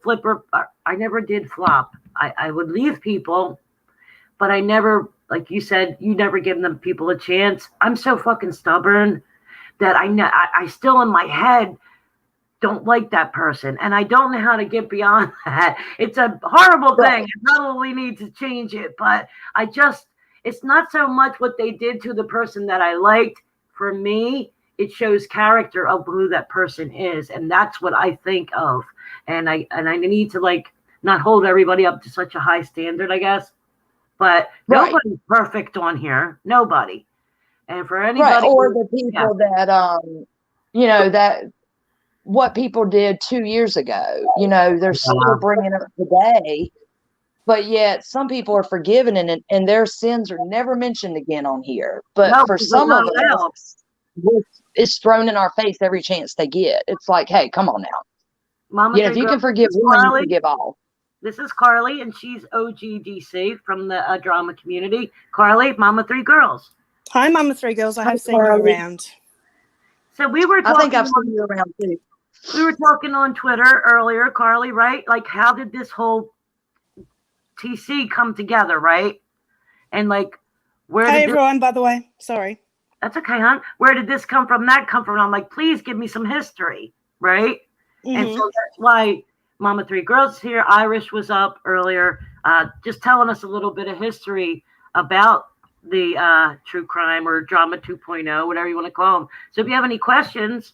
I never did flop. I would leave people, but I never, like you said, you never give them people a chance. I'm so fucking stubborn that I still in my head don't like that person, and I don't know how to get beyond that. It's a horrible thing. I probably need to change it, but it's not so much what they did to the person that I liked. For me, it shows character of who that person is, and that's what I think of. And I need to, like, not hold everybody up to such a high standard, I guess. But nobody's perfect on here. Nobody. And for anybody, or the people that that what people did 2 years ago, they're still bringing up today. But yet some people are forgiven and their sins are never mentioned again on here. But for some of us, it's thrown in our face every chance they get. It's like, hey, come on now. Mama, if you can forgive one, you forgive all. This is Carly, and she's OGDC from the drama community. Carly, Mama Three Girls. Hi, Mama Three Girls. I have seen you around. So we were talking. I think I've seen you around too. We were talking on Twitter earlier, Carly, right? Like, how did this whole TC come together, right? And like, where? Hey, everyone. By the way, sorry. That's okay, hon. Where did this come from? That come from? I'm like, please give me some history, right? Mm-hmm. And so that's why Mama Three Girls is here. Irish was up earlier, just telling us a little bit of history about the true crime or drama 2.0, whatever you want to call them. So if you have any questions,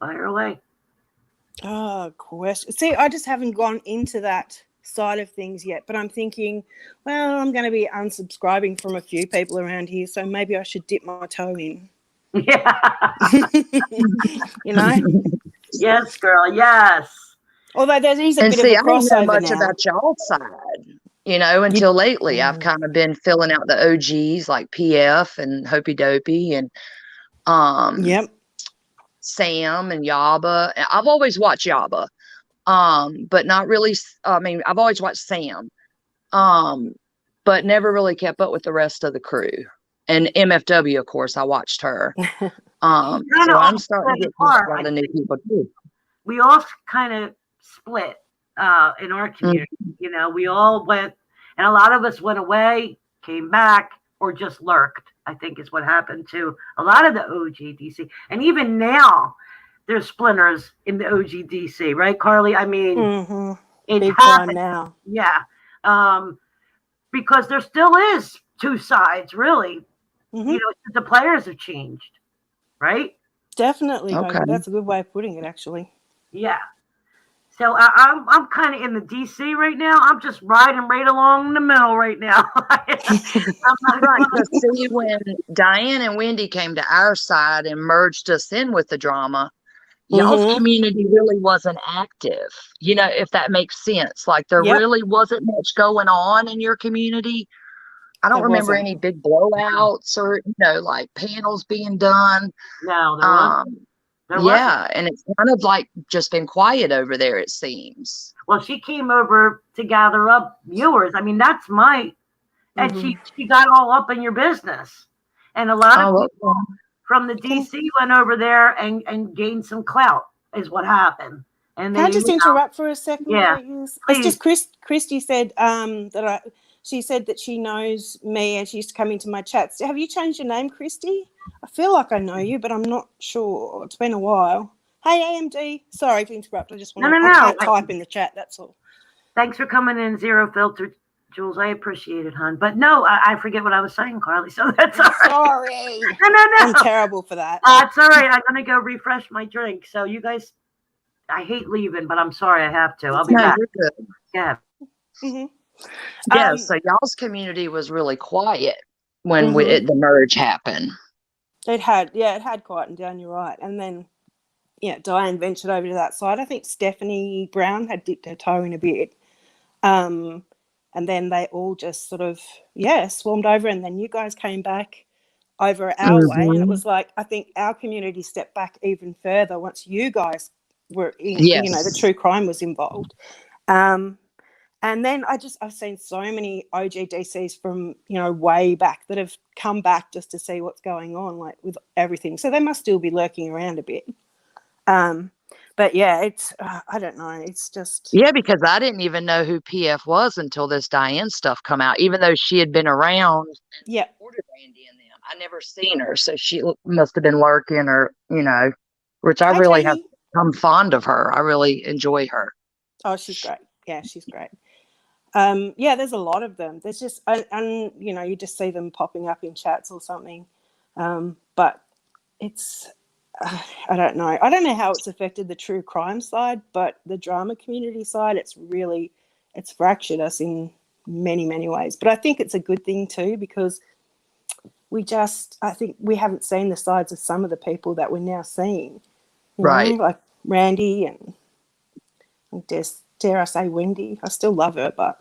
fire away. Question. See, I just haven't gone into that side of things yet, but I'm thinking, well, I'm going to be unsubscribing from a few people around here, so maybe I should dip my toe in. Yeah. Yes, girl. Yes. Although there's a bit of a crossover now. I don't know much about y'all side, until lately. I've kind of been filling out the OGs like PF and Hopey Dopey and Sam and Yaba. I've always watched Yaba, but not really. I mean, I've always watched Sam, but never really kept up with the rest of the crew. And MFW, of course, I watched her. So I'm starting to get to a lot of new people too. We all kind of split in our community. You know, we all went, and a lot of us went away, came back, or just lurked, I think is what happened to a lot of the OGDC. And even now, there's splinters in the OGDC, right, Carly? I mean, it big happened time now. Yeah. Because there still is two sides, really. You know, the players have changed, right? Definitely. Okay. That's a good way of putting it, actually. Yeah. So I'm kind of in the DC right now. I'm just riding right along the middle right now. I'm not Right. Because see, when Diane and Wendy came to our side and merged us in with the drama, y'all's community really wasn't active. You know, if that makes sense. Like there really wasn't much going on in your community. I don't remember any big blowouts or, you know, like panels being done. No, there wasn't. Yeah, and it's kind of like just been quiet over there, it seems. Well, she came over to gather up viewers. I mean, that's and she got all up in your business. And a lot of people from the DC went over there and gained some clout is what happened. And Can I just interrupt for a second, please? It's just Christy said she said that she knows me and she used to come into my chats. Have you changed your name, Christy? I feel like I know you, but I'm not sure. It's been a while. Hey, AMD. Sorry to interrupt. I just want to type in the chat. That's all. Thanks for coming in, Zero Filter, Jules. I appreciate it, hon. But no, I forget what I was saying, Carly. So that's all right. Sorry. No. I'm terrible for that. It's all right. I'm going to go refresh my drink. So you guys, I hate leaving, but I'm sorry I have to. I'll be back. You're good. Yeah. Yeah, so y'all's community was really quiet when the merge happened. It had quietened down, you're right. And then, Diane ventured over to that side. I think Stephanie Brown had dipped her toe in a bit. And then they all just sort of, swarmed over. And then you guys came back over our way. And it was like, I think our community stepped back even further once you guys were in, the true crime was involved. And then I've seen so many OGDCs from, way back that have come back just to see what's going on, like with everything. So they must still be lurking around a bit. But yeah, it's, I don't know. It's just. Yeah, because I didn't even know who PF was until this Diane stuff come out, even though she had been around. Yeah. Supported Randy and them. I never seen her. So she must have been lurking or, which I really have become fond of her. I really enjoy her. Oh, she's great. Yeah, she's great. There's a lot of them. There's just, and you just see them popping up in chats or something. But it's, I don't know. I don't know how it's affected the true crime side, but the drama community side, it's fractured us in many, many ways. But I think it's a good thing too, because I think we haven't seen the sides of some of the people that we're now seeing. Right. Like Randy and dare I say Wendy. I still love her, but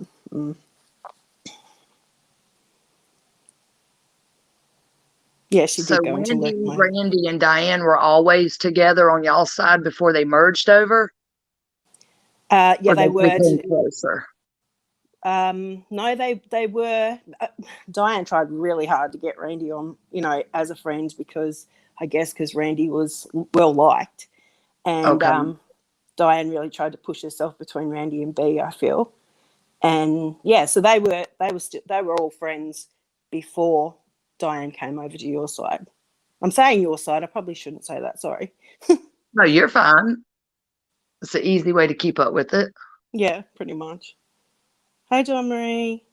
yeah, she did go into Luke. Randy and Diane were always together on y'all's side before they merged over. Yeah, they were closer. No, they were. Diane tried really hard to get Randy on, as a friend because Randy was well liked, and Diane really tried to push herself between Randy and B, I feel. And so they were all friends before Diane came over to your side. I'm saying your side. I probably shouldn't say that. Sorry. No, you're fine. It's an easy way to keep up with it. Yeah, pretty much. Hey, Dawn Marie.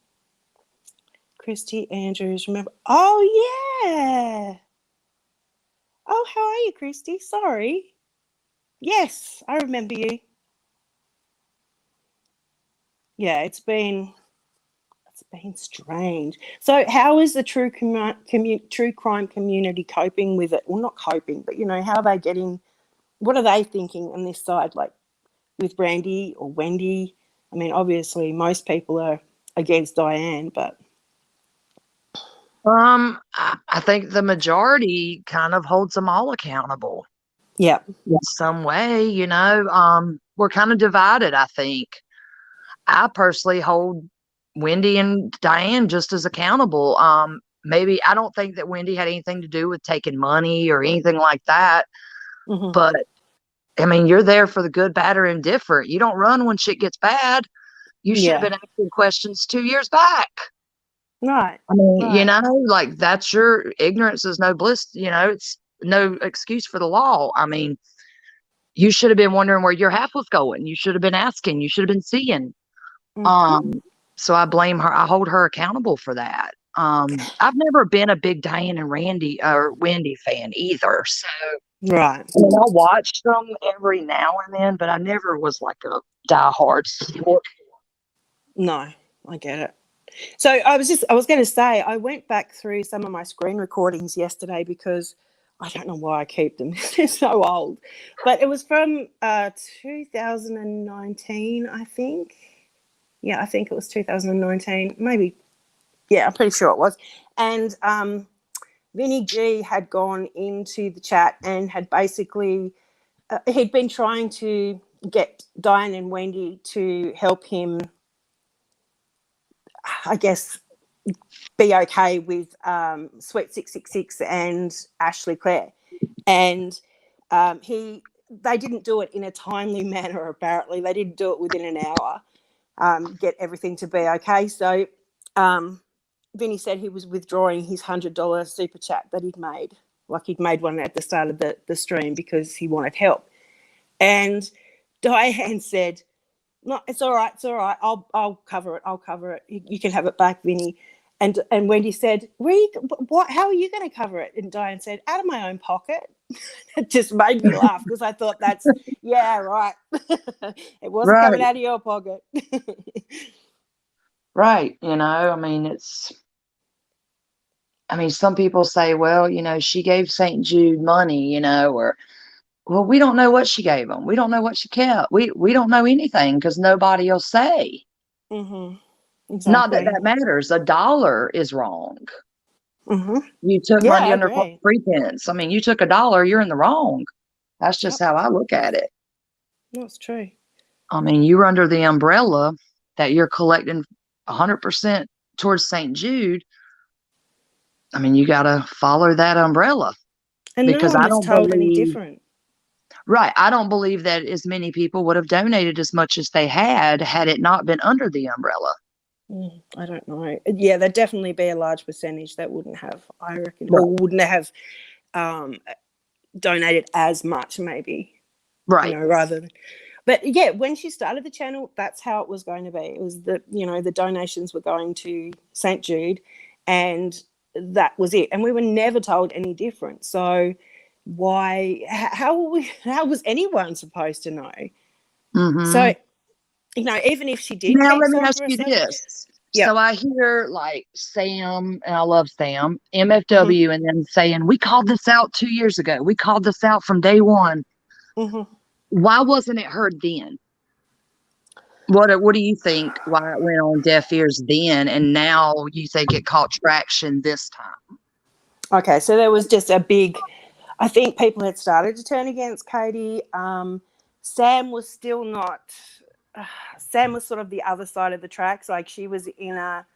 Christy Andrews, remember? Oh, yeah. Oh, how are you, Christy? Sorry. Yes, I remember you. Yeah, it's been strange. So how is the true crime community coping with it? Well, not coping, but, how are they getting, what are they thinking on this side, like with Brandy or Wendy? I mean, obviously most people are against Diane, but. I think the majority kind of holds them all accountable. Yeah. In some way, kind of divided, I think. I personally hold Wendy and Diane just as accountable. Maybe I don't think that Wendy had anything to do with taking money or anything like that. Mhm. But I mean, you're there for the good, bad, or indifferent. You don't run when shit gets bad. You should have Yeah. been asking questions 2 years back. Right. I mean, you Right. know, like that's your ignorance is no bliss. You know, it's no excuse for the law. I mean, you should have been wondering where your half was going. You should have been asking. You should have been seeing. Mhm. So I blame her. I hold her accountable for that. I've never been a big Diane and Randy or Wendy fan either. So Right. I mean, I'll watch them every now and then, but I never was like a diehard sport. No, I get it. So I was going to say, I went back through some of my screen recordings yesterday because I don't know why I keep them. They're so old. But it was from 2019, I think. Yeah, I think it was 2019. Maybe. Yeah, I'm pretty sure it was. And Vinny G had gone into the chat and had basically, he'd been trying to get Diane and Wendy to help him, I guess, be okay with Sweet 666 and Ashley Clare. And they didn't do it in a timely manner, apparently. They didn't do it within an hour, get everything to be okay. So Vinny said he was withdrawing his $100 super chat that he'd made. Like he'd made one at the start of the stream because he wanted help. And Diane said, no, it's all right. It's all right. I'll cover it. I'll cover it. You can have it back, Vinny. And Wendy said, what? How are you going to cover it? And Diane said, out of my own pocket. It just made me laugh because I thought yeah, right. It wasn't Right. coming out of your pocket. Right. You know, I mean, some people say, well, you know, she gave St. Jude money, you know, or, well, we don't know what she gave them. We don't know what she kept. We don't know anything because nobody will say. Mm-hmm. Not that Exactly. that matters. $1 is wrong. Mm-hmm. You took Yeah, money I under agree. pretense. I mean, you took $1, you're in the wrong. That's just Yep. how I look at it. That's true. I mean, you were under the umbrella that you're collecting 100% towards St. Jude. I mean, you got to follow that umbrella And no because one I was don't told any believe, different. right. I don't believe that as many people would have donated as much as they had it not been under the umbrella. I don't know. Yeah, there'd definitely be a large percentage that wouldn't have, I reckon, Right. or wouldn't have donated as much, maybe. Right. You know, rather than. But yeah, when she started the channel, that's how it was going to be. It was the donations were going to St. Jude, and that was it. And we were never told any different. So why? How was anyone supposed to know? Mm-hmm. So, you know, even if she did Now, keep let me some ask for you herself, this. yeah. So I hear like Sam, and I love Sam, MFW, and then saying, we called this out 2 years ago. We called this out from day one. Mm-hmm. Why wasn't it heard then? What do you think? Why it went on deaf ears then, and now you think it caught traction this time? Okay, so there was just a big. I think people had started to turn against Katie. Sam was still not. Sam was sort of the other side of the tracks. Like she was in a.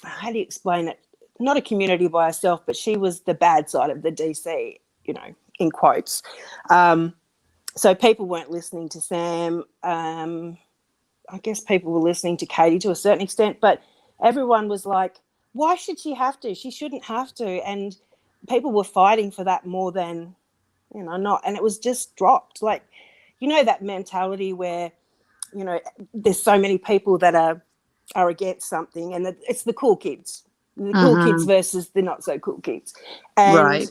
How do you explain it? Not a community by herself, but she was the bad side of the DC. You know, in quotes. So people weren't listening to Sam. I guess people were listening to Katie to a certain extent, but everyone was like, why should she have to? She shouldn't have to. And people were fighting for that more than, not. And it was just dropped. Like, that mentality where, there's so many people that are against something, and it's the cool kids. The cool kids versus the not so cool kids. And Right.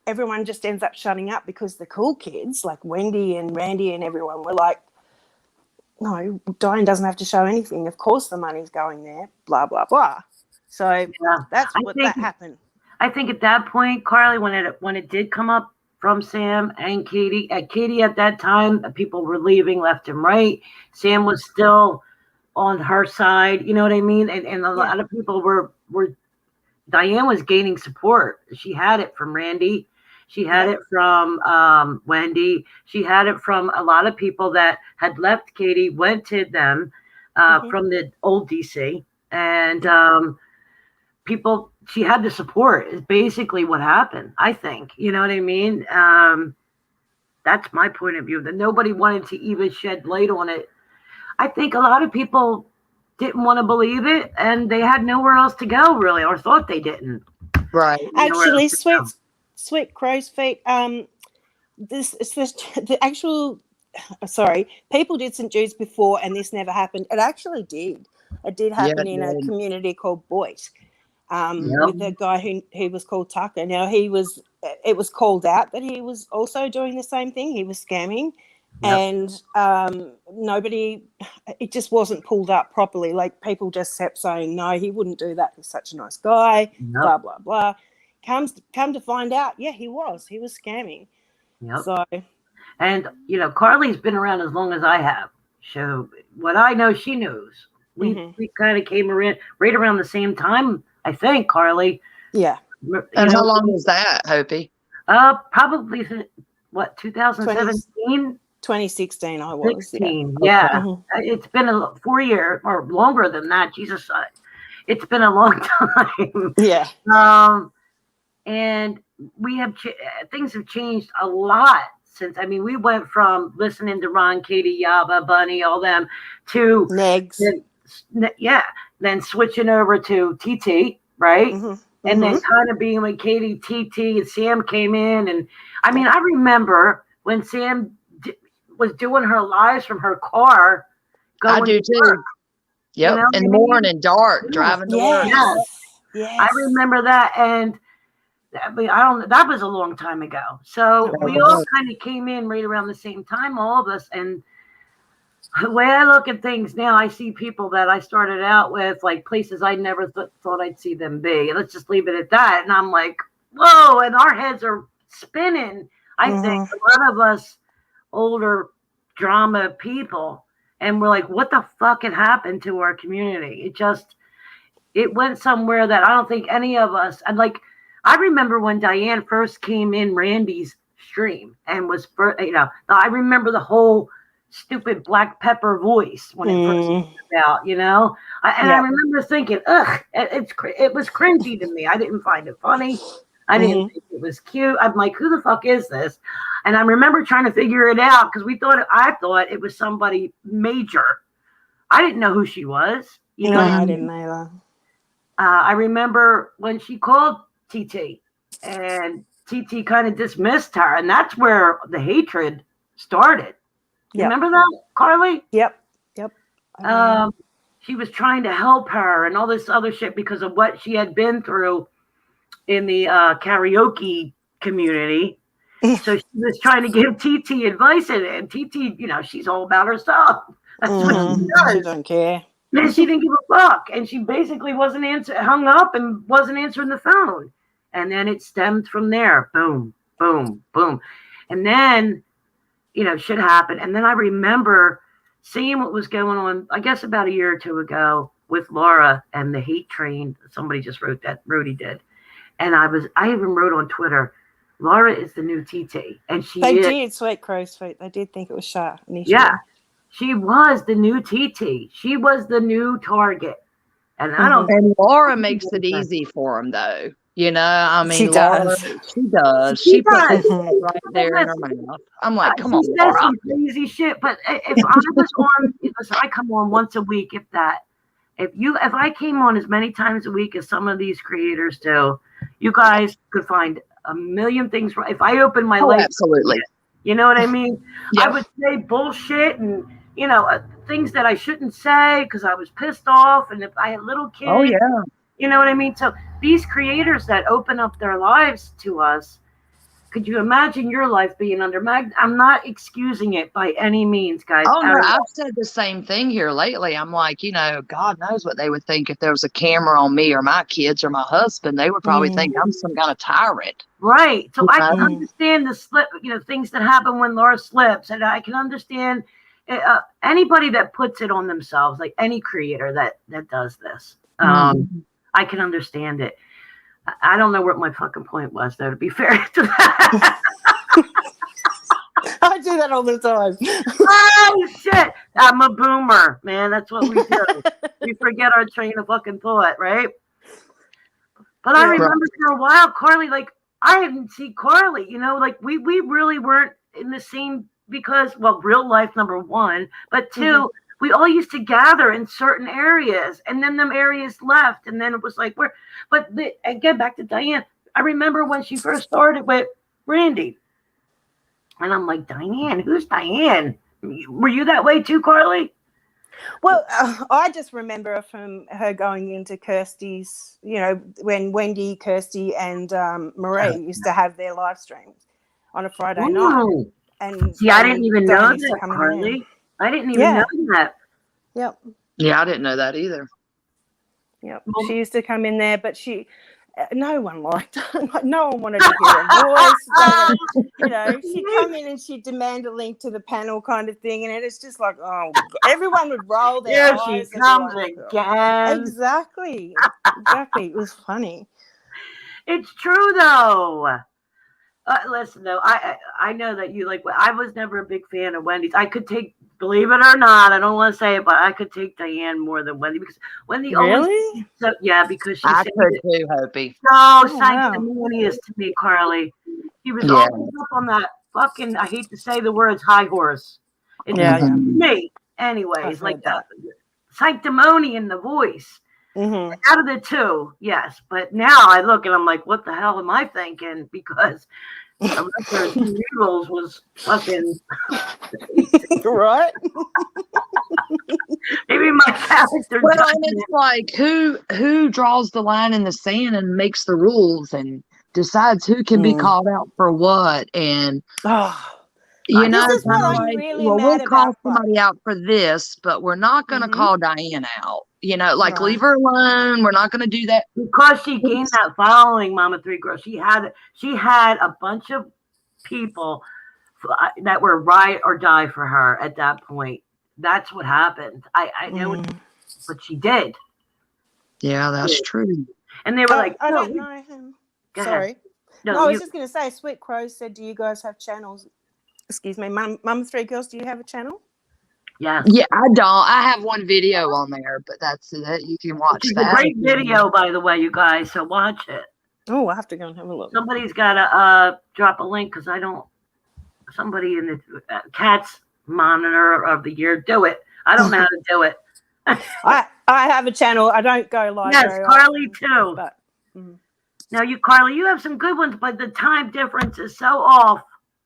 everyone just ends up shutting up because the cool kids, like Wendy and Randy and everyone, were like, no, Diane doesn't have to show anything. Of course the money's going there, blah, blah, blah. So that's what that happened. I think at that point, Carly, when it did come up from Sam and Katie, at that time, people were leaving left and right. Sam was still on her side, you know what I mean? And a lot of people were Diane was gaining support. She had it from Randy. She had it from Wendy. She had it from a lot of people that had left Katie, went to them from the old DC. And people, she had the support is basically what happened, I think. You know what I mean? That's my point of view, that nobody wanted to even shed light on it. I think a lot of people didn't want to believe it, and they had nowhere else to go, really, or thought they didn't. Right. Actually, sweet crow's feet. The actual. Sorry, people did St. Jude's before, and this never happened. It actually did. It did happen in a community called Boyd, with a guy who was called Tucker. Now it was called out that he was also doing the same thing. He was scamming, and it just wasn't pulled up properly. Like, people just kept saying, no, he wouldn't do that. He's such a nice guy, blah, blah, blah. Come to find out, he was scamming. So, and Carly's been around as long as I have. So what I know, she knows. We kind of came around right around the same time, I think, Carly. Yeah. And how long was that, Hopi? Probably what, 2017? 2016 I was. 16, yeah. It's been 4 years or longer than that. Jesus, it's been a long time. Yeah. And we have things have changed a lot since. I mean, we went from listening to Ron, Katie, Yaba, Bunny, all them, to Negs. Then switching over to TT, right? And then kind of being with Katie, TT, and Sam came in. And I mean, I remember when Sam was doing her lives from her car. I do too. Work, yep. In the morning, dark, driving to work. Yes. I remember that. And I mean, that was a long time ago. So we all kind of came in right around the same time, all of us. And the way I look at things now, I see people that I started out with, like places I never thought I'd see them be. Let's just leave it at that. And I'm like, whoa, and our heads are spinning. I think a lot of us older drama people, and we're like, what the fuck had happened to our community? It went somewhere that I don't think any of us, and like, I remember when Diane first came in Randy's stream and was, I remember the whole stupid black pepper voice when it first came out, I remember thinking, ugh, it was cringy to me. I didn't find it funny. I didn't think it was cute. I'm like, who the fuck is this? And I remember trying to figure it out because I thought it was somebody major. I didn't know who she was. I didn't either. I remember when she called TT, and TT kind of dismissed her, and that's where the hatred started. You remember that, Carly? Yep. She was trying to help her and all this other shit because of what she had been through in the karaoke community. So she was trying to give TT advice, and TT, she's all about herself. That's what she does. She don't care. And she didn't give a fuck. And she basically hung up and wasn't answering the phone. And then it stemmed from there. Boom, boom, boom. And then, shit happened. And then I remember seeing what was going on, I guess about a year or two ago, with Laura and the hate train. Somebody just wrote that, Rudy did. And I even wrote on Twitter, Laura is the new TT. And they did, sweet crow's feet. They did think it was Shah initially. Yeah. She was the new TT. She was the new target. And I don't. And Laura makes it easy for him, though. I mean, she does. She does. She puts it right there in her mouth. I'm like, come on, she Laura. Says some crazy shit. But if I was on, I come on once a week, if that. If I came on as many times a week as some of these creators do, you guys could find a million things. If I open my life, absolutely. You know what I mean? Yep. I would say bullshit and, things that I shouldn't say because I was pissed off. And if I had little kids, oh, yeah. You know what I mean? So these creators that open up their lives to us, could you imagine your life being under I'm not excusing it by any means, guys. Oh, no, I've said the same thing here lately. I'm like, God knows what they would think if there was a camera on me or my kids or my husband. They would probably think I'm some kind of tyrant. Right. So I can understand the slip, things that happen when Laura slips. And I can understand anybody that puts it on themselves, like any creator that does this. I can understand it. I don't know what my fucking point was, though, to be fair to that. I do that all the time. Oh, shit. I'm a boomer, man. That's what we do. We forget our train of fucking thought, right? But I Yeah. remember for a while, Carly, like, I didn't see Carly, you know, like, we really weren't in the same, because, well, real life, number one, but two, we all used to gather in certain areas, and then them areas left, and then it was like, again, back to Diane, I remember when she first started with Randy, and I'm like, Diane, who's Diane? Were you that way too, Carly? Well, I just remember from her going into Kirsty's, you know, when Wendy, Kirsty, and Marie used to have their live streams on a Friday night. And see, I didn't even know that, Carly. I didn't even know that. Yep. Yeah, I didn't know that either. Yep. She used to come in there, but no one liked her. No one wanted to hear her voice. You know, she'd come in and she'd demand a link to the panel kind of thing. And it's just like, oh, everyone would roll their eyes. Here she comes again. Exactly. Exactly. It was funny. It's true, though. Listen, though, I know that you like. I was never a big fan of Wendy's. I could take, believe it or not, I don't want to say it, but I could take Diane more than Wendy, because Wendy really, because she I said could too, Hopi. So sanctimonious to me, Carly. He was always up on that fucking, I hate to say the words, high horse. It's me, anyways, like that sanctimony in the voice. Out of the two, yes. But now I look and I'm like, what the hell am I thinking? Because Eagles was fucking right. Maybe my character. Well, and it's like who draws the line in the sand and makes the rules and decides who can be called out for what, and you know, this is what I'm really mad we'll call about, somebody out for this, but we're not going to call Diane out. You know, like leave her alone. We're not going to do that because she gained that following. Mama Three Girls. She had a bunch of people that were ride or die for her at that point. That's what happened. I know, but she did. Yeah, that's true. And they were like, I don't know him. Sorry. No, I was just going to say, Sweet Crow said, do you guys have channels? Excuse me, Mama Three Girls, do you have a channel? Yeah. Yeah, I don't. I have one video on there, but that's it. You can watch that. It's a great video, by the way, you guys. So watch it. Oh, I'll have to go and have a look. Somebody's got to drop a link, because I don't. Somebody in the Cats Monitor of the Year, do it. I don't know how to do it. I have a channel. I don't go live. Yes, Carly too. But, now, Carly, you have some good ones, but the time difference is so off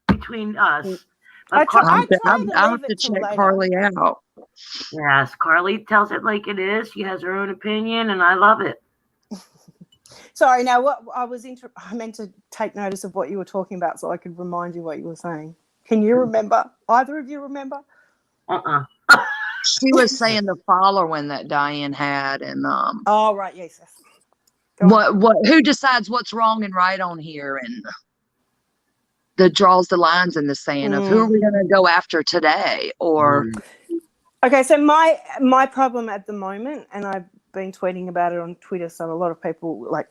between us. I have to check Carly out. Yes, Carly tells it like it is. She has her own opinion, and I love it. Sorry, now what I meant to take notice of what you were talking about so I could remind you what you were saying. Can you remember? Either of you remember? She was saying the following that Diane had, and oh right, yes. Who decides what's wrong and right on here, and that draws the lines in the sand of who are we going to go after today, or okay. So my problem at the moment, and I've been tweeting about it on Twitter, so a lot of people, like,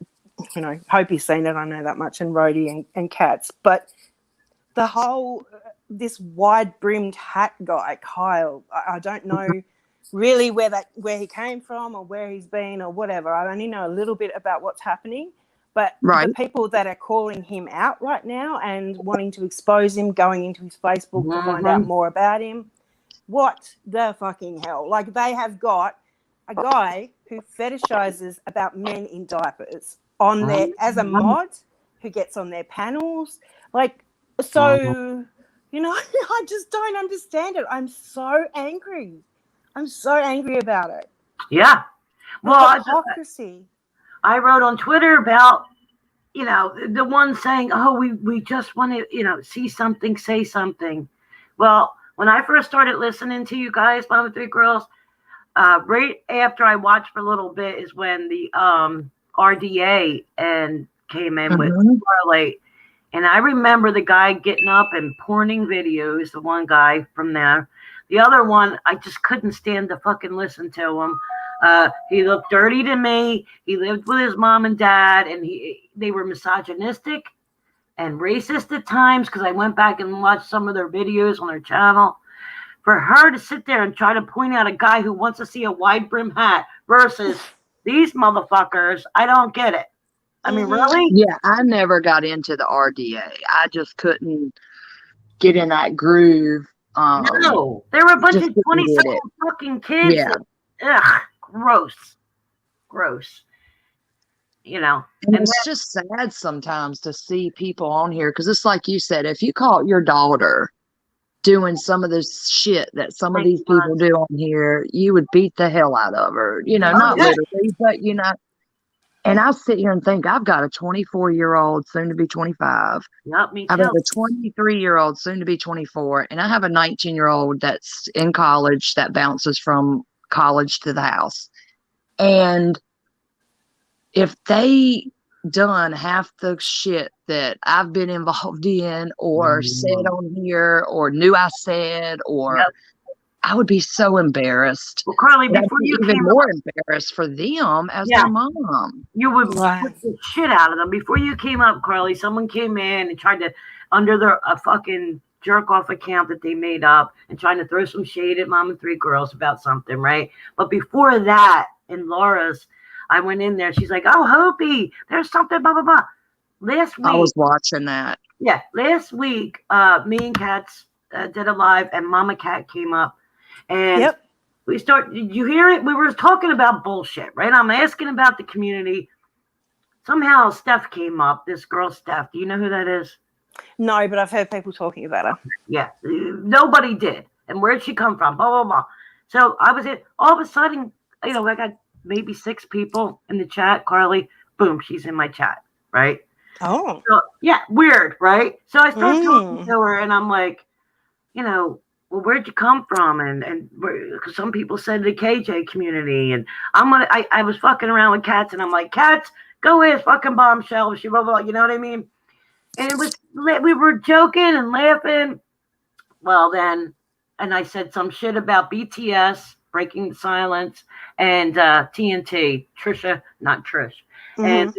you know, Hope's seen it, I know that much, and Rhodey and Cats, but the whole this wide brimmed hat guy, Kyle, I don't know really where he came from or where he's been or whatever. I only know a little bit about what's happening, but the people that are calling him out right now and wanting to expose him, going into his Facebook to find out more about him, what the fucking hell? Like, they have got a guy who fetishizes about men in diapers on there as a mod, who gets on their panels. Like, so, you know, I just don't understand it. I'm so angry. I'm so angry about it. Yeah. Well, hypocrisy. I wrote on Twitter about, you know, the one saying, oh, we just want to, you know, see something, say something. Well, when I first started listening to you guys, Mama Three Girls, right after I watched for a little bit is when the RDA came in with Parlay. And I remember the guy getting up and porning videos, the one guy from there. The other one, I just couldn't stand to fucking listen to him. He looked dirty to me. He lived with his mom and dad, and they were misogynistic and racist at times because I went back and watched some of their videos on their channel. For her to sit there and try to point out a guy who wants to see a wide brim hat versus these motherfuckers, I don't get it. I mean, really? Yeah, I never got into the RDA. I just couldn't get in that groove. No, there were a bunch of 20-something fucking kids. Yeah. Ugh, gross. You know, and it's just sad sometimes to see people on here because it's like you said, if you caught your daughter doing some of this shit that some of these people do on here, you would beat the hell out of her. You know, not literally, but you know. And I sit here and think, I've got a 24-year-old, soon to be 25. Yep, me too. I've got a 23-year-old, soon to be 24. And I have a 19-year-old that's in college that bounces from college to the house. And if they done half the shit that I've been involved in or said on here or knew I said, or I would be so embarrassed. Well, Carly, before you even came more embarrassed for them as their mom. You would put the shit out of them. Before you came up, Carly, someone came in and tried to, under their fucking jerk off account that they made up, and trying to throw some shade at Mom and Three Girls about something, right? But before that, in Laura's, I went in there. She's like, "Oh, Hopi, there's something, blah blah blah." Last week, I was watching that. Yeah, last week, me and Cats did a live, and Mama Cat came up. And did you hear it? We were talking about bullshit, right? I'm asking about the community. Somehow Steph came up, this girl Steph. Do you know who that is? No, but I've heard people talking about her. Yeah, nobody did. And where'd she come from? Blah, blah, blah. So I was all of a sudden, you know, I got maybe 6 people in the chat. Carly, boom, she's in my chat, right? Oh. So, yeah, weird, right? So I started talking to her, and I'm like, you know, well, where'd you come from? And because some people said the KJ community, and I was fucking around with Cats, and I'm like, Cats, go ahead, fucking bombshell, she blah, blah, you know what I mean? And we were joking and laughing. Well, then, and I said some shit about BTS, Breaking the Silence, and TNT, not Trish. And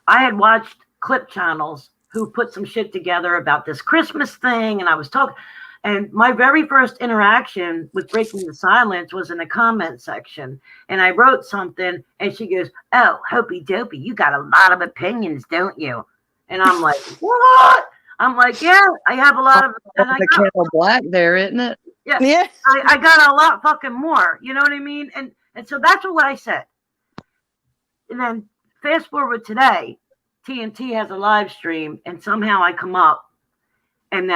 I had watched clip channels who put some shit together about this Christmas thing, and I was talking. And my very first interaction with Breaking the Silence was in the comment section. And I wrote something, and she goes, "Oh, Hopey Dopey, you got a lot of opinions, don't you?" And I'm like, "What?" I'm like, "Yeah, I have a lot of." And the kettle black there, isn't it? Yeah. I got a lot fucking more. You know what I mean? And so that's what I said. And then fast forward today, TNT has a live stream, and somehow I come up. And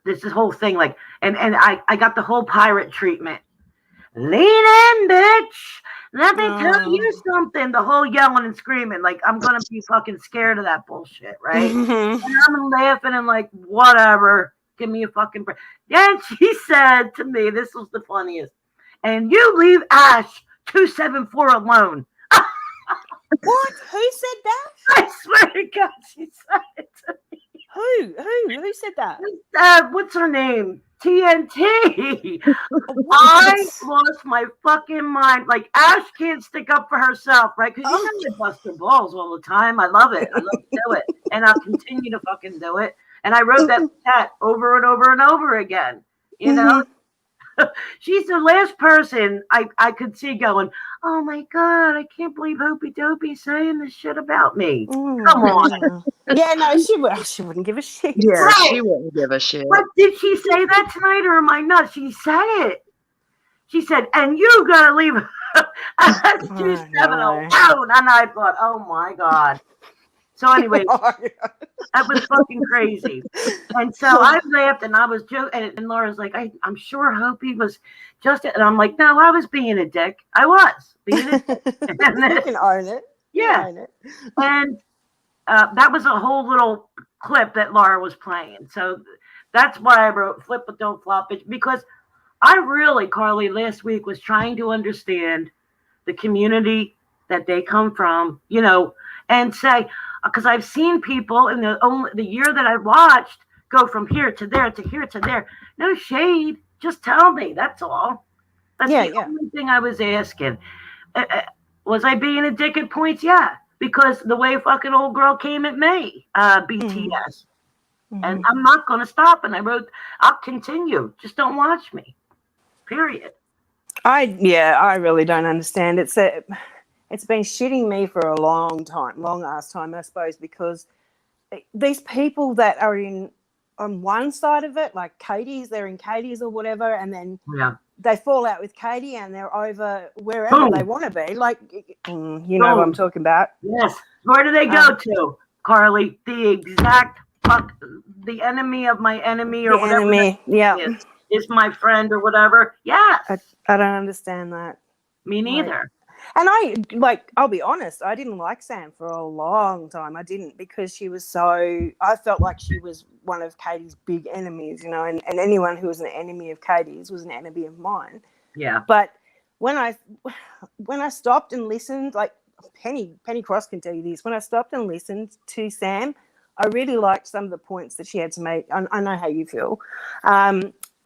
this whole thing, like, and I got the whole pirate treatment. Lean in, bitch. Let me tell you something. The whole yelling and screaming, like I'm gonna be fucking scared of that bullshit, right? And I'm laughing and like, whatever. Give me a fucking break. Then she said to me, this was the funniest. And you leave Ash 274 alone. What? Who said that? I swear to God, she said it to me. Who said that? What's her name? TNT. I lost my fucking mind. Like, Ash can't stick up for herself, right? Because you know they bust their balls all the time. I love it. I love to do it. And I'll continue to fucking do it. And I wrote that chat over and over and over again. You know? She's the last person I could see going, "Oh my God, I can't believe Hopey Dopey's saying this shit about me." Come on. Yeah, no, she wouldn't give a shit. Yeah, Right. She wouldn't give a shit. But did she say that tonight, or am I nuts? She said it. She said, "And you gotta leave us 270 alone." And I thought, oh my God. So anyway, that was fucking crazy. And so I laughed and I was joking. And Laura's like, I'm sure Hopi was just, and I'm like, no, I was being a dick. I was being a dick. You can own it. Yeah. Own it. And that was a whole little clip that Laura was playing. So that's why I wrote Flip But Don't Flop It, because I really, Carly, last week was trying to understand the community that they come from, you know, and say, because I've seen people in the year that I watched go from here to there to here to there. No shade. Just tell me. That's all. That's the only thing I was asking. Was I being a dick at points? Yeah, because the way fucking old girl came at me, BTS. And I'm not going to stop. And I wrote, I'll continue. Just don't watch me. Period. I really don't understand. It's been shitting me for a long ass time, I suppose, because these people that are on one side of it, like they're in Katie's or whatever, and then they fall out with Katie and they're over wherever they want to be. Like, you know what I'm talking about. Yes. Where do they go to, Carly? The exact the enemy of my enemy or whatever. Enemy, is my friend or whatever. Yes. I don't understand that. Me neither. And I'll be honest, I didn't like Sam for a long time. I didn't, because I felt like she was one of Katie's big enemies, you know, and anyone who was an enemy of Katie's was an enemy of mine. Yeah. But when I stopped and listened, like Penny Cross can tell you this, when I stopped and listened to Sam, I really liked some of the points that she had to make. I know how you feel.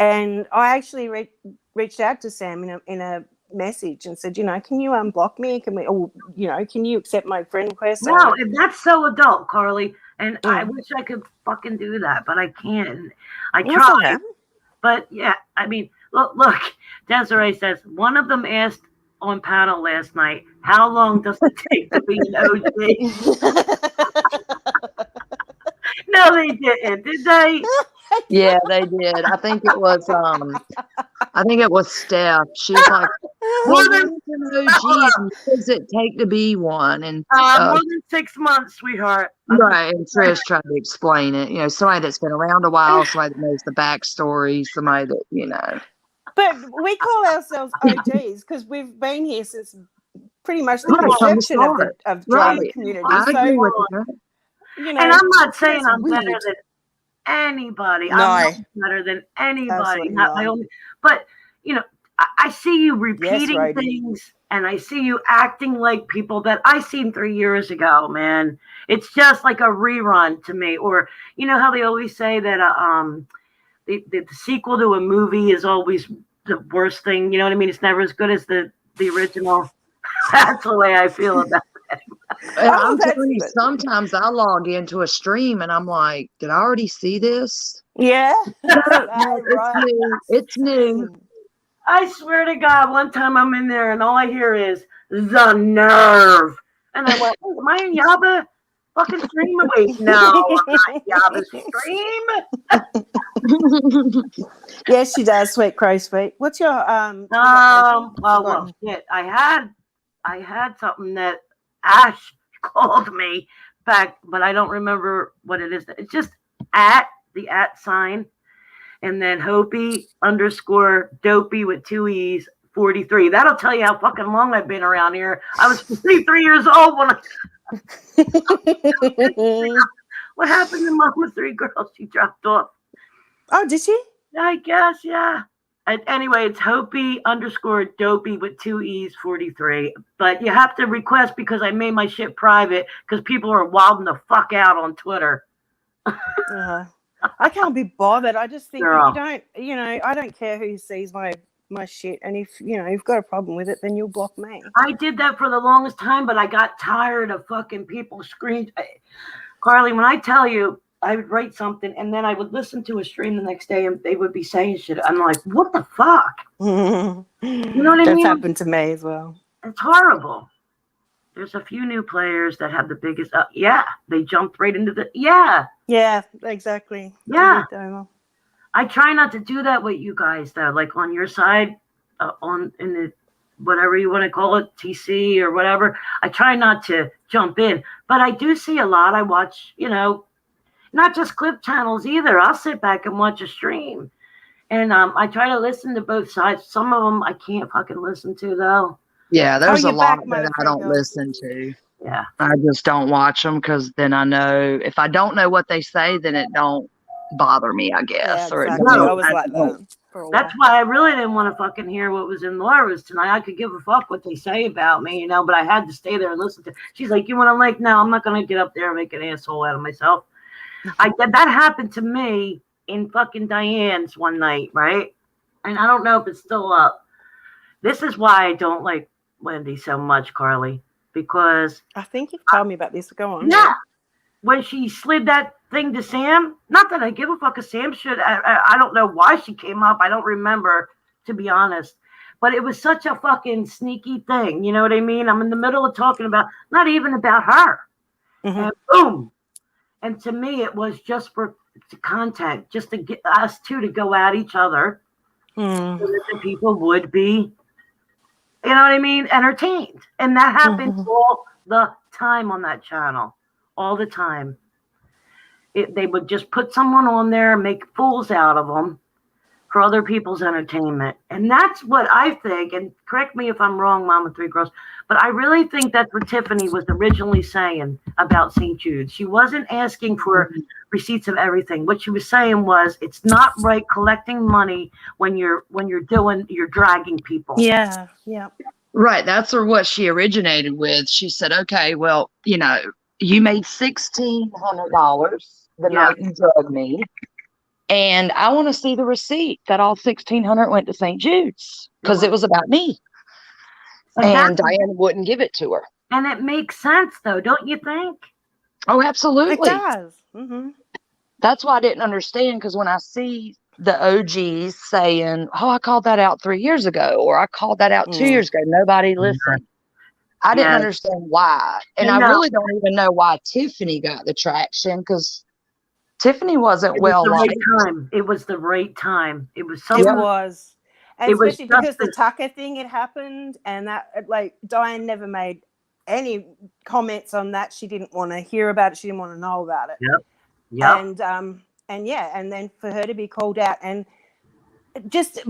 And I actually reached out to Sam in a message and said, you know, can you unblock me? Can you accept my friend request? No, that's so adult, Carly. And I wish I could fucking do that, but I can't. I try. But yeah, I mean, look, Desiree says, one of them asked on panel last night, how long does it take to be an OG? No, they didn't. Did they? Yeah, they did. I think it was Steph. She was like, what does it take to be one? And more than 6 months, sweetheart. Right. And Trish tried to explain it. You know, somebody that's been around a while, somebody that knows the backstory, somebody that, you know. But we call ourselves OGs because we've been here since pretty much the conception of the drama community. I agree with that. You know, and I'm not saying I'm better than anybody. No. I'm not better than anybody. Not my own. But, you know, I see you repeating things, and I see you acting like people that I seen 3 years ago, man. It's just like a rerun to me. Or, you know how they always say that the sequel to a movie is always the worst thing. You know what I mean? It's never as good as the original. That's the way I feel about it. I'm telling you, sometimes I log into a stream and I'm like, did I already see this? Yeah. It's new. I swear to God, one time I'm in there and all I hear is the nerve. And I went, am I in Yaba fucking stream? Wait, no, I'm not Yaba stream. Yes, she does, sweet crow sweet. What's your well, shit. I had something that Ash called me back, but I don't remember what it is. It's just the @ sign, and then Hopi _dopey with 2 E's 43. That'll tell you how fucking long I've been around here. I was 43 years old when what happened to Mom with 3 girls? She dropped off. Oh, did she? I guess, yeah. Anyway, it's Hopi _dopey with 2 E's 43. But you have to request because I made my shit private because people are wilding the fuck out on Twitter. I can't be bothered. I just think I don't care who sees my shit. And if, you know, you've got a problem with it, then you'll block me. I did that for the longest time, but I got tired of fucking people screaming. Carly, when I tell you, I would write something and then I would listen to a stream the next day and they would be saying shit. I'm like, what the fuck? You know what I mean? That's happened to me as well. It's horrible. There's a few new players that have the biggest. They jumped right into the. Yeah, exactly. Yeah. I try not to do that with you guys though. Like on your side, in the whatever you want to call it, TC or whatever. I try not to jump in, but I do see a lot. I watch, you know. Not just clip channels either. I'll sit back and watch a stream. And I try to listen to both sides. Some of them I can't fucking listen to, though. Yeah, there's a lot that I don't listen to. Yeah. I just don't watch them because then I know if I don't know what they say, then it don't bother me, I guess. Yeah, exactly. I was like that for a while. That's why I really didn't want to fucking hear what was in Laura's tonight. I could give a fuck what they say about me, you know, but I had to stay there and listen to. She's like, you want to like, no, I'm not going to get up there and make an asshole out of myself. That happened to me in fucking Diane's one night, right? And I don't know if it's still up. This is why I don't like Wendy so much, Carly, because I think you've told me about this. Go on. yeah, when she slid that thing to Sam, not that I give a fuck, 'cause Sam should. I don't know why she came up. I don't remember, to be honest. But it was such a fucking sneaky thing. You know what I mean? I'm in the middle of talking about, not even about her. Mhm. And boom. And to me, it was just for content, just to get us two to go at each other. Mm. So that the people would be, you know what I mean, entertained. And that happens all the time on that channel. All the time. They would just put someone on there, make fools out of them for other people's entertainment. And that's what I think, and correct me if I'm wrong, Mama Three Girls, but I really think that's what Tiffany was originally saying about St. Jude. She wasn't asking for receipts of everything. What she was saying was, it's not right collecting money when you're dragging people. Yeah. Yeah. Right. That's what she originated with. She said, okay, well, you know, you made $1,600 the night you drugged me. And I want to see the receipt that all $1,600 went to St. Jude's because it was about me. And Diane wouldn't give it to her. And it makes sense, though, don't you think? Oh, absolutely. It does. Mm-hmm. That's why I didn't understand, because when I see the OGs saying, oh, I called that out 3 years ago, or I called that out 2 years ago, nobody listened. I didn't understand why. And I really don't even know why Tiffany got the traction, because Tiffany wasn't well liked. It was the right time. It was so. It was. And It was especially because the Tucker thing had happened, and that, like, Diane never made any comments on that. She didn't want to hear about it. She didn't want to know about it. Yep. And yeah, and then for her to be called out and just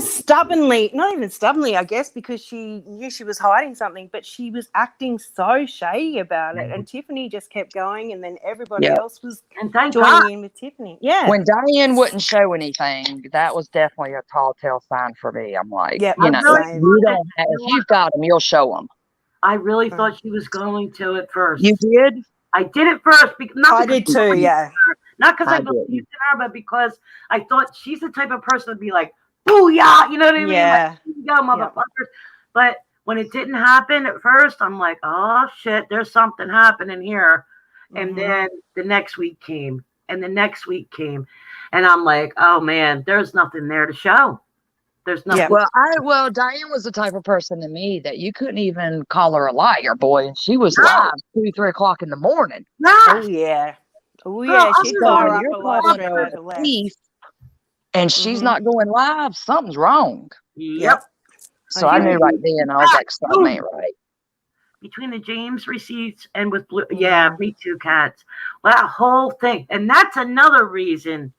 stubbornly, not even stubbornly, I guess, because she knew she was hiding something, but she was acting so shady about it. And Tiffany just kept going, and then everybody else was joining in with Tiffany. Yeah. When Diane wouldn't show anything, that was definitely a tall tale sign for me. I'm like, you know, if you've got them, you'll show them. I really thought she was going to at first. You did? I did at first. I did too, yeah. Not because I believed in her, but because I thought she's the type of person to be like, booyah, you know what I mean? Yeah. Like, you go, motherfuckers. But when it didn't happen at first, I'm like, oh, shit, there's something happening here. And then the next week came, and the next week came. And I'm like, oh, man, there's nothing there to show. There's nothing. Well, Diane was the type of person to me that you couldn't even call her a liar, boy. And she was live 2, 3 o'clock in the morning. Oh, yeah. Oh, yeah. She'd fire up a live stream over left. And she's not going live. Something's wrong. Yep. So I knew right then. I was like, something ain't right. Between the James receipts and with Blue, me too, Cats. Well, that whole thing. And that's another reason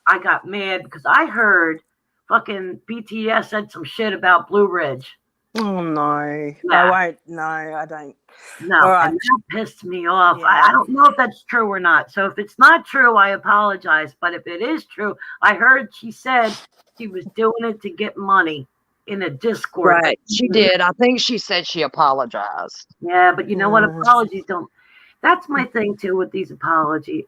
I got mad, because I heard fucking BTS said some shit about Blue Ridge. Oh, no. I won't. No, I don't. No, and that pissed me off. Yeah. I don't know if that's true or not. So if it's not true, I apologize. But if it is true, I heard she said she was doing it to get money in a Discord. Right, she did. I think she said she apologized. Yeah, but you know what? Apologies don't. That's my thing, too, with these apologies.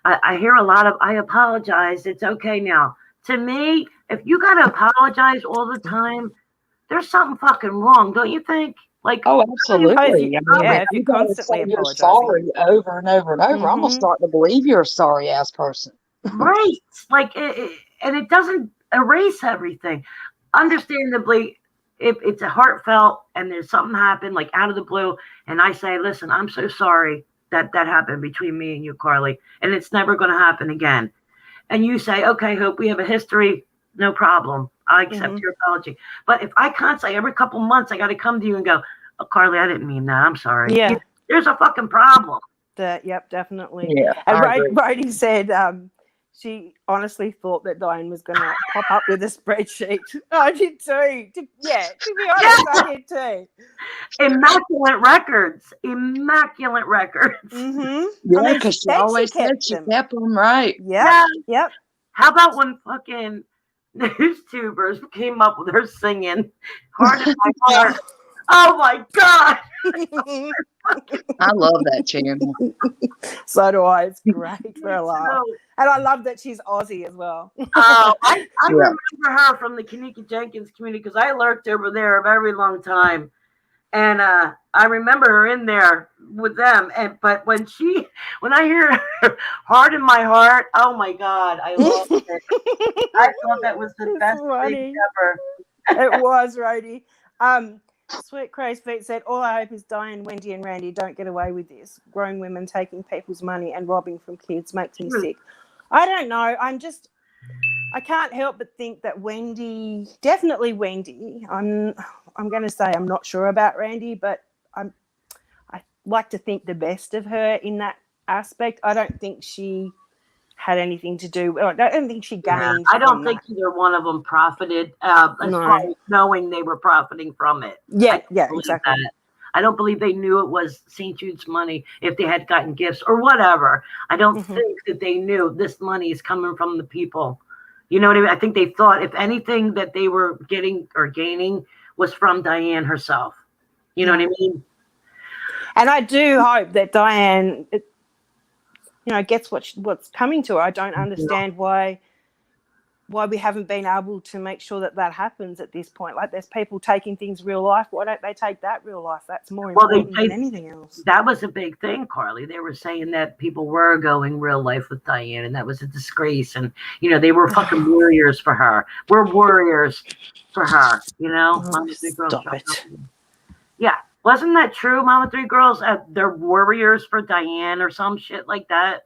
I hear a lot of, I apologize. It's okay now. To me, if you got to apologize all the time, there's something fucking wrong, don't you think? Like, oh, absolutely. If you constantly apologize, sorry over and over and over, I'm gonna start to believe you're a sorry ass person. Right? Like, and it doesn't erase everything. Understandably, if it's a heartfelt and there's something happened, like out of the blue, and I say, "Listen, I'm so sorry that happened between me and you, Carly, and it's never going to happen again." And you say, "Okay, Hope, we have a history. No problem. I accept your apology." But if I constantly, every couple months, I got to come to you and go, "Oh, Carly, I didn't mean that. I'm sorry." Yeah. There's a fucking problem. Yep, definitely. Yeah. And Rhodey said she honestly thought that Diane was going to pop up with a spreadsheet. I did too. To be honest, I did too. Immaculate records. Immaculate records. Yeah, because she always said she kept them right. Yep. How about when fucking news tubers came up with her singing "Heart in My Heart"? Oh my God! I love that channel. So do I. It's great for a laugh. And I love that she's Aussie as well. Oh, I Yeah. remember her from the Kanika Jenkins community because I lurked over there a very long time. And I remember her in there with them. But when I hear "Heart in My Heart," oh my God, I lost it. I thought that was the It's best thing funny. ever. It was, Rhodey. Sweet Crow's Feet said, all I hope is Diane, Wendy and Randy don't get away with this. Grown women taking people's money and robbing from kids makes me sick. I don't know. I can't help but think that Wendy, definitely Wendy. I'm going to say I'm not sure about Randy, but I like to think the best of her in that aspect. I don't think she had anything to do. I don't think she gained. I don't from think that. either one of them profited as far as knowing they were profiting from it. Yeah, exactly. That. I don't believe they knew it was St. Jude's money if they had gotten gifts or whatever. I don't think that they knew this money is coming from the people. You know what I mean? I think they thought if anything that they were getting or gaining was from Diane herself. You know what I mean? And I do hope that Diane, gets what's coming to her. I don't understand why we haven't been able to make sure that happens at this point. Like, there's people taking things real life. Why don't they take that real life? That's more important than anything else. That was a big thing, Carly. They were saying that people were going real life with Diane, and that was a disgrace. And, they were fucking warriors for her. We're warriors for her, Mama Three Girls. Stop it. Yeah. Wasn't that true, Mama Three Girls? They're warriors for Diane or some shit like that.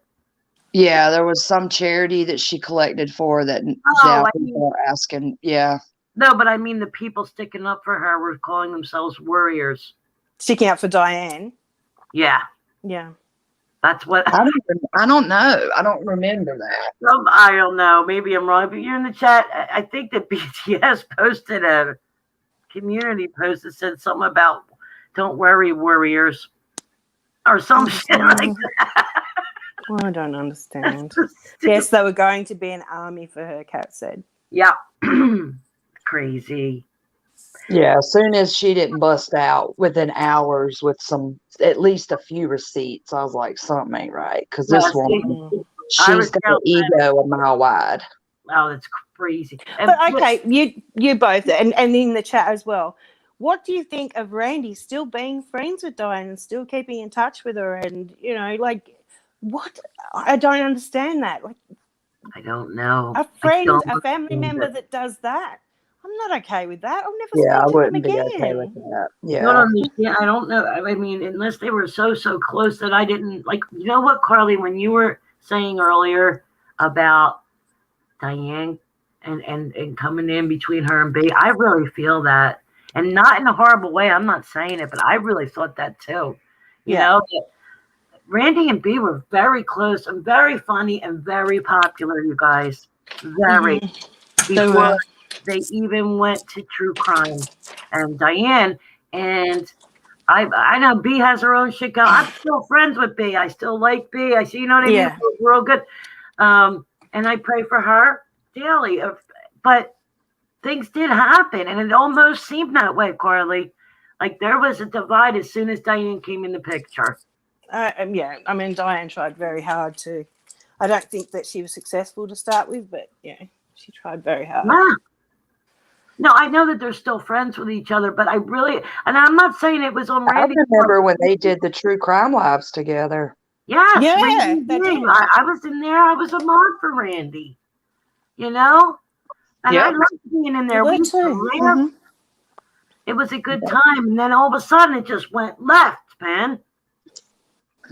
Yeah, there was some charity that she collected for that people were asking. Yeah. No, but I mean the people sticking up for her were calling themselves warriors. Sticking up for Diane? Yeah. Yeah. That's what... I don't know. I don't remember that. I don't know. Maybe I'm wrong. But you're in the chat. I think that BTS posted a community post that said something about "Don't worry, warriors," or some shit like that. I don't understand. Yes, they were going to be an army for her, Kat said. Yeah. Crazy. Yeah, as soon as she didn't bust out within hours with at least a few receipts, I was like, something ain't right. Because this woman, she's got an ego a mile wide. Oh, that's crazy. But okay, you both, and in the chat as well. What do you think of Randy still being friends with Diane and still keeping in touch with her? And, what? I don't understand that. Like, I don't know. A friend, a family member that does that. I'm not okay with that. I'll never I speak to them wouldn't again. be okay with that. Yeah. I don't understand. I don't know. I mean, unless they were so close that I didn't like. You know what, Carly? When you were saying earlier about Diane and coming in between her and B, I really feel that, and not in a horrible way. I'm not saying it, but I really thought that too. You know. Randy and B were very close and very funny and very popular, you guys. Very. Before they even went to true crime. And Diane, and I know B has her own shit going. I'm still friends with B. I still like B. I see, you know what I mean? We're all good. And I pray for her daily. But things did happen, and it almost seemed that way, Carly. Like there was a divide as soon as Diane came in the picture. I mean, Diane tried very hard to. I don't think that she was successful to start with, but she tried very hard. Yeah. No, I know that they're still friends with each other, but I really, and I'm not saying it was on Randy. I remember when they did the True Crime Lives together. Yes, yeah, I was in there. I was a mod for Randy. And I loved being in there. It was a good time, and then all of a sudden it just went left, man.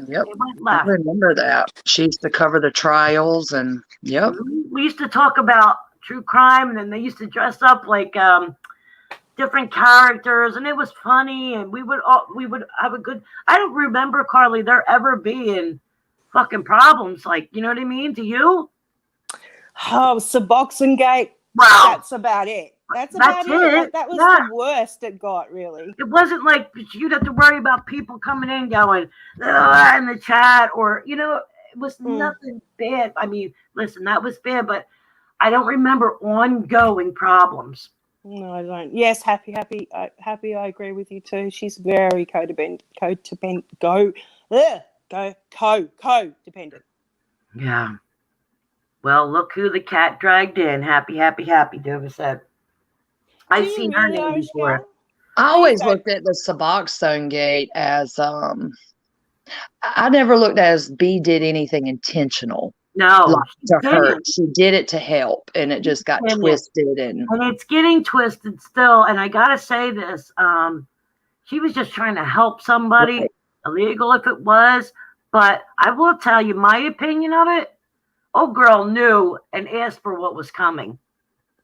Yep, I remember that. She used to cover the trials, and we used to talk about true crime, and then they used to dress up like different characters, and it was funny, and we would have a good. I don't remember, Carly, there ever being fucking problems, like, you know what I mean? Do you? Oh, Suboxone Gate. Wow, that's about it. That's about it. Like, that was the worst it got, really. It wasn't like you'd have to worry about people coming in going in the chat, or it was nothing bad. I mean, listen, that was bad, but I don't remember ongoing problems. No, I don't. Yes, happy. I agree with you too. She's very codependent. Yeah. Well, look who the cat dragged in. Happy, happy, happy, Dova said. I've Do you seen her really, name before. Oshka? I Please always don't. looked at the Suboxone Gate as I never looked at as B did anything intentional, No, like she to hurt. didn't. She did it to help, and it just got didn't. twisted. And it's getting twisted still. And I gotta say this, she was just trying to help somebody, Right. illegal if it was. But I will tell you my opinion of it. Old girl knew and asked for what was coming.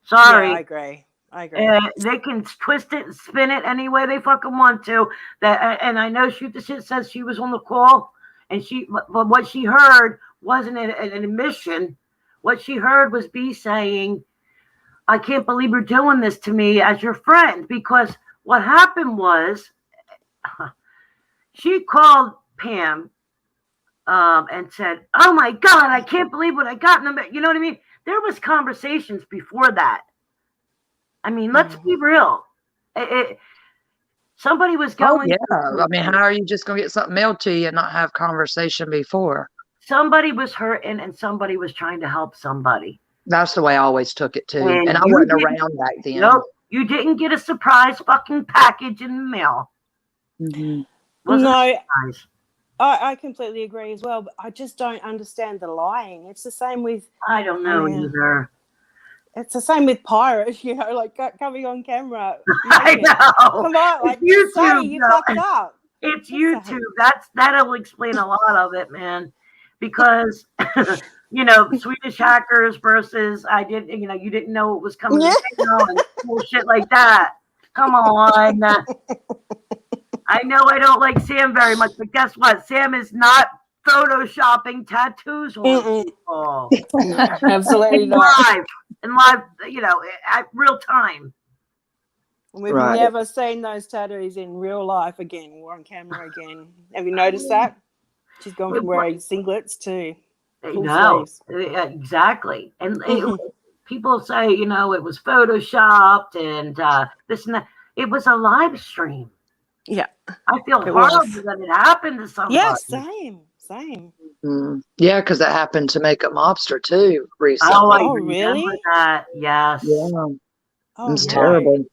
Sorry. Yeah, I agree. They can twist it and spin it any way they fucking want to. And I know Shoot the Shit says she was on the call, and but what she heard wasn't an admission. What she heard was B saying, "I can't believe you're doing this to me as your friend," because what happened was she called Pam and said, "Oh my God, I can't believe what I got." You know what I mean? There was conversations before that. I mean, let's be real. Somebody was going. yeah, I mean, how are you just gonna get something mailed to you and not have conversation before? Somebody was hurting and somebody was trying to help somebody. That's the way I always took it too. And I you wasn't didn't- around back then. Nope, you didn't get a surprise fucking package in the mail. Mhm. Wasn't No, a surprise. I completely agree as well. But I just don't understand the lying. It's the same with. I don't know either. It's the same with pirates, you know, like coming on camera. I know. Come on, like YouTube, sorry, you though. fucked up. It's Just YouTube. saying. That'll explain a lot of it, man. Because you know, Swedish hackers versus you didn't know what was coming to mail and bullshit like that. Come on. I know I don't like Sam very much, but guess what? Sam is not photoshopping tattoos on people. Absolutely not. In live, at real time. We've Right. never seen those tattoos in real life again or on camera again. Have you noticed that? She's gone from wearing singlets to full sleeves. Exactly. And people say, it was photoshopped and this and that. It was a live stream. Yeah. I feel horrible that it happened to somebody. Yeah, same. Yeah, because that happened to Makeup Mobster too recently. Oh, I really? remember that. Yes. Yeah. Oh, It was no. terrible.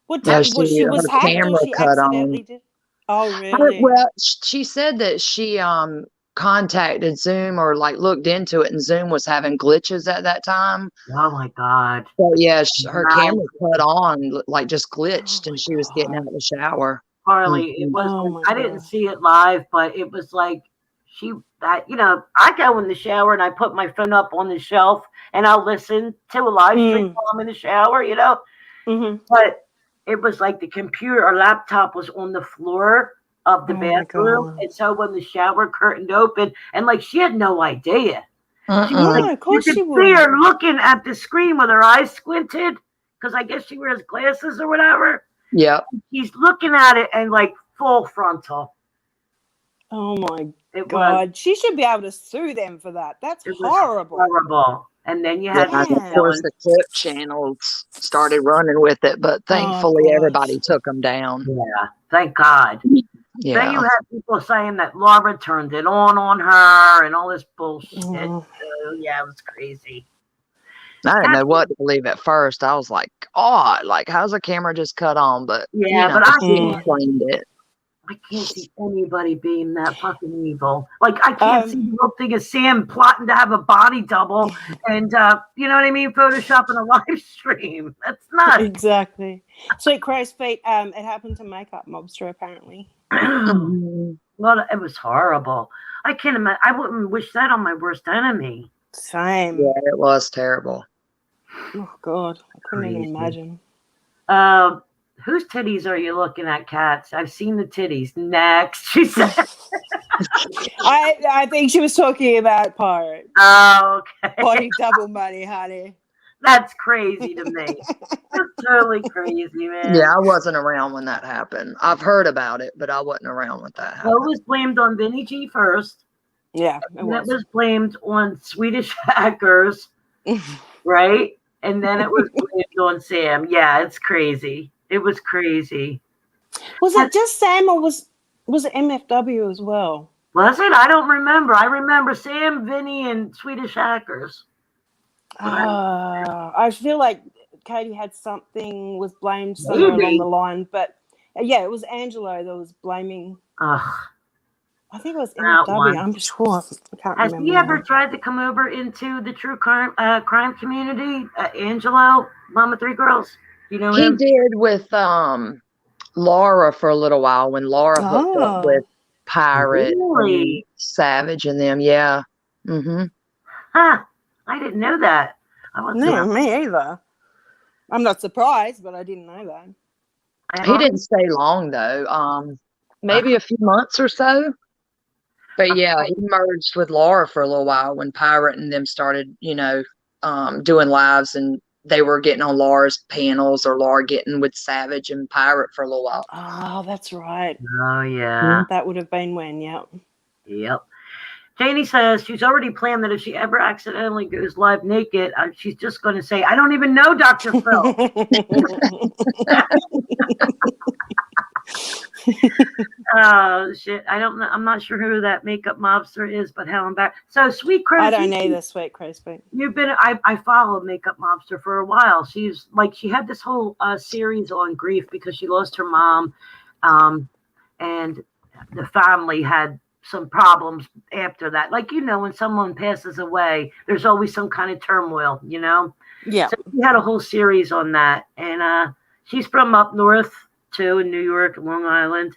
What Yeah, she was her hacked or camera she cut accidentally on. did? Oh, really? Well, she said that she contacted Zoom or like looked into it, and Zoom was having glitches at that time. Oh my God. So yeah, her camera cut on, like just glitched, and she was getting God. out of the shower. Harley, it was. Oh my I didn't God. see it live, but it was like I go in the shower and I put my phone up on the shelf and I'll listen to a live stream while I'm in the shower, But it was like the computer or laptop was on the floor of the bathroom, and so when the shower curtained open, and like she had no idea. Yeah, of course you she could would. see her looking at the screen with her eyes squinted because I guess she wears glasses or whatever. Yeah. She's looking at it and like full frontal. Oh my It God. was. She should be able to sue them for that. That's It was horrible. horrible. And then you had And of course the clip channels started running with it, but thankfully gosh. everybody took them down. Yeah, thank God. Yeah. Then you had people saying that Laura turned it on her and all this bullshit. So, yeah, it was crazy. I didn't know what to believe at first. I was like, oh, like how's a camera just cut on? But yeah, but she explained it. I can't see anybody being that fucking evil. Like I can't see the whole thing of Sam plotting to have a body double and you know what I mean, photoshopping a live stream. That's nuts. Exactly. Sweet crow's feet. It happened to Makeup Mobster apparently. Well, it was horrible. I can't imagine. I wouldn't wish that on my worst enemy. Same. Yeah, it was terrible. Oh God, I couldn't even imagine. Whose titties are you looking at, Cats? I've seen the titties. Next, she said. I think she was talking about Pirate. Oh, okay. Body double money, honey. That's crazy to me. That's totally crazy, man. Yeah, I wasn't around when that happened. I've heard about it, but I wasn't around when that happened. Well, it was blamed on Vinny G first. Yeah, it was blamed on Swedish hackers, right? And then it was blamed on Sam. Yeah, it's crazy. It was crazy. Was it just Sam or was it MFW as well? Was it? I don't remember. I remember Sam, Vinny, and Swedish Hackers. I feel like Katie had something, was blamed somewhere along the line, but yeah, it was Angelo that was blaming. Ugh. I think it was That NFW. one. I'm sure. I can't Has remember. he ever now. tried to come over into the true crime community? Angelo, Mama Three Girls. You know He him? did with Laura for a little while when Laura hooked up Oh. with Pirate and Really? Savage and them. Yeah. Mm-hmm. Huh. I didn't know that. I wasn't. No, me either. I'm not surprised, but I didn't know that. He didn't stay long though. Maybe a few months or so. But yeah, he merged with Laura for a little while when Pirate and them started, doing lives, and they were getting on Laura's panels, or Laura getting with Savage and Pirate for a little while. Oh, that's right. Oh yeah. That would have been when, yeah. Yep. Janie says she's already planned that if she ever accidentally goes live naked, she's just going to say, "I don't even know Dr. Phil." Oh shit! I don't know. I'm not sure who that makeup mobster is, but hell, I'm back. So Sweet Crosby. I don't either, Sweet Crosby. You've been. I followed Makeup Mobster for a while. She's like, she had this whole series on grief because she lost her mom, and the family had some problems after that. Like, when someone passes away, there's always some kind of turmoil. Yeah. So she had a whole series on that, and she's from up north too, in New York, Long Island.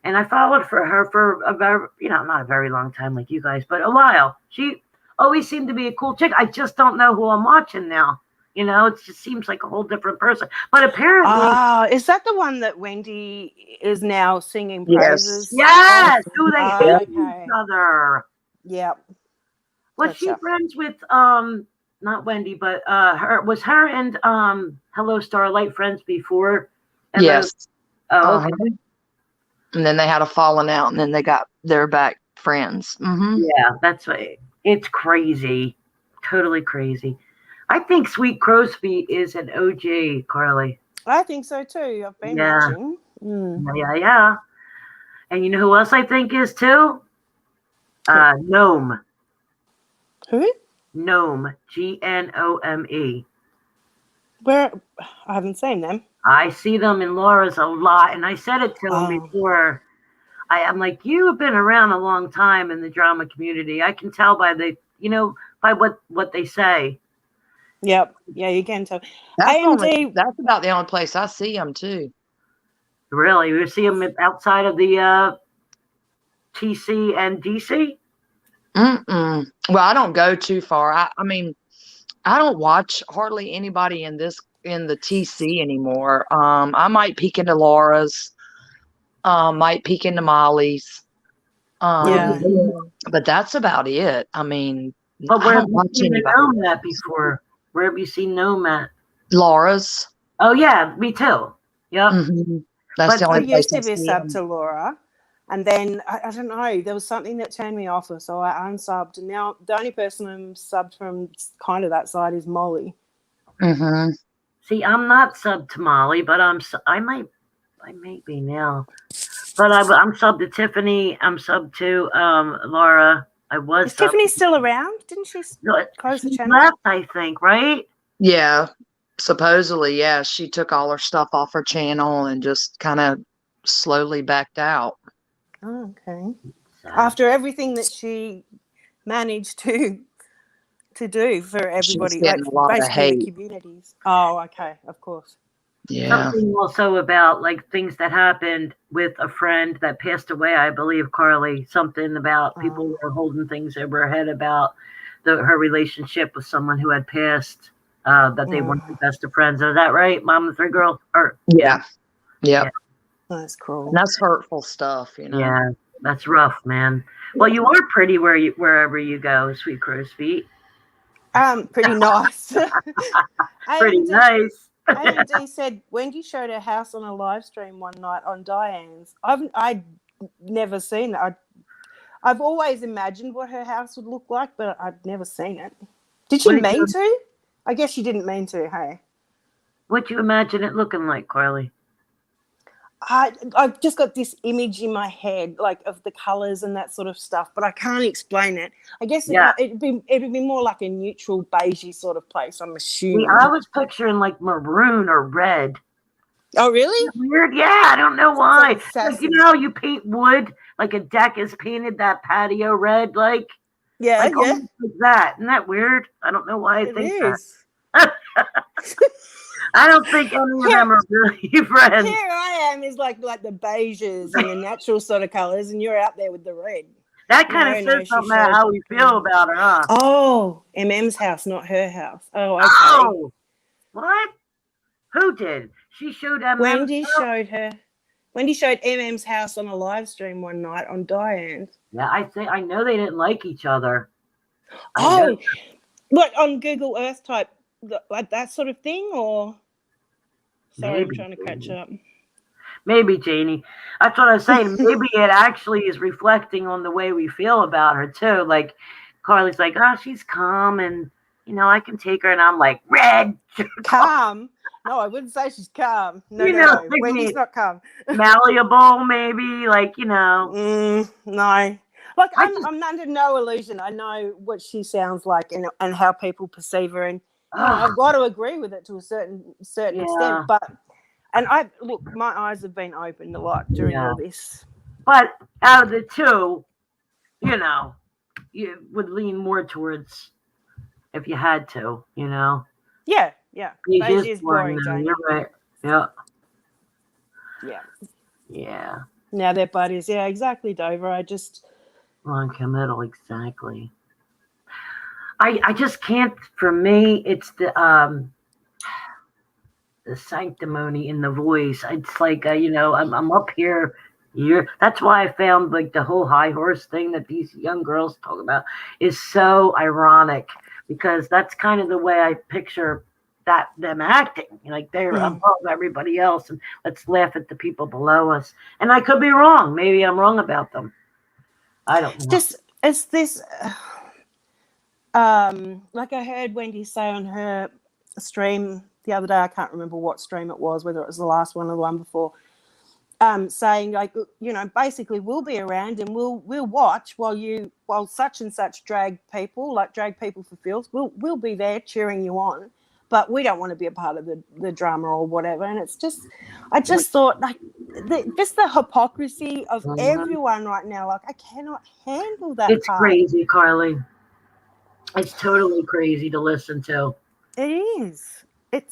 And I followed her for a very, not a very long time like you guys, but a while. She always seemed to be a cool chick. I just don't know who I'm watching now. It just seems like a whole different person. But apparently, is that the one that Wendy is now singing praises? Yes, who they hate okay. each other. Yep. Was she friends with not Wendy, but her and Hello Starlight friends before? Yes. Oh, okay. And then they had a falling out, and then they're back friends. Mm-hmm. Yeah, that's right. It's crazy. Totally crazy. I think Sweet Crow's Feet is an OG, Carly. I think so too. I've been watching. Yeah. And you know who else I think is too? Gnome. Who? Gnome. Gnome. Where? I haven't seen them. I see them in Laura's a lot, and I said it to them before. I'm like, you have been around a long time in the drama community. I can tell by by what they say. Yep. Yeah, you can tell. That's about the only place I see them too. Really? You see them outside of the TC and DC? Well, I don't go too far. I mean, I don't watch hardly anybody in the TC anymore. I might peek into Laura's, might peek into Molly's. But that's about it. I mean, but where have you seen Gnome at before? Where have you seen Gnome at? Laura's. Oh yeah, me too. Yep. Mm-hmm. That's the only place I used to be sub to Laura, and then I don't know, there was something that turned me off, so I unsubbed. And now the only person I'm subbed from kind of that side is Molly. Mm-hmm. See, I'm not subbed to Molly, but I might be now. But I'm subbed to Tiffany. I'm subbed to Laura. Is Tiffany still around? Didn't she close the channel? Left, I think, right? Yeah, supposedly, yeah. She took all her stuff off her channel and just kind of slowly backed out. Oh, okay. After everything that she managed to do for everybody, like basically the communities. Oh, okay, of course. Yeah. Something also about like things that happened with a friend that passed away, I believe, Carly. Something about people were holding things over her head about her relationship with someone who had passed, that they weren't the best of friends. Is that right, Mom of Three Girls? Yeah. That's cruel. And that's hurtful stuff, Yeah, that's rough, man. Well, you are pretty wherever you go, Sweet Crow's Feet. Pretty nice. Pretty nice. AMD said Wendy showed her house on a live stream one night on Diane's. I'd never seen it. I've always imagined what her house would look like, but I've never seen it. Did she mean to? I guess she didn't mean to, hey? What'd you imagine it looking like, Carly? I've just got this image in my head, like of the colours and that sort of stuff, but I can't explain it. I guess it'd be more like a neutral beigey sort of place, I'm assuming. I was picturing like maroon or red. Oh, really? Weird. Yeah, I don't know why. Like Like, you know, you paint wood, like a deck is painted that patio red, like yeah. almost like that. Isn't that weird? I don't know why I think that. I don't think any of them are really friends. Here I am is like the beiges and the natural sort of colours, and you're out there with the red. That kind of says something about how we feel about her, huh? Oh, MM's house, not her house. Oh, okay. Oh, what? Who did? She showed MM. Wendy showed her. Wendy showed MM's house on a live stream one night on Diane's. Yeah, I know they didn't like each other. Oh, what, on Google Earth type, like that sort of thing, or? Sorry, I'm trying to catch up. Maybe, Janie. That's what I was saying. Maybe it actually is reflecting on the way we feel about her, too. Like, Carly's like, oh, she's calm, and, you know, I can take her. And I'm like, red. Calm? No, I wouldn't say she's calm. No, no. Wendy's not calm. Malleable, maybe, like, you know. No. Like, I'm under no illusion. I know what she sounds like and how people perceive her. And you know, I've got to agree with it to a certain extent. But, and my eyes have been opened a lot during all this. But out of the two, you know, you would lean more towards if you had to, you know. Yeah. Beige is boring, Janie. You're right. Yeah. Yeah. Yeah. Now they're buddies. Yeah, exactly, Dover. Non-committal, exactly. I just can't. For me, it's the sanctimony in the voice. It's like you know, I'm up here. That's why I found like the whole high horse thing that these young girls talk about is so ironic, because that's kind of the way I picture them acting. Like they're above everybody else, and let's laugh at the people below us. And I could be wrong. Maybe I'm wrong about them. I don't know. It's this. Like I heard Wendy say on her stream the other day, I can't remember what stream it was, whether it was the last one or the one before, saying like, you know, basically we'll be around and we'll watch while such and such drag people for filth, we'll be there cheering you on, but we don't want to be a part of the drama or whatever. And it's just, I just thought like just the hypocrisy of everyone right now. Like I cannot handle that. It's crazy, Carly. It's totally crazy to listen to. It is. There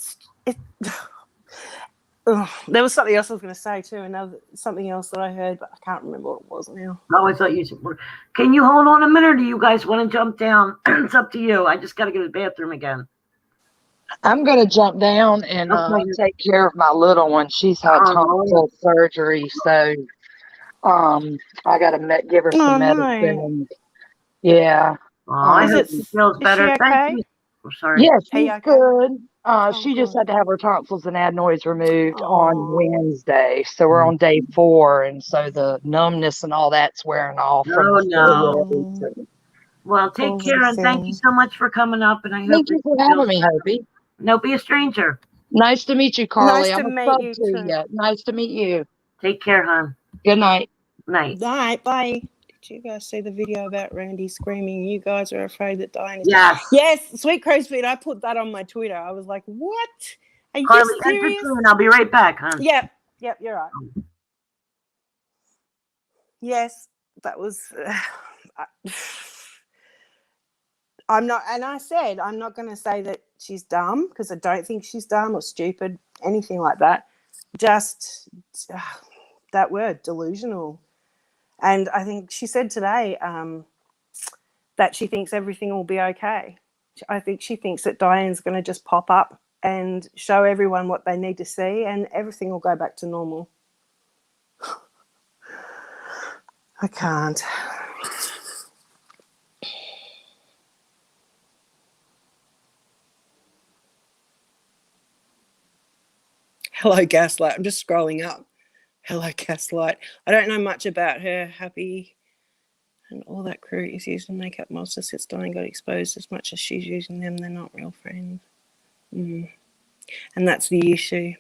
was something else I was going to say too, something else that I heard, but I can't remember what it was now. Oh, I thought you said, can you hold on a minute, or do you guys want to jump down? It's up to you. I just got to go to the bathroom again. I'm going to jump down and take care of my little one. She's had tonsil surgery, so I got to give her some medicine. Yeah. I hope she feels better. Is she okay? Thank you. I'm sorry. Yes, she's good. She just had to have her tonsils and adenoids removed on Wednesday. So we're on day 4, and so the numbness and all that's wearing off. Well, take care, and thank you so much for coming up. And I hope thank you for having me, Hopi. No, be a stranger. Nice to meet you, Carly. Nice to meet you too. Nice to meet you. Take care, hon. Good night. Night. Night. Bye. Did you guys see the video about Randy screaming, "You guys are afraid that Diane is..." Yes, Sweet Crow's Feet. I put that on my Twitter. I was like, what? Are you serious? I'll be right back, hon. Yep, you're right. Yes, that was... I'm not, and I said, I'm not going to say that she's dumb, because I don't think she's dumb or stupid, anything like that. Just that word, delusional. And I think she said today that she thinks everything will be okay. I think she thinks that Diane's going to just pop up and show everyone what they need to see, and everything will go back to normal. I can't. Hello, Gaslight. I'm just scrolling up. Hello, Gaslight. I don't know much about her. Happy and all that crew is using makeup monsters since Diane got exposed. As much as she's using them, they're not real friends. And that's the issue.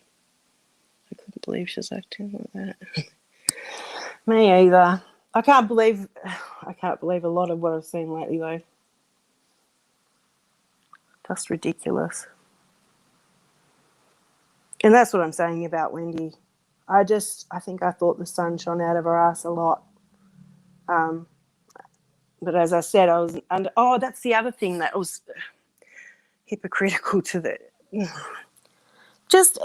Couldn't believe she's acting like that. Me either. I can't believe a lot of what I've seen lately though. Just ridiculous. And that's what I'm saying about Wendy. I think I thought the sun shone out of her ass a lot. But as I said, that's the other thing that was hypocritical to the just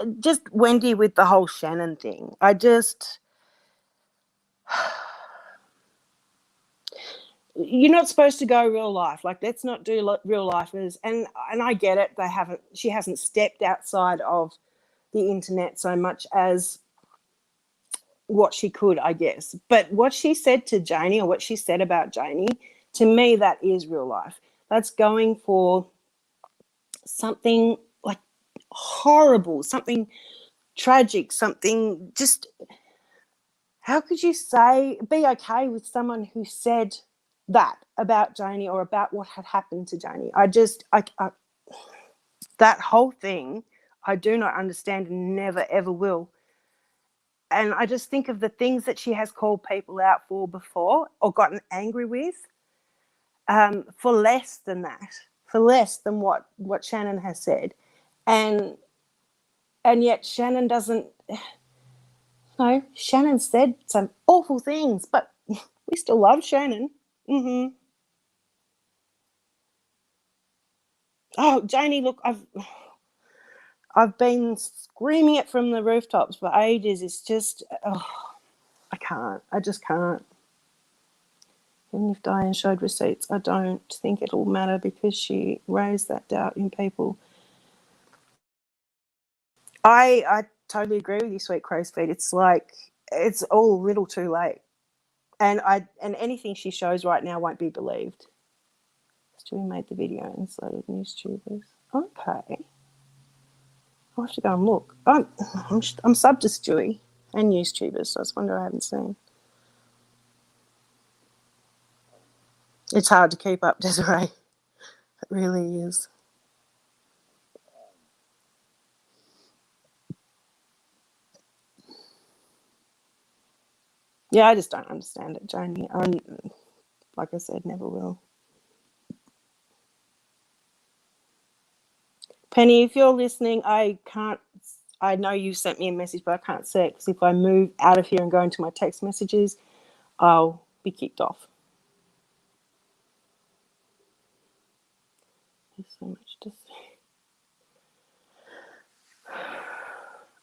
Wendy with the whole Shannon thing. You're not supposed to go real life. Like, let's not do real lifers. And I get it. She hasn't stepped outside of the internet so much as what she could, I guess. But what she said to Janie, or what she said about Janie, to me, that is real life. That's going for something like horrible, something tragic, something just, how could you be okay with someone who said that about Janie or about what had happened to Janie? That whole thing, I do not understand and never, ever will. And I just think of the things that she has called people out for before or gotten angry with for less than that, for less than what Shannon has said. And yet Shannon doesn't, Shannon said some awful things, but we still love Shannon. Mm-hmm. Oh, Janie, look, I've been screaming it from the rooftops for ages. It's just, I just can't. Even if Diane showed receipts, I don't think it'll matter because she raised that doubt in people. I totally agree with you, Sweet Crow's Feet. It's like, it's all a little too late. And anything she shows right now won't be believed. Stewie made the video and slated newstubers. Okay. I'll have to go and look. I'm subbed to Stewie and newstubers, so it's wonder I haven't seen. It's hard to keep up, Desiree. It really is. Yeah, I just don't understand it, Janie. Like I said, never will. Penny, if you're listening, I know you sent me a message, but I can't see it because if I move out of here and go into my text messages, I'll be kicked off. There's so much to say.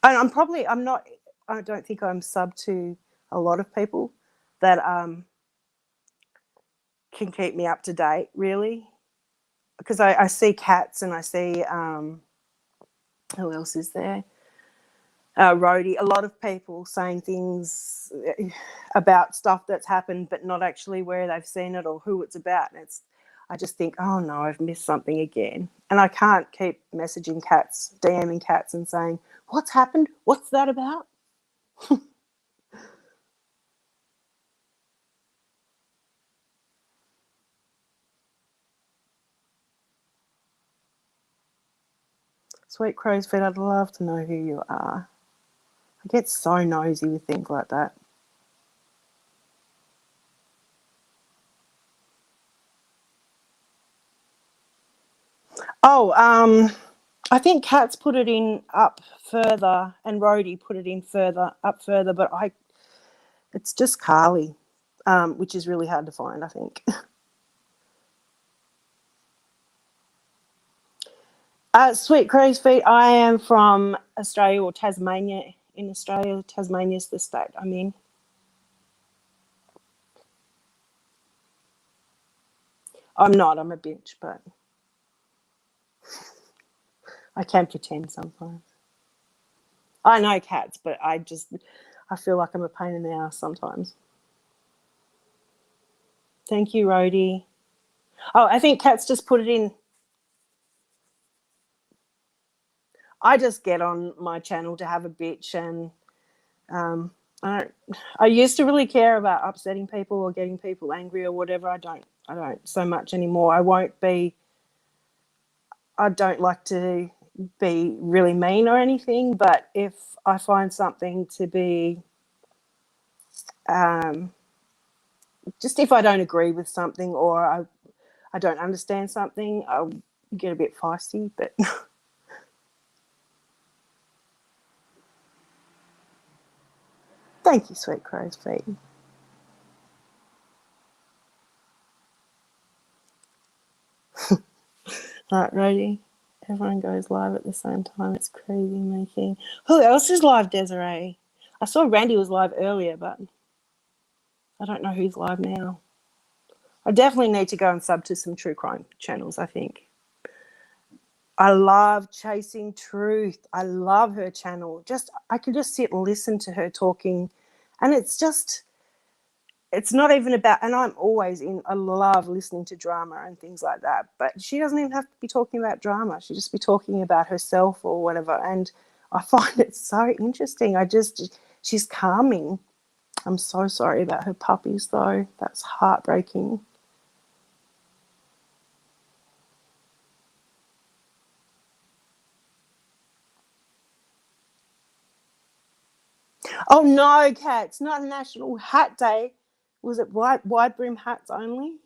And I don't think I'm sub to a lot of people that can keep me up to date, really. Because I see Cats and I see, who else is there? Rhodey, a lot of people saying things about stuff that's happened, but not actually where they've seen it or who it's about. And I just think, oh no, I've missed something again. And I can't keep messaging Cats, DMing Cats and saying, what's happened? What's that about? Sweet Crow's Feet, I'd love to know who you are. I get so nosy with things like that. Oh, I think Kat's put it in up further and Rhodey put it in up further, but it's just Carly, which is really hard to find, I think. Sweet Crow's Feet, I am from Australia or Tasmania. In Australia, Tasmania's the state I'm in. I'm not, I'm a bitch, but I can pretend sometimes. I know Cats, but I feel like I'm a pain in the ass sometimes. Thank you, Rhodey. Oh, I think Cats just put it in. I just get on my channel to have a bitch, and I used to really care about upsetting people or getting people angry or whatever. I don't so much anymore. I don't like to be really mean or anything, but if I find something to be just if I don't agree with something or I don't understand something, I'll get a bit feisty. But thank you, sweet crow's feet. Right, ready? Everyone goes live at the same time. It's crazy making. Who else is live, Desiree? I saw Randy was live earlier, but I don't know who's live now. I definitely need to go and sub to some true crime channels, I think. I love Chasing Truth. I love her channel. I can just sit and listen to her talking, and it's not even about, and I love listening to drama and things like that, but she doesn't even have to be talking about drama. She just be talking about herself or whatever, and I find it so interesting. She's calming. I'm so sorry about her puppies, though. That's heartbreaking. Oh no, Kat, it's not a National Hat Day. Was it wide brim hats only?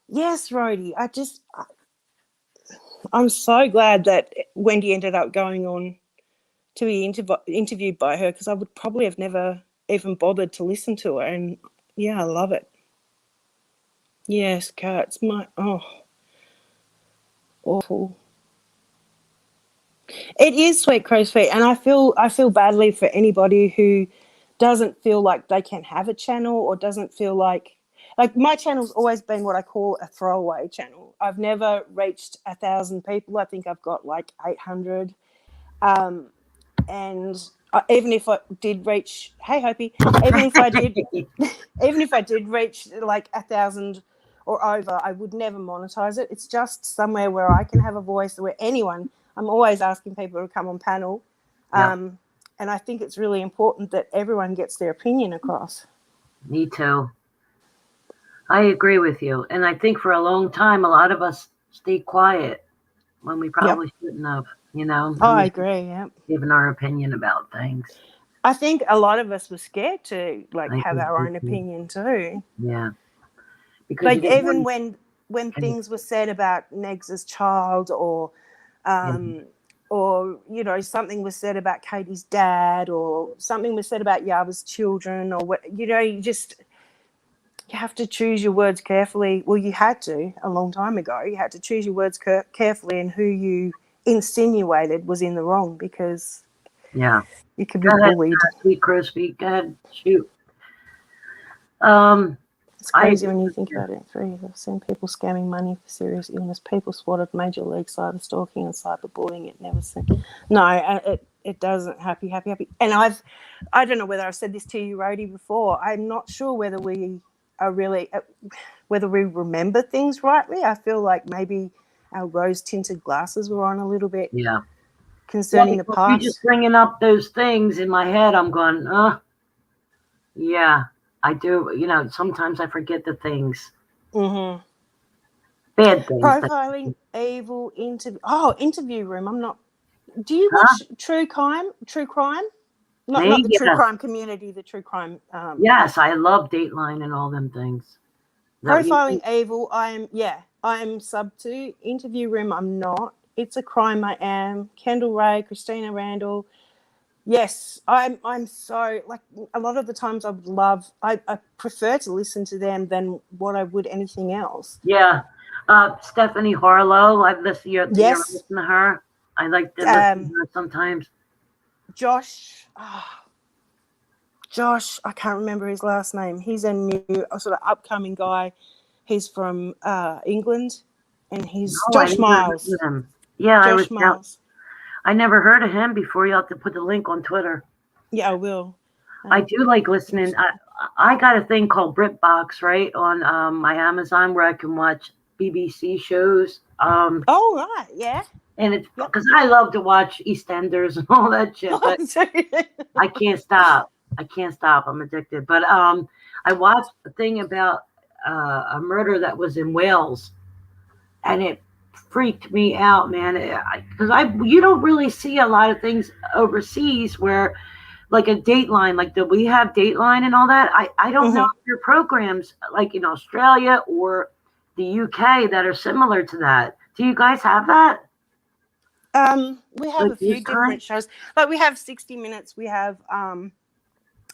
Yes, Rhodey. I'm so glad that Wendy ended up going on to be interviewed by her, because I would probably have never even bothered to listen to her. And yeah, I love it. Yes, Kat, it's awful. It is Sweet Crow's Feet, and I feel badly for anybody who doesn't feel like they can have a channel or doesn't feel like my channel's always been what I call a throwaway channel. I've never reached 1,000 people. I think I've got like 800. And even if I did reach, hey Hopi, even if I did reach like 1,000 or over, I would never monetize it. It's just somewhere where I can have a voice, where I'm always asking people to come on panel. And I think it's really important that everyone gets their opinion across. Me too. I agree with you. And I think for a long time, a lot of us stayed quiet when we probably shouldn't have, Oh, I agree, yeah. Giving our opinion about things. I think a lot of us were scared to have our own opinion too. Yeah. Because even when things were said about Negs's child, or something was said about Katie's dad, or something was said about Yava's children, or what, you have to choose your words carefully. Well, you had to a long time ago. You had to choose your words carefully, and who you insinuated was in the wrong, because you could be bullied. Sweet Crow's Feet. Go ahead, shoot. It's crazy when you think about it. I've seen people scamming money for serious illness. People spotted major league cyber stalking and cyberbullying. It never seemed. No, it doesn't. Happy. And I don't know whether I've said this to you, Rhodey, before. I'm not sure whether we are really, whether we remember things rightly. I feel like maybe our rose-tinted glasses were on a little bit. Yeah. Concerning the past. You're just bringing up those things in my head. I'm going, yeah. I do, sometimes I forget the things. Mm-hmm. Bad things. Profiling, evil, interview room. I'm not. Do you watch true crime? Not the true crime community, the true crime. Yes, I love Dateline and all them things. Profiling evil. I'm sub to. Interview room. I'm not. It's a crime. I am. Kendall Ray, Christina Randall. Yes, I'm so, a lot of the times I prefer to listen to them than what I would anything else. Yeah. Stephanie Harlow, I've listened to her. I like to listen to her sometimes. Josh, I can't remember his last name. He's a new sort of upcoming guy. He's from England, and he's Josh Miles. Yeah, Josh Miles. I never heard of him before. You'll have to put the link on Twitter. Yeah, I will. I do like listening. I got a thing called BritBox, right, on my Amazon, where I can watch BBC shows. Right, yeah. And it's because I love to watch EastEnders and all that shit, but I can't stop. I'm addicted. But I watched a thing about a murder that was in Wales. and it freaked me out, man. Because you don't really see a lot of things overseas where, like a Dateline, like do we have Dateline and all that? I don't know Mhm. if there are programs like in Australia or the UK that are similar to that. Do you guys have that? We have Like a few news different time? shows. Like we have 60 Minutes. We have and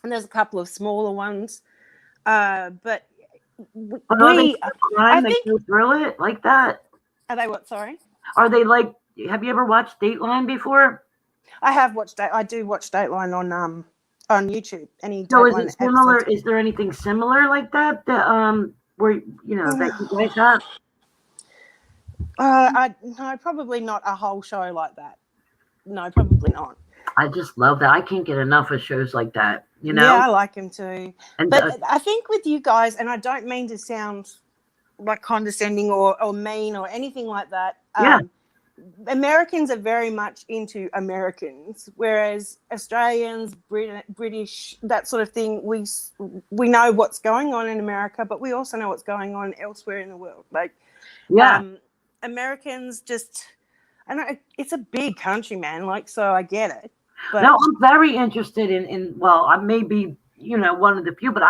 there's a couple of smaller ones. But But are they we, true I crime that think, go through it like that? are they what? Sorry, Are they like? Have you ever watched Dateline before? I have watched. I do watch Dateline on YouTube. Any So is it Dateline similar? episodes. Is there anything similar like that that where that you guys have? I no, probably not a whole show like that. No, probably not. I just love that. I can't get enough of shows like that. Yeah, I like him too. And But I think with you guys, and I don't mean to sound like condescending or mean or anything like that. yeah, Americans are very much into Americans, whereas Australians, British, that sort of thing, we know what's going on in America, but we also know what's going on elsewhere in the world. Like, yeah. Americans just, I know it's a big country, man. Like, so I get it, but No, I'm very interested in. Well, I may be one of the few, but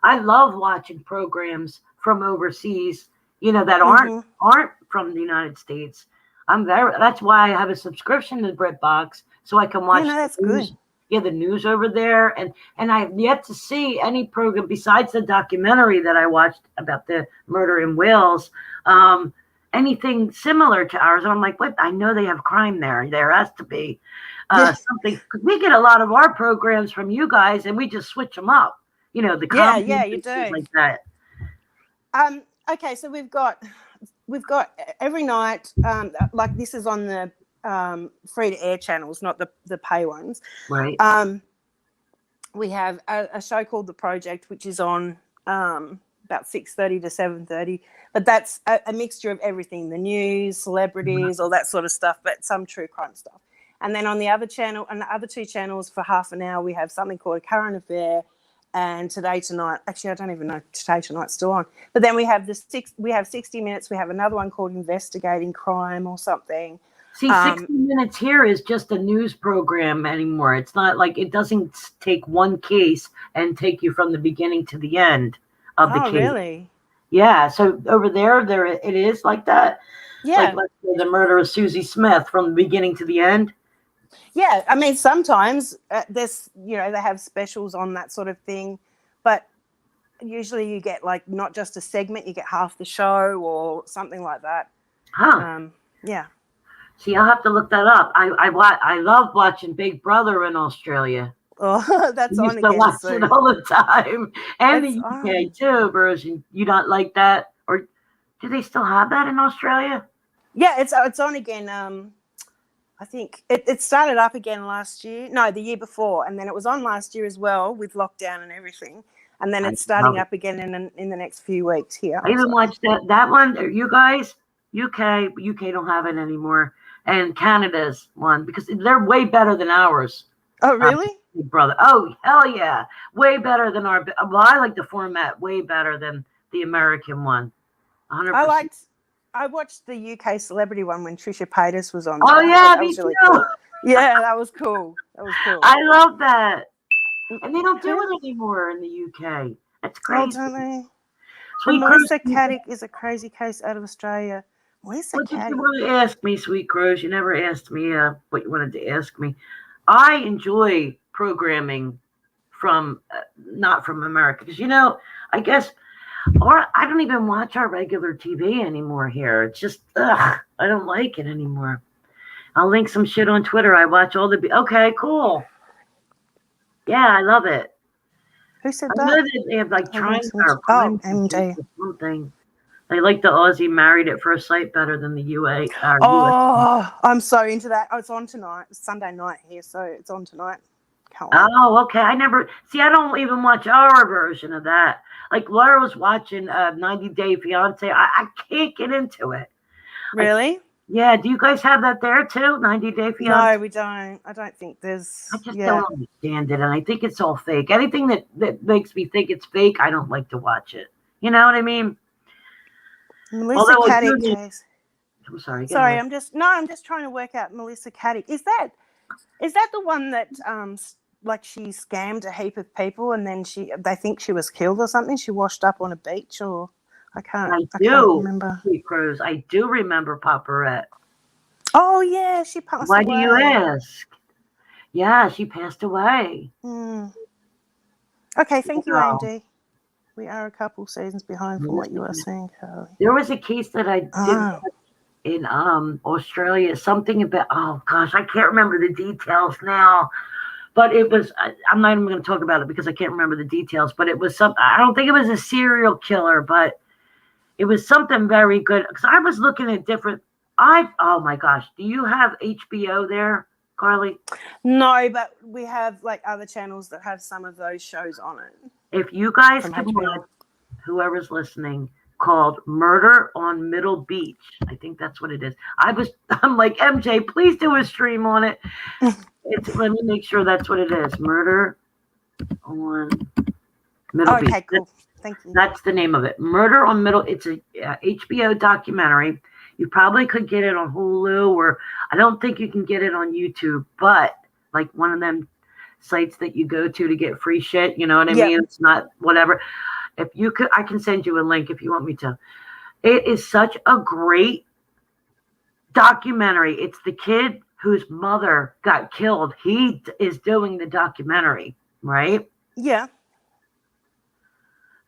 I love watching programs from overseas. That Mhm. aren't from the United States. That's why I have a subscription to BritBox so I can yeah, watch no, that's the news. good. Yeah, the news over there, and I've yet to see any program besides the documentary that I watched about the murder in Wales. Anything similar to ours? And I'm like, what? I know they have crime there. There has to be Yeah, something, because we get a lot of our programs from you guys, and we just switch them up. The yeah, comedy you and things do. like that. Okay, so we've got every night. Like this is on the free to air channels, not the pay ones. Right. We have a show called The Project, which is on about 6:30 to 7:30. But that's a mixture of everything: the news, celebrities, all that sort of stuff, but some true crime stuff. And then on the other channel, and the other two channels for half an hour, we have something called A Current Affair and Today Tonight. Actually, I don't even know if Today Tonight's still on. But then we have 60 Minutes. We have another one called Investigating Crime or something. See, 60 Minutes here is just a news program anymore. It's not like, it doesn't take one case and take you from the beginning to the end of the Oh, case. really? Yeah. So over there it is like that. Yeah. Like, let's say the murder of Susie Smith from the beginning to the end. Yeah, I mean, sometimes there's, they have specials on that sort of thing, but usually you get like not just a segment, you get half the show or something like that. Huh. Yeah. See, I'll have to look that up. I love watching Big Brother in Australia. Oh, that's I on used to again watch soon. it all the time. And It's the UK too version. You don't like that? Or do they still have that in Australia? Yeah, it's on again. I think it started up again last year. No, the year before, and then it was on last year as well with lockdown and everything. And then it's starting up again in the next few weeks here. I even watched that one. You guys, UK don't have it anymore, and Canada's one, because they're way better than ours. Oh, really? Big Brother. Oh, hell yeah, way better than our. Well, I like the format way better than the American one. 100%. I watched the UK celebrity one when Trisha Paytas was on. Oh, there. yeah, that me was really too. cool. Yeah, that was cool. I love that. And they don't do it anymore in the UK. That's crazy. Oh, don't they? Sweet Melissa Crows, Caddick is a crazy case out of Australia. Melissa what did you Caddick. want to ask me, Sweet Crows? You never asked me what you wanted to ask me. I enjoy programming from not from America, because I guess, or I don't even watch our regular TV anymore here. It's just I don't like it anymore. I'll link some shit on Twitter. I watch all the. Okay, cool. Yeah, I love it. Who said I know that? that they have like MD. something. They like the Aussie Married at First Sight better than the UA. Oh, I'm so into that. Oh, it's on tonight. It's Sunday night here, so it's on tonight. Can't wait. Oh, okay. I don't even watch our version of that. Like Laura was watching 90 Day Fiance. I can't get into it. Really? Yeah. Do you guys have that there too? 90 Day Fiance? No, we don't. I don't think there's. I just don't understand it, and I think it's all fake. Anything that makes me think it's fake, I don't like to watch it. You know what I mean? Melissa Caddick case. I'm sorry. Sorry, I'm just trying to work out Melissa Caddick. Is that the one that like she scammed a heap of people and then they think she was killed or something? She washed up on a beach, or I can't remember. Sweet Cruz. I do remember Paparette. Oh yeah, she passed away. Why do you ask? Yeah, she passed away. Okay, thank you, Andy. We are a couple seasons behind from what you are saying, Carly. There was a case that I did in Australia. Something about, oh gosh, I can't remember the details now. But it was, I'm not even going to talk about it because I can't remember the details. But it was I don't think it was a serial killer, but it was something very good. Because I was looking at different, oh my gosh, do you have HBO there, Carly? No, but we have like other channels that have some of those shows on it. If you guys can watch, whoever's listening, called Murder on Middle Beach. I think that's what it is. I'm like, MJ, please do a stream on it. Let me make sure that's what it is. Murder on Middle Beach. Okay, cool. Thank you. That's the name of it. Murder on Middle. It's a HBO documentary. You probably could get it on Hulu, or I don't think you can get it on YouTube, but like one of them sites that you go to get free shit. You know what I mean? It's not whatever. If you could, I can send you a link if you want me to. It is such a great documentary. It's the kid whose mother got killed. He is doing the documentary, right? Yeah.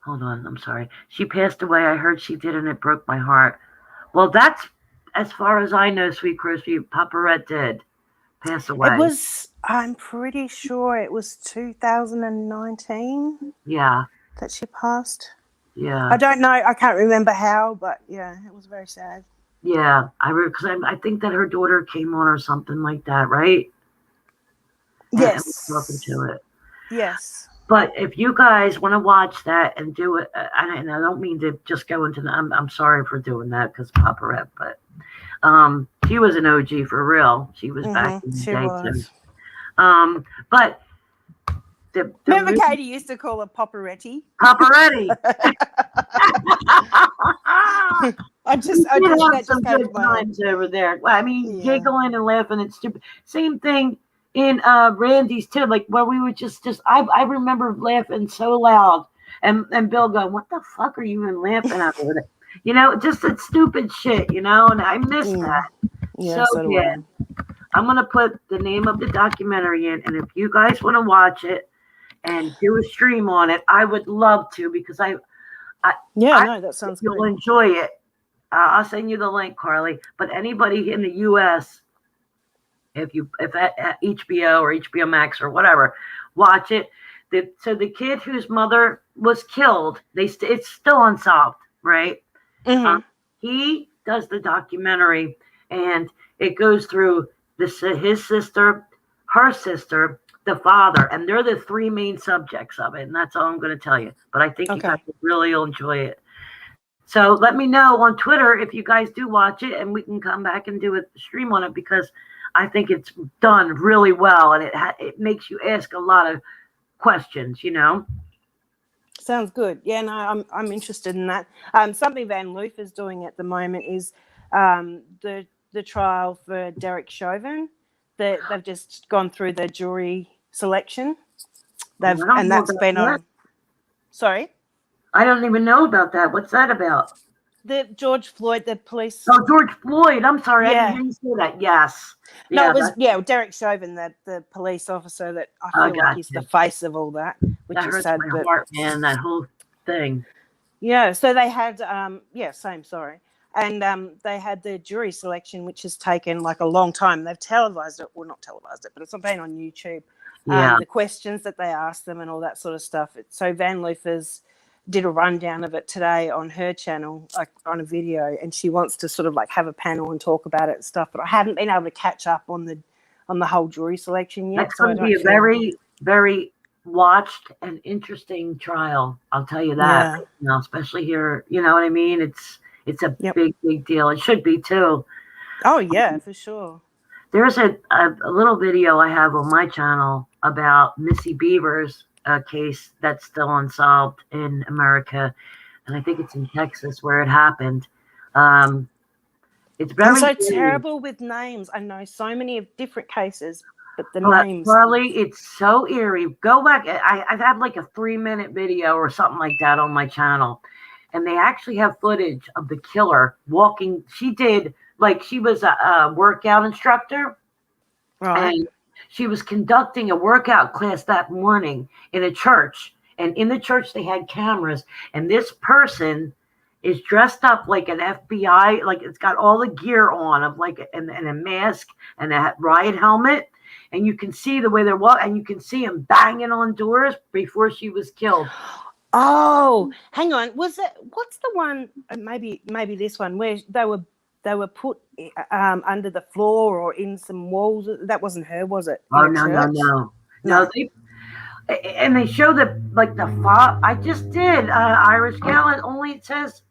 Hold on. I'm sorry. She passed away. I heard she did, and it broke my heart. Well, that's as far as I know, Sweet Christy. Paparette did pass away. It was, I'm pretty sure it was 2019. Yeah. That she passed. Yeah. I don't know. I can't remember how, but yeah, it was very sad. Yeah. I think that her daughter came on or something like that, right? Yes. Welcome to it. Yes. But if you guys want to watch that and do it, and I don't mean to just go into I'm sorry for doing that because Paparette, but she was an OG for real. She was back in the day too. But remember Katie used to call her Paparetti? Paparetti. I just had some good times over there. I mean, giggling and laughing and stupid. Same thing in Randy's too, like where we would just I remember laughing so loud and Bill going, what the fuck are you even laughing at? You know, just that stupid shit, you know, and I miss that. Yeah, so yeah. I'm gonna put the name of the documentary in, and if you guys want to watch it and do a stream on it, I would love to, because no, that sounds good. You'll enjoy it. I'll send you the link, Carly. But anybody in the U.S., if at HBO or HBO Max or whatever, watch it. So the kid whose mother was killed, it's still unsolved, right? Mm-hmm. He does the documentary, and it goes through his sister, her sister, the father, and they're the three main subjects of it, and that's all I'm going to tell you. But I think you guys really will enjoy it. So let me know on Twitter if you guys do watch it, and we can come back and do a stream on it, because I think it's done really well, and it makes you ask a lot of questions, you know. Sounds good. Yeah, no, I'm interested in that. Something Van Loof is doing at the moment is the trial for Derek Chauvin. They've just gone through the jury selection. And that's been on. Sorry, I don't even know about that. What's that about? The George Floyd, the police. Oh, George Floyd. I'm sorry, Yeah. I didn't say that. Yes. No, yeah, it was Derek Chauvin, the police officer that I feel like he's the face of all that, which that is hurts sad. my heart, man. That whole thing. Yeah, so they had sorry. And they had the jury selection, which has taken like a long time. They've televised it, well, not televised it, but it's been on YouTube. Yeah. The questions that they asked them and all that sort of stuff. So Van Loofers did a rundown of it today on her channel, like on a video, and she wants to sort of like have a panel and talk about it and stuff. But I haven't been able to catch up on the whole jury selection yet. That's going to be a very, very watched and interesting trial. I'll tell you that. Yeah. You know, especially here. You know what I mean? It's a big deal. It should be too. Oh yeah, for sure. There's a little video I have on my channel about Missy Beaver's case that's still unsolved in America, and I think it's in Texas where it happened. It's very I'm so eerie. terrible with names. I know so many of different cases, but the But names. Carly, it's so eerie. Go back. I've had like a 3-minute video or something like that on my channel. And they actually have footage of the killer walking. She did, like, she was a workout instructor. Right. And she was conducting a workout class that morning in a church. And in the church, they had cameras. And this person is dressed up like an FBI, like it's got all the gear on of like and a mask and a riot helmet. And you can see the way they're walking, and you can see him banging on doors before she was killed. Oh, hang on. Was it? What's the one? Maybe this one where they were put under the floor or in some walls. That wasn't her, was it? Oh, In a church? no. And they show the like the font. I just did Irish Gallon. All it says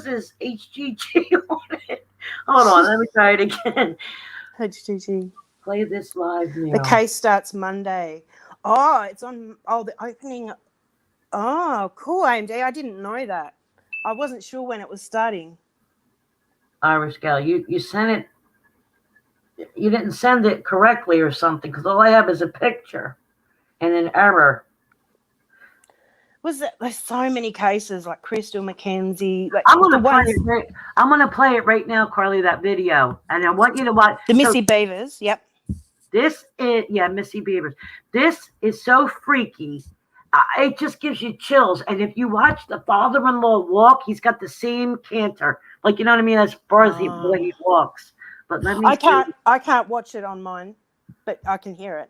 is HGG on it. Hold on, let me try it again. HGG. Play this live now. The case starts Monday. Oh, it's on. Oh, the opening. Oh, cool, AMD. I didn't know that. I wasn't sure when it was starting. Irish Gal, you sent it. You didn't send it correctly or something, because all I have is a picture and an error. There's so many cases like Crystal McKenzie. Like I'm gonna play it right now, Carly. That video, and I want you to watch the Missy Beavers. Yep. This is Missy Beavers. This is so freaky. It just gives you chills. And if you watch the father-in-law walk, he's got the same canter, like, you know what I mean, as far as the way he walks. But let me. I can't watch it on mine, but I can hear it.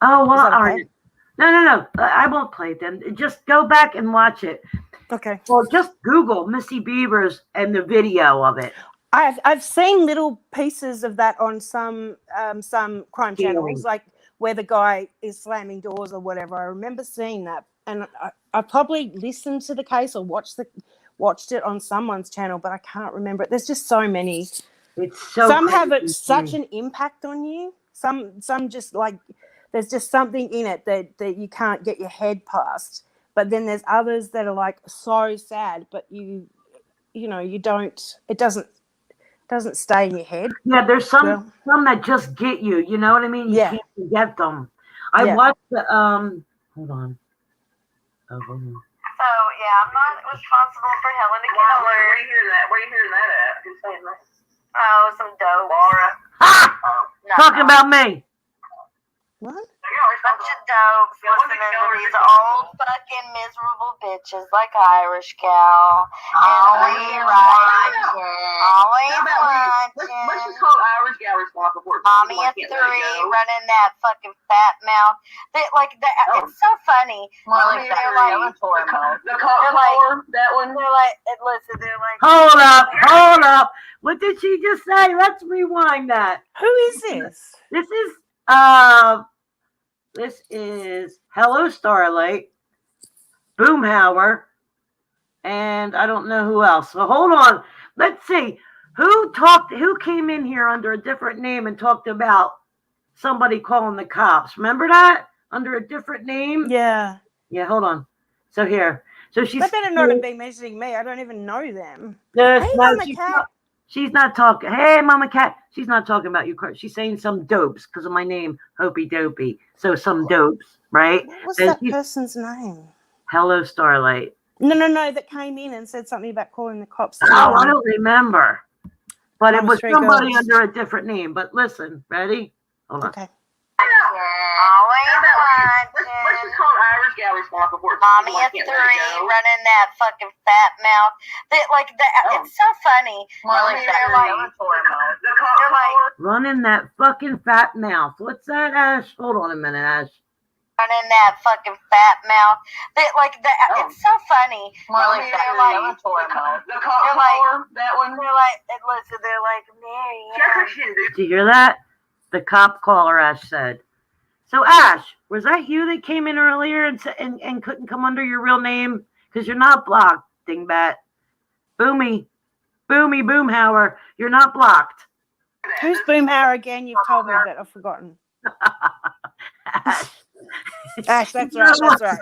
Oh well, okay? all right. No. I won't play it then. Just go back and watch it. Okay. Well, just Google Missy Beavers and the video of it. I've seen little pieces of that on some crime channels, like where the guy is slamming doors or whatever. I remember seeing that, and I probably listened to the case or watched it on someone's channel, but I can't remember it. There's just so many. It's so some crazy. have such an impact on you. Some just like there's just something in it that you can't get your head past. But then there's others that are like so sad, but you don't. It doesn't stay in your head. Yeah, there's some that just get you. You know what I mean? You can't forget them. I watched the hold on. Oh, hold on. So yeah, I'm not responsible for Helen the killer. Where are you hearing that? Where are you hearing that at? Who's saying that? Oh, some dope. Laura. Ah! Talking about me. What? Bunch of dopes listening to these old fucking miserable bitches like Irish Gal. Always watching. Let's just call Irish Gal responsible for it. Mommy of 3 running that fucking fat mouth. It's so funny. Mommy They're of 3. like, The caller, that one. they're like, listen, they're like, Hold up. What did she just say? Let's rewind that. Who is this? This is Hello Starlight, Boomhauer, and I don't know who else. So hold on. Let's see. Who came in here under a different name and talked about somebody calling the cops? Remember that? Under a different name? Yeah. Yeah, hold on. So here. So she's. They better not have been mentioning me. I don't even know them. Hey, Mama Cat. She's not talking. Hey, Mama Cat. She's not talking about you. She's saying some dopes because of my name, Hopey Dopey. So some dopes, right? What's that person's name? Hello Starlight. No. That came in and said something about calling the cops. Oh, I don't remember. But it was somebody girls. under a different name. But listen, ready? Hold on. Okay. Let's just call Irish Gal responsible for it. Mommy of 3 running that fucking fat mouth. It's so funny. They're like, Running that fucking fat mouth. What's that, Ash? Hold on a minute, Ash. running that fucking fat mouth. It's so funny. They're like, that one. listen, they're like, Mary. Did you hear that? The cop caller, Ash said. So, Ash, was that you that came in earlier and couldn't come under your real name? Because you're not blocked, dingbat. Boomhauer, you're not blocked. Who's Boomhauer again? You've told me, but I've forgotten. Ash, that's right.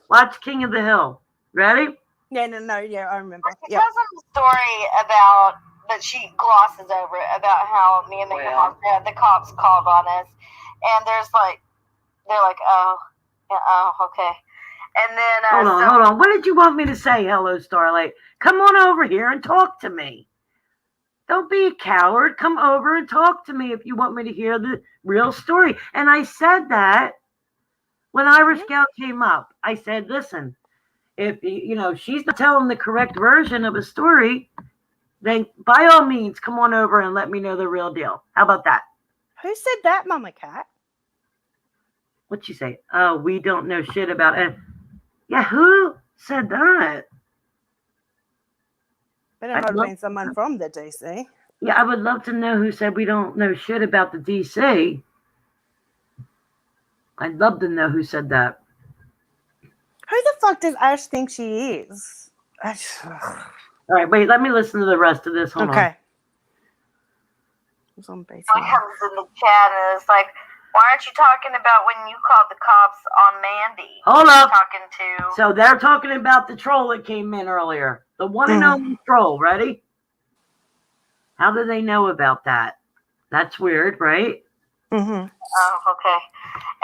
Watch King of the Hill. Ready? Yeah, no, yeah, I remember. Because of the story about but she glosses over it about how me and the cops called on us, and they're like, oh, okay. And then hold on. What did you want me to say? Hello, Starlight. Come on over here and talk to me. Don't be a coward. Come over and talk to me if you want me to hear the real story. And I said that when Irish Gal came up. I said, listen, if she's not telling the correct version of a story, then by all means, come on over and let me know the real deal. How about that? Who said that, Mama Cat? What'd she say? Oh, we don't know shit about it. Yeah, who said that? But it might have been someone from the DC. Yeah, I would love to know who said we don't know shit about the DC. I'd love to know who said that. Who the fuck does Ash think she is? All right, wait, let me listen to the rest of this. Hold on. It's on base. Someone comes in the chat and it's like, why aren't you talking about when you called the cops on Mandy? Hold up. Talking to... So they're talking about the troll that came in earlier. The one and only troll. Ready? How do they know about that? That's weird, right? Mm-hmm. Oh, okay.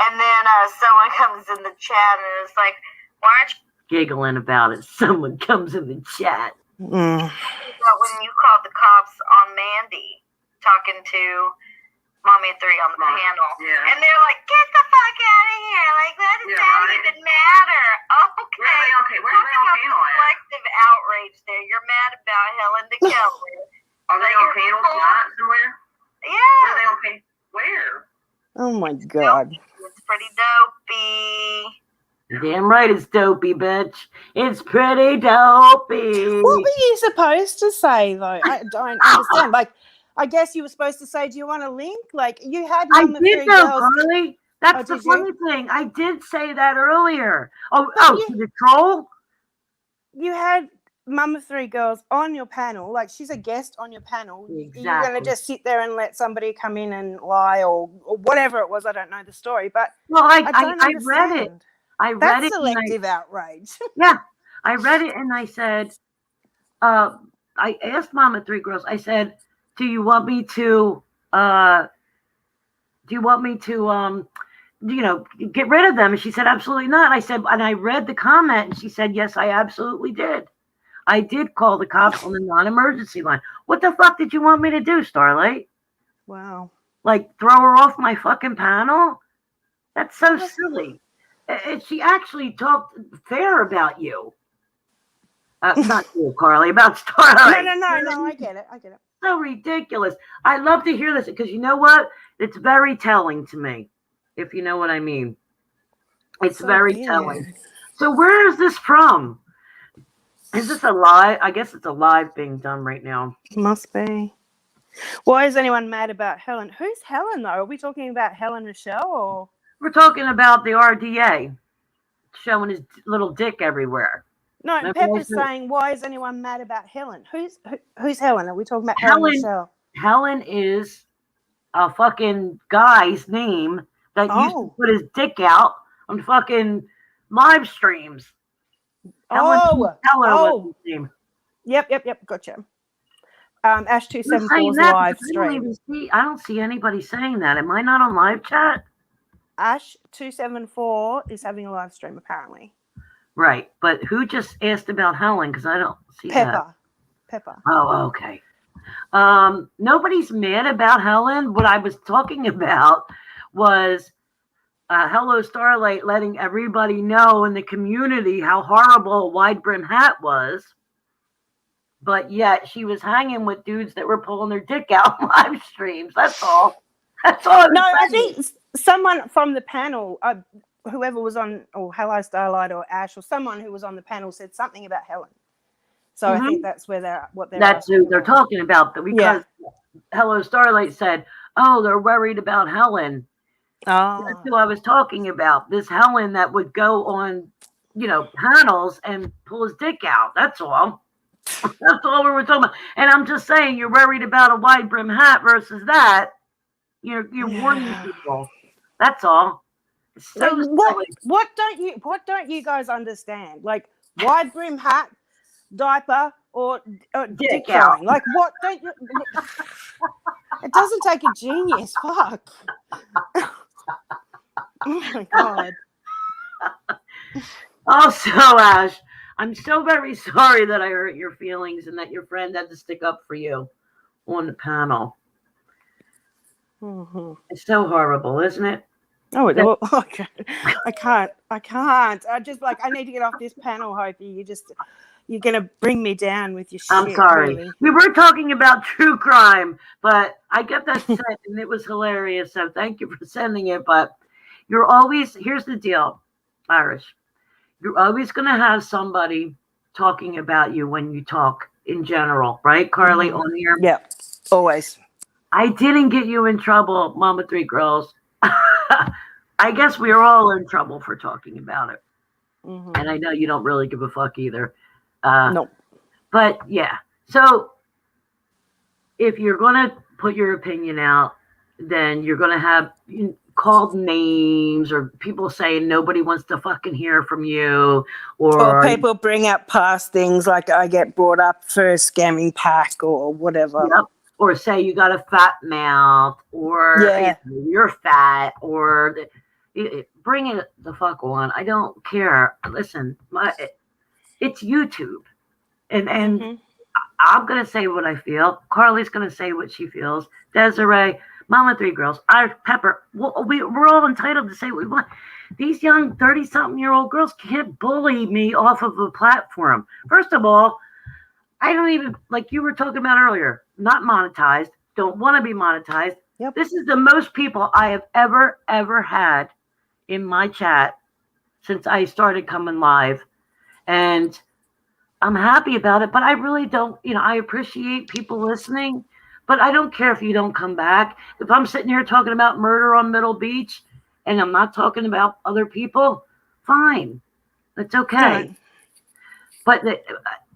And then someone comes in the chat and it's like, why aren't you giggling about it? Someone comes in the chat. About when you called the cops on Mandy, talking to Mommy and 3 on the panel. Yeah. And they're like, get the fuck out of here. Like, that does not even matter. Okay. Where's the panel at? Collective outrage there. You're mad about Helen DeKelly. Are they on panel tonight somewhere? Yeah. Where are they on panel? Where? Oh my God. It's pretty dopey. Damn right it's dopey, bitch. It's pretty dopey. What were you supposed to say, though? I don't understand. Like, I guess you were supposed to say, do you want a link? Like, you had Mama 3 girls. Carly. That's the funny thing. I did say that earlier. To the troll? You had Mama 3 girls on your panel. Like, she's a guest on your panel. Exactly. You're going to just sit there and let somebody come in and lie or whatever it was. I don't know the story. But I read it. That's selective outrage. Yeah, I read it and I said, I asked Mama 3 girls. I said, do you want me to get rid of them? And she said, absolutely not. I said, and I read the comment and she said, yes, I absolutely did. I did call the cops on the non-emergency line. What the fuck did you want me to do, Starlight? Wow. Like throw her off my fucking panel? That's so silly. She actually talked fair about you. Not you, Carly, about Starlight. No, I get it. So ridiculous. I love to hear this because you know what? It's very telling to me, if you know what I mean. It's so very telling. So where is this from? Is this a live? I guess it's a live being done right now. Must be. Why is anyone mad about Helen? Who's Helen, though? Are we talking about Helen Rochelle or? We're talking about the RDA showing his little dick everywhere. No, Pepper's saying, why is anyone mad about Helen? Who's Helen? Are we talking about Helen Rochelle? Helen is a fucking guy's name that used to put his dick out on fucking live streams. Helen was his name. Yep, gotcha. Ash 274's live stream. I don't see anybody saying that. Am I not on live chat? Ash 274 is having a live stream apparently. Right, but who just asked about Helen? Because I don't see that. Pepper. Oh, okay. Nobody's mad about Helen. What I was talking about was Hello Starlight letting everybody know in the community how horrible a wide brim hat was. But yet she was hanging with dudes that were pulling their dick out on live streams. That's all. That's all. No, I think someone from the panel, whoever was on, or Hello Starlight or Ash, or someone who was on the panel said something about Helen. So I think that's where they're That's who they're talking about. Because Hello Starlight said, "Oh, they're worried about Helen." Oh, that's who I was talking about. This Helen that would go on, panels and pull his dick out. That's all. That's all we were talking about. And I'm just saying, you're worried about a wide brim hat versus that. You're warning people. That's all. So what don't you guys understand? Like wide brim hat, diaper, or dick out. throwing. Like, what? Don't you? It doesn't take a genius. Fuck. Oh my God. Also, Ash, I'm so very sorry that I hurt your feelings and that your friend had to stick up for you on the panel. Mm-hmm. It's so horrible, isn't it? Oh, okay. I can't. I just I need to get off this panel, Hopi. You're gonna bring me down with your shit. I'm sorry. Really. We were talking about true crime, but I get that sent and it was hilarious. So thank you for sending it. But you're always, here's the deal, Irish. You're always going to have somebody talking about you when you talk in general, right, Carly, on here? Yeah, always. I didn't get you in trouble, Mama Three Girls. I guess we are all in trouble for talking about it. Mm-hmm. And I know you don't really give a fuck either. Nope. But yeah, so if you're going to put your opinion out, then you're going to have called names or people saying nobody wants to fucking hear from you. Or people bring up past things like I get brought up for a scamming pack or whatever. Yep. Or say you got a fat mouth or you're fat or bring it the fuck on. I don't care. Listen, it's YouTube. And I'm going to say what I feel. Carly's going to say what she feels. Desiree, Mama Three Girls, Pepper, we're all entitled to say what we want. These young 30-something-year-old girls can't bully me off of a platform. First of all, I don't even, like you were talking about earlier, not monetized, don't want to be monetized. Yep. This is the most people I have ever had in my chat since I started coming live. And I'm happy about it, but I really don't, I appreciate people listening, but I don't care if you don't come back. If I'm sitting here talking about murder on Middle Beach and I'm not talking about other people, fine. That's okay. Fine. But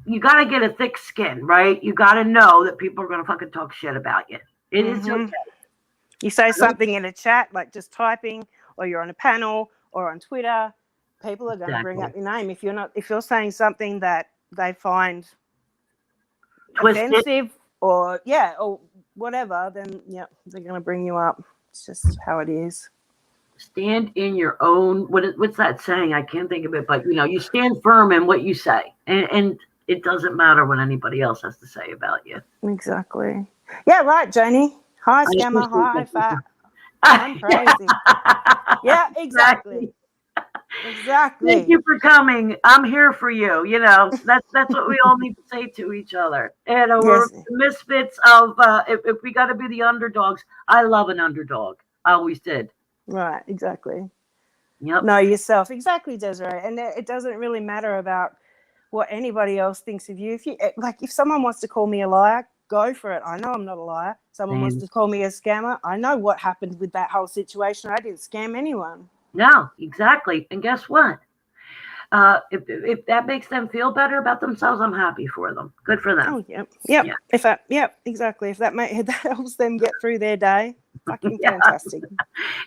you got to get a thick skin, right? You got to know that people are going to fucking talk shit about you. It is okay. You say something in a chat, like just typing, or you're on a panel or on Twitter, people are going to bring up your name. If you're saying something that they find Twisted. offensive or whatever, then they're going to bring you up. It's just how it is. Stand in your own, what's that saying? I can't think of it, but you stand firm in what you say, and it doesn't matter what anybody else has to say about you. Exactly. Yeah, right, Janie. Hi, scammer. Hi, fat. I'm crazy. Yeah, exactly. Exactly. Thank you for coming. I'm here for you. That's what we all need to say to each other. And we're the misfits of if we got to be the underdogs. I love an underdog. I always did. Right. Exactly. Yep. Know yourself. Exactly, Desiree. And it doesn't really matter about what anybody else thinks of you. If someone wants to call me a liar, go for it. I know I'm not a liar. Someone wants to call me a scammer. I know what happened with that whole situation. I didn't scam anyone. No, exactly. And guess what? If that makes them feel better about themselves, I'm happy for them. Good for them. Oh, yep. Exactly. If that helps them get through their day, fucking fantastic.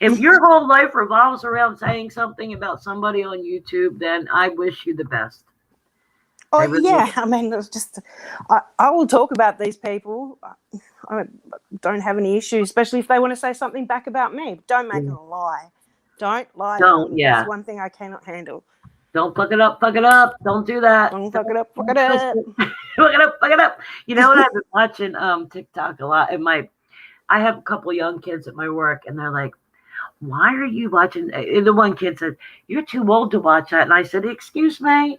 If your whole life revolves around saying something about somebody on YouTube, then I wish you the best. Oh, yeah. I mean, it's just, I will talk about these people. I don't have any issues, especially if they want to say something back about me. Don't make it a lie. Don't lie. Don't, That's one thing I cannot handle. Don't fuck it up. Fuck it up. Don't do that. Don't fuck it up. Fuck it up. Fuck it up. Fuck it up. You know what? I've been watching TikTok a lot. I have a couple young kids at my work, and they're like, "Why are you watching?" And the one kid said, "You're too old to watch that." And I said, "Excuse me,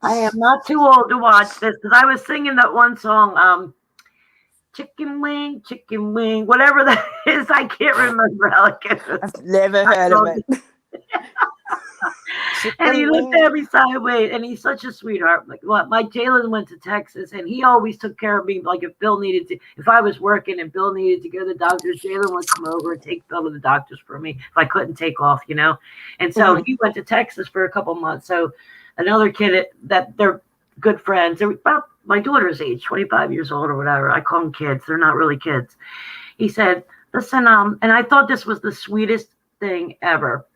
I am not too old to watch this," because I was singing that one song, chicken wing, whatever that is. I can't remember how it goes. I've never heard of it. And he looked at me sideways, and he's such a sweetheart. Like, what? My Jalen went to Texas, and he always took care of me. Like, if I was working and Bill needed to go to the doctors, Jalen would come over and take Bill to the doctors for me if I couldn't take off, And so he went to Texas for a couple months. So another kid that they're good friends. They're about my daughter's age, 25 years old or whatever. I call them kids. They're not really kids. He said, "Listen, and I thought this was the sweetest thing ever."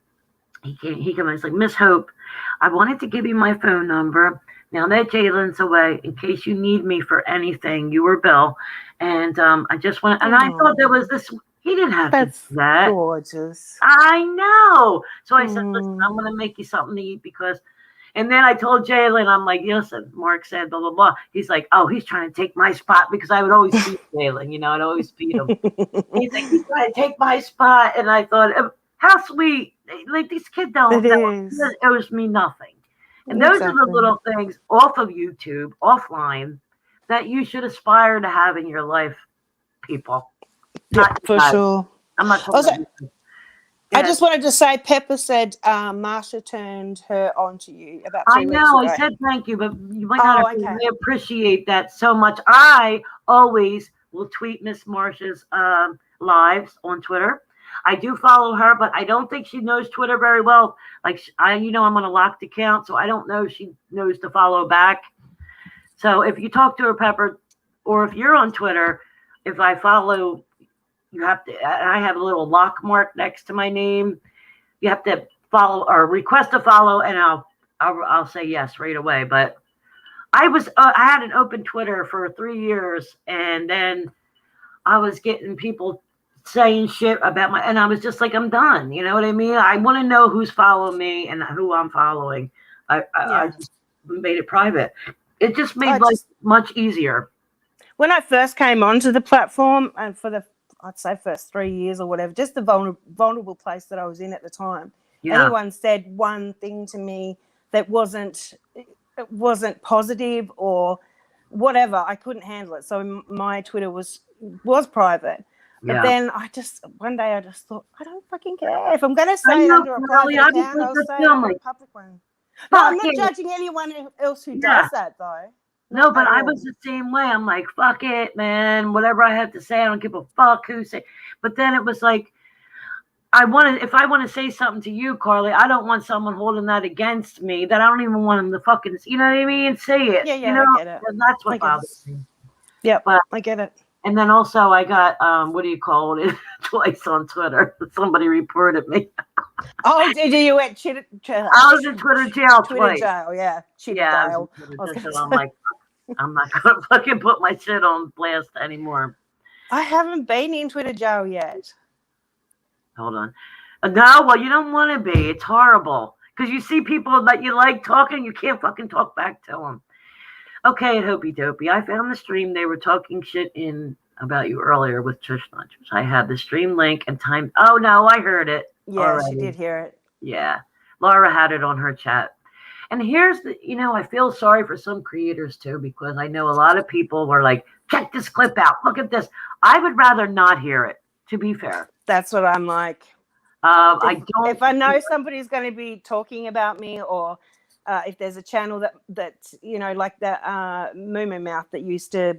He came and he's like, "Miss Hope, I wanted to give you my phone number Now that Jalen's away, in case you need me for anything, you or Bill. And I just want, and I thought there was this. He didn't have That's to do that. gorgeous. I know. So I said, listen, I'm going to make you something to eat because. And then I told Jalen, I'm like, listen, Mark said, blah, blah, blah. He's like, oh, he's trying to take my spot because I would always feed Jalen, I'd always feed him. He's like, he's trying to take my spot. And I thought, how sweet. Like, these kids don't know. It owes me nothing. And those are the little things off of YouTube, offline, that you should aspire to have in your life, people. Yeah, for sure. I'm not talking I just wanted to say, Pepper said Marsha turned her on to you about 2 weeks ago. I said thank you, but you might not really appreciate that so much. I always will tweet Miss Marsha's lives on Twitter. I do follow her, but I don't think she knows Twitter very well. Like, I'm on a locked account, so I don't know if she knows to follow back. So if you talk to her, Pepper, or if you're on Twitter, if I follow, you have to, I have a little lock mark next to my name. You have to follow or request a follow, and I'll say yes right away. But I had an open Twitter for 3 years, and then I was getting people saying shit about and I was just like, I'm done. You know what I mean? I want to know who's following me and who I'm following. I just made it private. It just made life much easier. When I first came onto the platform, and for the, I'd say first 3 years or whatever, just the vulnerable place that I was in at the time, anyone said one thing to me that wasn't positive or whatever, I couldn't handle it. So my Twitter was private. But then one day I just thought, I don't fucking care. If I'm going to say it under a private account, I'll say it under a public one. No, I'm not judging anyone else who does that, though. No, but I was the same way. I'm like, fuck it, man. Whatever I have to say, I don't give a fuck who say. But then it was like, if I want to say something to you, Carly, I don't want someone holding that against me that I don't even want them to fucking, you know what I mean? Say it. Yeah, I get it. And that's what bothers me. Yeah, but I get it. And then also I got, what do you call it? Twice on Twitter. Somebody reported me. Oh, did you went I was in Twitter jail twice. Jail, yeah. Jail. I'm like, I'm not going to fucking put my shit on blast anymore. I haven't been in Twitter jail yet. Hold on. No, well, you don't want to be. It's horrible. Because you see people that you like talking, you can't fucking talk back to them. Okay, Hopey Dopey. I found the stream. They were talking shit about you earlier with Trish Lunchers. I had the stream link and time. Oh, no, I heard it. Yeah, already. She did hear it. Yeah. Laura had it on her chat. And here's I feel sorry for some creators too, because I know a lot of people were like, check this clip out. Look at this. I would rather not hear it, to be fair. That's what I'm like. If I know somebody's going to be talking about me, or if there's a channel that like that Moo Mouth that used to,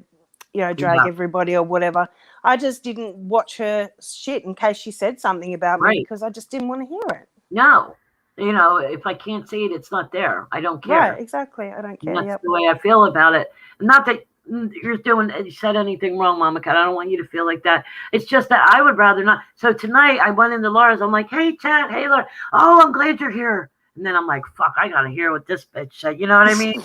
drag everybody or whatever, I just didn't watch her shit in case she said something about me because I just didn't want to hear it. No. If I can't see it, it's not there. I don't care. Right, exactly. I don't care. And that's the way I feel about it. Not that you said anything wrong, Mama Cat. I don't want you to feel like that. It's just that I would rather not. So tonight I went into Laura's. I'm like, hey, chat. Hey, Laura. Oh, I'm glad you're here. And then I'm like, fuck, I got to hear what this bitch said. You know what I mean?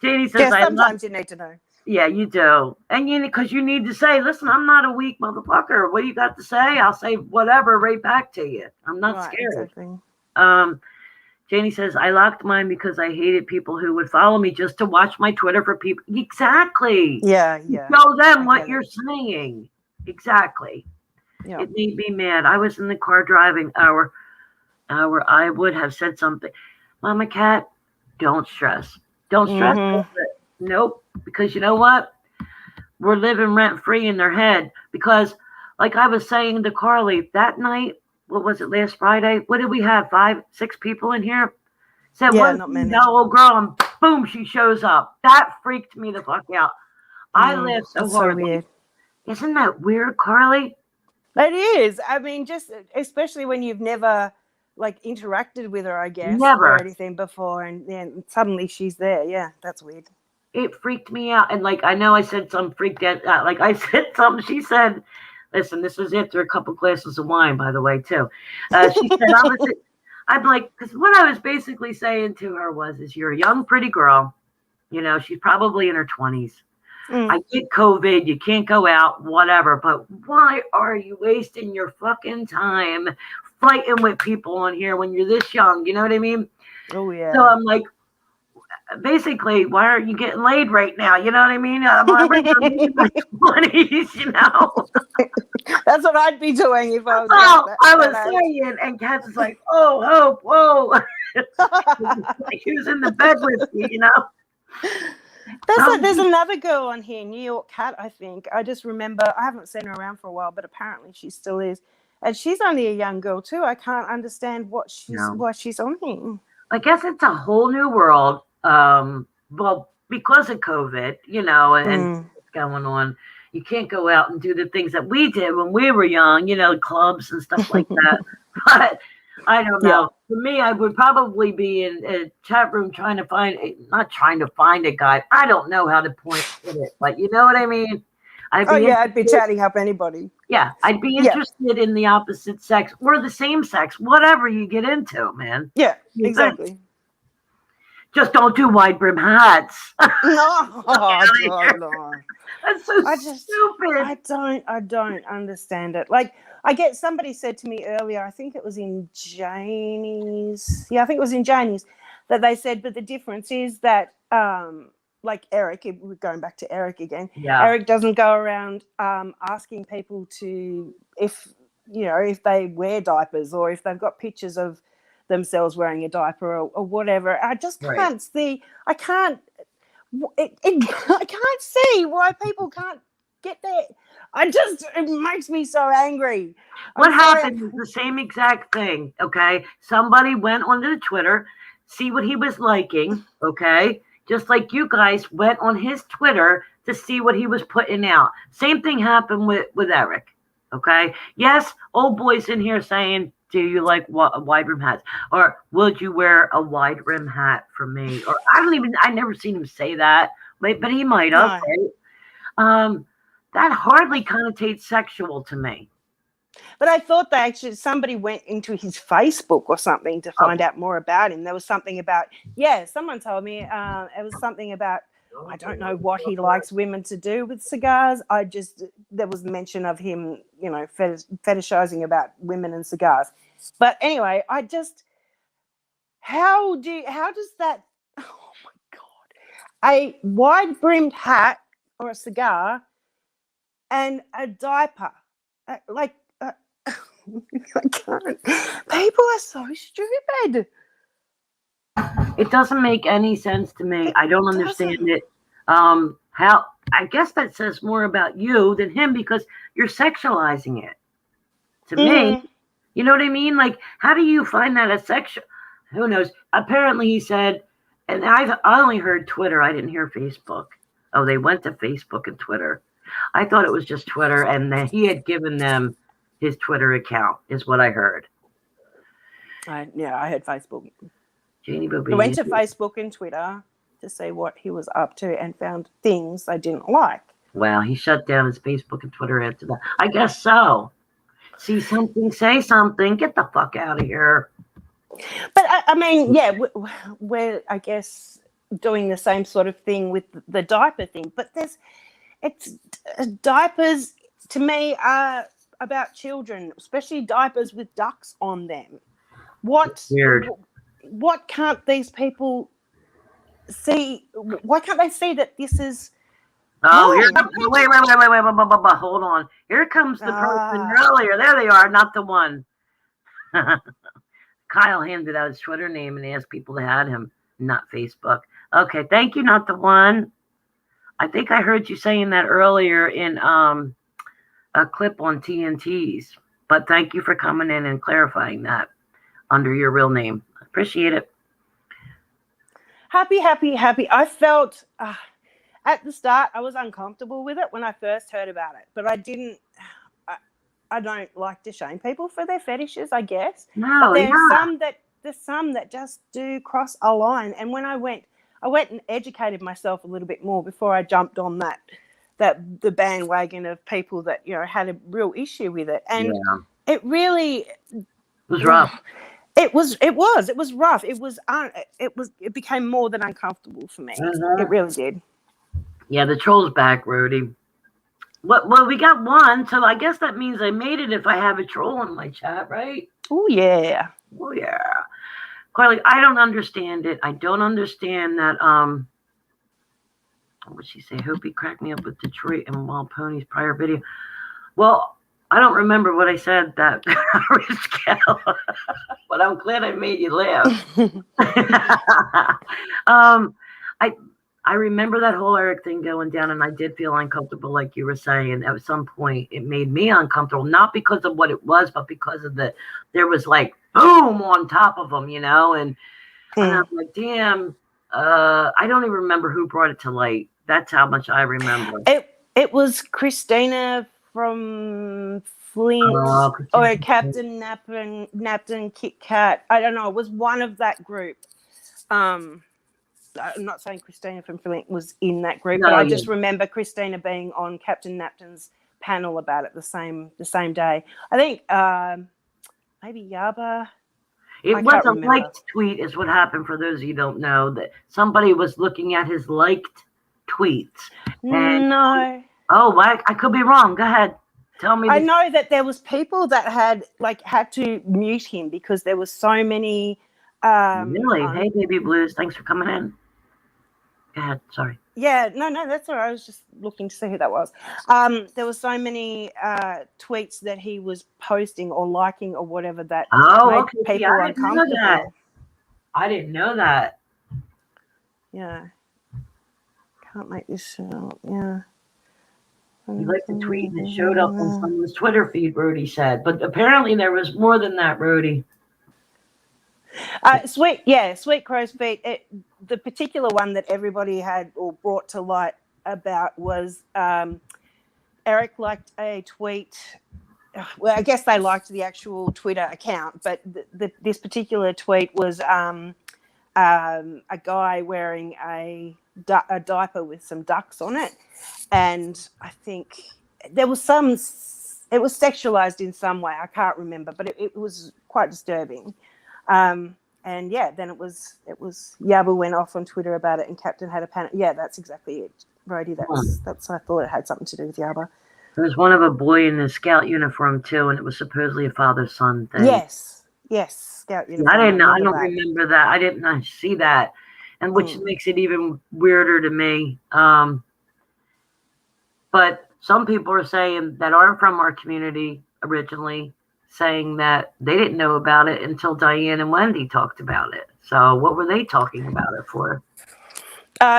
Janie says, sometimes you need to know. Yeah, you do. And because you need to say, listen, I'm not a weak motherfucker. What do you got to say? I'll say whatever right back to you. I'm not scared. Exactly. Janie says, I locked mine because I hated people who would follow me just to watch my Twitter for people. Exactly. Yeah. Show them what you're saying. Exactly. Yeah. It made me mad. I was in the car driving hour. I would have said something. Mama Cat, don't stress. Don't stress over it. Nope. Because you know what? We're living rent free in their head. Because, like I was saying to Carly, that night, what was it, last Friday? What did we have? 5, 6 people in here? Said not many. No old girl, and boom, she shows up. That freaked me the fuck out. I laughed so hard. So weird. Isn't that weird, Carly? It is. I mean, just especially when you've never interacted with her, I guess, never. Or anything before, and then suddenly she's there. Yeah, that's weird. It freaked me out. And I know I said something freaked out. I said something. She said, listen, this was after a couple glasses of wine, by the way, too. She said, I'm like, because what I was basically saying to her is you're a young, pretty girl. You know, she's probably in her 20s. I get COVID, you can't go out, whatever. But why are you wasting your fucking time fighting with people on here when you're this young? You know what I mean? Oh, yeah. So I'm like, basically, why aren't you getting laid right now? You know what I mean? I'm in my 20s, you know? That's what I'd be doing if I was I was saying, and Kat's is like, oh, Hope, whoa. Like he was in the bed with you, you know? There's another girl on here, New York Cat, I think. I just remember, I haven't seen her around for a while, but apparently she still is. And she's only a young girl too. I can't understand why she's on here. I guess it's a whole new world. Well, because of COVID, you know, and what's going on. You can't go out and do the things that we did when we were young, you know, clubs and stuff like that. But I don't know. Yeah. For me, I would probably be in a chat room not trying to find a guy. I don't know how to point it, but you know what I mean? I'd be chatting up anybody. Yeah, I'd be interested in the opposite sex or the same sex, whatever you get into, man. Yeah, exactly. Just don't do wide brim hats. No, no. That's so stupid. I don't understand it. Like, I get somebody said to me earlier, I think it was in Janie's. Yeah, I think it was in Janie's that they said, but the difference is that, like Eric, we're going back to Eric again. Yeah. Eric doesn't go around asking people if they wear diapers or if they've got pictures of themselves wearing a diaper or whatever. I just can't see. I can't see why people can't get there. It makes me so angry. What happened is the same exact thing, okay? Somebody went onto Twitter, see what he was liking, okay? Just like you guys went on his Twitter to see what he was putting out. Same thing happened with Eric, okay? Yes, old boys in here saying, do you like wide rim hats? Or would you wear a wide rim hat for me? Or I never seen him say that, but he might have, right? That hardly connotates sexual to me. But I thought somebody went into his Facebook or something to find out more about him. There was something about, someone told me it was something about, I don't know what he likes women to do with cigars. There was mention of him, you know, fetishizing about women and cigars. But anyway, how does that, oh my God, a wide brimmed hat or a cigar and a diaper, I can't. People are so stupid. It doesn't make any sense to me. I don't understand it. I guess that says more about you than him because you're sexualizing it. To me, you know what I mean? Like, how do you find that a sexual? Who knows? Apparently, he said, and I only heard Twitter. I didn't hear Facebook. Oh, they went to Facebook and Twitter. I thought it was just Twitter, and that he had given them his Twitter account, is what I heard. I heard Facebook. Janie Bobby. I went to Facebook and Twitter to see what he was up to and found things I didn't like. Well, he shut down his Facebook and Twitter after that. I guess so. See something, say something. Get the fuck out of here. But I mean, we're I guess doing the same sort of thing with the diaper thing. But diapers to me are about children, especially diapers with ducks on them. Weird. What can't these people see? Why can't they see that this is? Oh, wait, hold on. Here comes the person earlier. There they are, not the one. Kyle handed out his Twitter name and asked people to add him, not Facebook. Okay, thank you, not the one. I think I heard you saying that earlier in a clip on TNT's, but thank you for coming in and clarifying that under your real name. Appreciate it. Happy. I felt at the start I was uncomfortable with it when I first heard about it, but I didn't. I don't like to shame people for their fetishes, I guess. No, but there's some that just do cross a line. And when I went and educated myself a little bit more before I jumped on the bandwagon of people that, you know, had a real issue with it. And it really was rough. It was rough. It became more than uncomfortable for me. It really did. Yeah, the troll's back, Rhodey. Well, we got one, so I guess that means I made it if I have a troll in my chat, right? Oh yeah. Oh yeah. Carly, I don't understand it. I don't understand that. What would she say? Hope he cracked me up with Detroit and Wild Ponies prior video. Well, I don't remember what I said that but I'm glad I made you laugh. I remember that whole Eric thing going down, and I did feel uncomfortable, like you were saying. At some point, it made me uncomfortable, not because of what it was, but because of there was like boom on top of them, and I'm like, damn. I don't even remember who brought it to light. That's how much I remember. It was Christina from Flint or Captain Napton Kit Kat. I don't know. It was one of that group. I'm not saying Christina from Flint was in that group, but I just remember Christina being on Captain Napton's panel about it the same day. I think maybe Yaba. It was a liked tweet is what happened, for those of you who don't know, that somebody was looking at his liked tweets. No. Oh, I could be wrong. Go ahead. Tell me. I know that there was people that had to mute him because there was so many. Really? Hey, Baby Blues. Thanks for coming in. Go ahead. Sorry. Yeah, no, that's all right. I was just looking to see who that was. There were so many tweets that he was posting or liking or whatever that made people uncomfortable. I didn't know that. Yeah. Can't make this out. Yeah. He liked the tweet and it showed up on someone's Twitter feed, Rhodey said. But apparently there was more than that, Rhodey. Sweet Crow's Feet. The particular one that everybody had or brought to light about was Eric liked a tweet. Well, I guess they liked the actual Twitter account, but this particular tweet was a guy wearing a diaper with some ducks on it, and I think there was it was sexualized in some way. I can't remember, but it was quite disturbing. And yeah, then it was Yabu went off on Twitter about it, and Captain had a panic. Yeah, that's exactly it, Rhodey. That's I thought it had something to do with Yaba. There was one of a boy in a scout uniform too, and it was supposedly a father-son thing. Yes, scout uniform. I didn't know. I don't remember that. I didn't see that, and which makes it even weirder to me. But some people are saying that aren't from our community originally, saying that they didn't know about it until Diane and Wendy talked about it. So what were they talking about it for?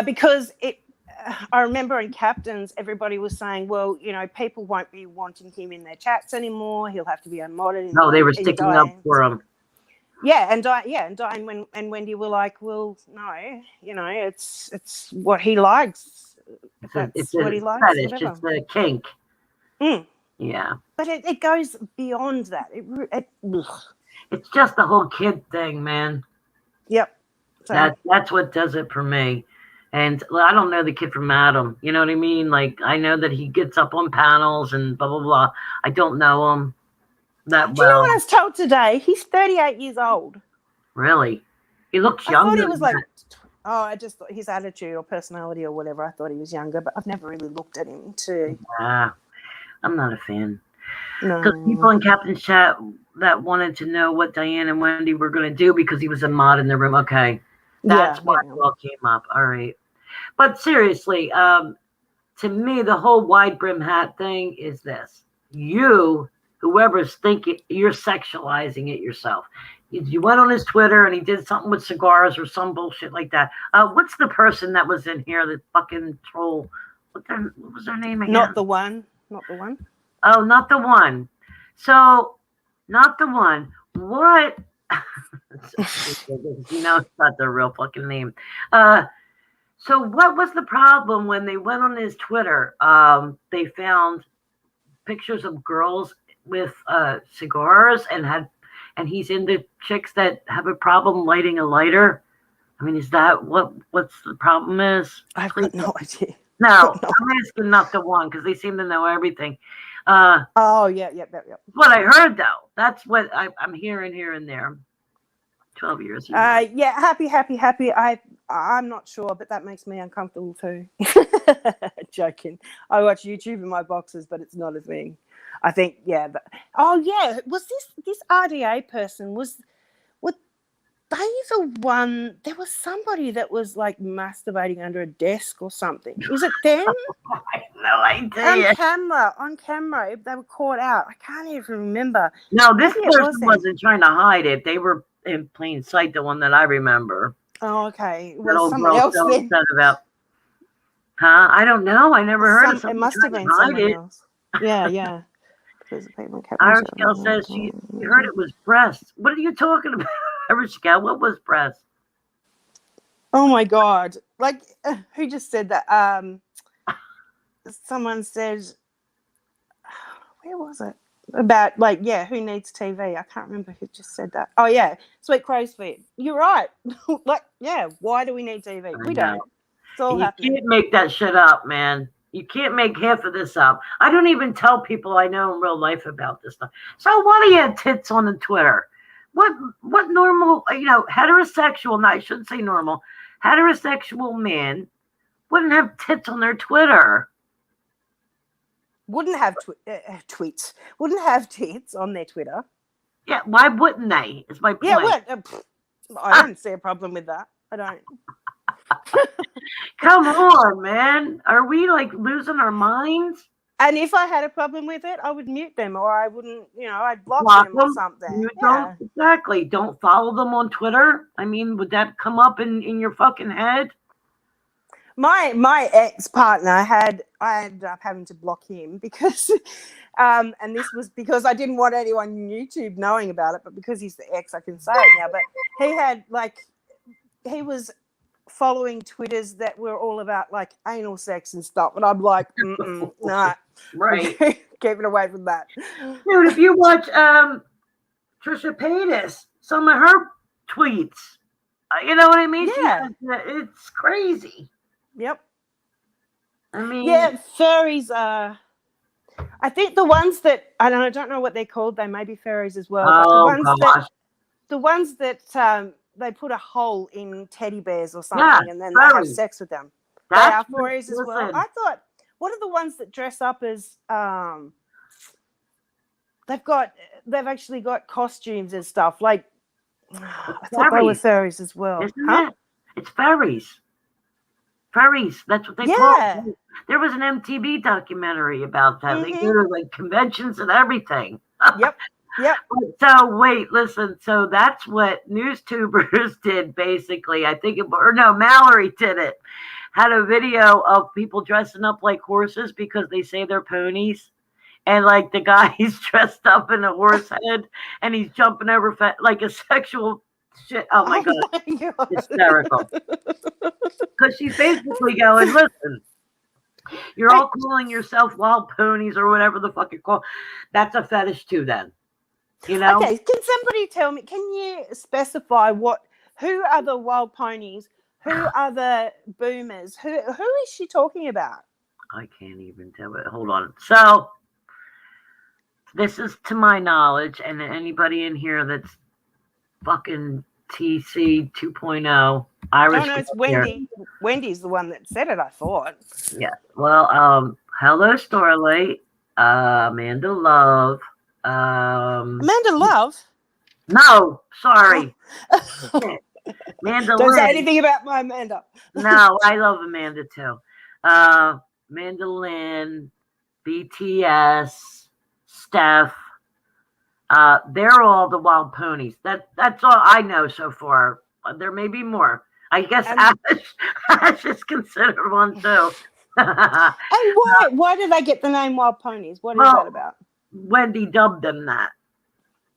Because I remember in Captains, everybody was saying, well, people won't be wanting him in their chats anymore. He'll have to be unmodded. No, they were sticking up for him. Yeah, and Diane and Wendy were like, well, no, it's what he likes. It's what he likes. It's just a kink. Yeah. But it goes beyond that. It's just the whole kid thing, man. Yep. So that's what does it for me. And I don't know the kid from Adam. You know what I mean? Like, I know that he gets up on panels and blah, blah, blah. I don't know him that well. Do you know what I was told today? He's 38 years old. Really? He looks younger. I thought he was like, I just thought his attitude or personality or whatever, I thought he was younger, but I've never really looked at him too. I'm not a fan. No. Because people in Captain's chat that wanted to know what Diane and Wendy were going to do because he was a mod in the room. Okay. That's why it all came up. All right. But seriously, to me, the whole wide brim hat thing is this. Whoever's thinking, you're sexualizing it yourself. You went on his Twitter and he did something with cigars or some bullshit like that. What's the person that was in here, the fucking troll? What was their name again? Not the one. Oh, not the one. So, not the one. What? It's not the real fucking name. So what was the problem when they went on his Twitter? They found pictures of girls with cigars and he's into chicks that have a problem lighting a lighter. I mean, is that what's the problem is? I've got no idea. No, I'm asking not the one because they seem to know everything. Yeah. What I heard though, that's what I'm hearing here and there. 12 years. Yeah, happy. I'm not sure, but that makes me uncomfortable too. Joking. I watch YouTube in my boxes, but it's not a thing. I think, yeah. Was this RDA person, was they the one, there was somebody that was like masturbating under a desk or something. Is it them? I have no idea. On camera, they were caught out. I can't even remember. No, this Maybe it person wasn't trying to hide it. They were in plain sight, the one that I remember. Oh, okay. That Well, old someone girl else so then. upset about. Huh? I don't know. I never heard of It somebody must have trying been to hide someone it. else. Yeah. Irish Gal says she heard it was breast. What are you talking about? Irish Gal, what was breast? Oh my God. Like, who just said that? Someone said, where was it? About, like, yeah, who needs TV? I can't remember who just said that. Oh, yeah, Sweet Crow's Feet. You're right. Like, yeah, why do we need TV? We don't. It's all happening. You can't make that shit up, man. You can't make half of this up. I don't even tell people I know in real life about this stuff. So why do you have tits on the Twitter? What normal, heterosexual, no, I shouldn't say normal, heterosexual man wouldn't have tits on their Twitter. Wouldn't have tweets. Wouldn't have tits on their Twitter. Yeah, why wouldn't they? Is my point. Yeah, what? I don't see a problem with that. I don't. Come on, man. Are we like losing our minds? And if I had a problem with it, I would mute them, or I wouldn't, I'd block them or something. Exactly. Don't follow them on Twitter. I mean, would that come up in your fucking head? My ex-partner I ended up having to block him because, and this was because I didn't want anyone on YouTube knowing about it, but because he's the ex, I can say it now. But he was following Twitters that were all about like anal sex and stuff, and I'm like, nah, right, keep it away from that. Dude, if you watch Trisha Paytas, some of her tweets, you know what I mean? Yeah, it's crazy. Yep. I mean, yeah, furries are. I think the ones that I don't know what they're called. They may be furries as well. But the ones that they put a hole in teddy bears or something, and then they have sex with them. They are furries as well. I thought, what are the ones that dress up as? They've actually got costumes and stuff. Like I thought they were furries as well. Isn't it? It's furries. Furries, that's what they call it. There was an MTV documentary about that. They go to like conventions and everything. Yep. So wait, listen. So that's what NewsTubers did basically. I think Mallory did it. Had a video of people dressing up like horses because they say they're ponies. And like the guy's dressed up in a horse head and he's jumping over like a sexual shit. Oh my God. Hysterical. Because she's basically going, listen, you're all calling yourself wild ponies or whatever the fuck you call. That's a fetish too then. You know? Okay, can somebody tell me, can you specify who are the wild ponies? Who are the boomers? Who is she talking about? I can't even tell it. Hold on. So this is to my knowledge, and anybody in here that's fucking TC 2.0 Irish. No, it's Wendy. Wendy's the one that said it, I thought. Yeah. Well, hello, Starlight. Amanda Love. Amanda Love? No, sorry. Amanda Don't say anything about my Amanda. No, I love Amanda too. Amanda Lynn, BTS, Steph. They're all the wild ponies. That's all I know so far. There may be more. I guess Ash is considered one too. And why did they get the name Wild Ponies? What is that about? Wendy dubbed them that.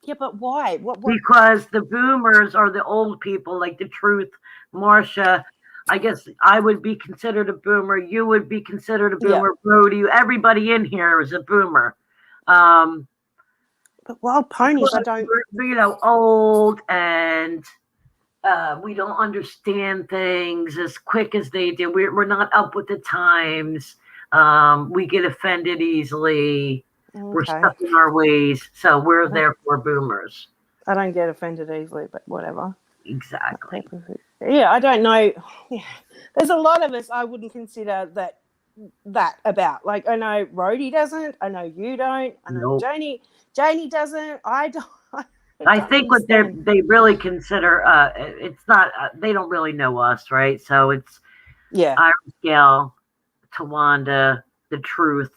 Yeah, but why? What? Because the boomers are the old people, like the Truth, Marsha. I guess I would be considered a boomer. You would be considered a boomer. Yeah. Brody, everybody in here is a boomer. But Wild Ponies, I don't. We're, old and we don't understand things as quick as they do. We're not up with the times. We get offended easily. Okay. We're stuck in our ways. So we're therefore boomers. I don't get offended easily, but whatever. Exactly. Yeah, I don't know. Yeah. There's a lot of us I wouldn't consider that about. Like, I know Rhodey doesn't. I know you don't. I know Nope. Janie doesn't. I don't. I think what they really consider, it's not, they don't really know us, right? So it's Iris Gail, Tawanda, The Truth,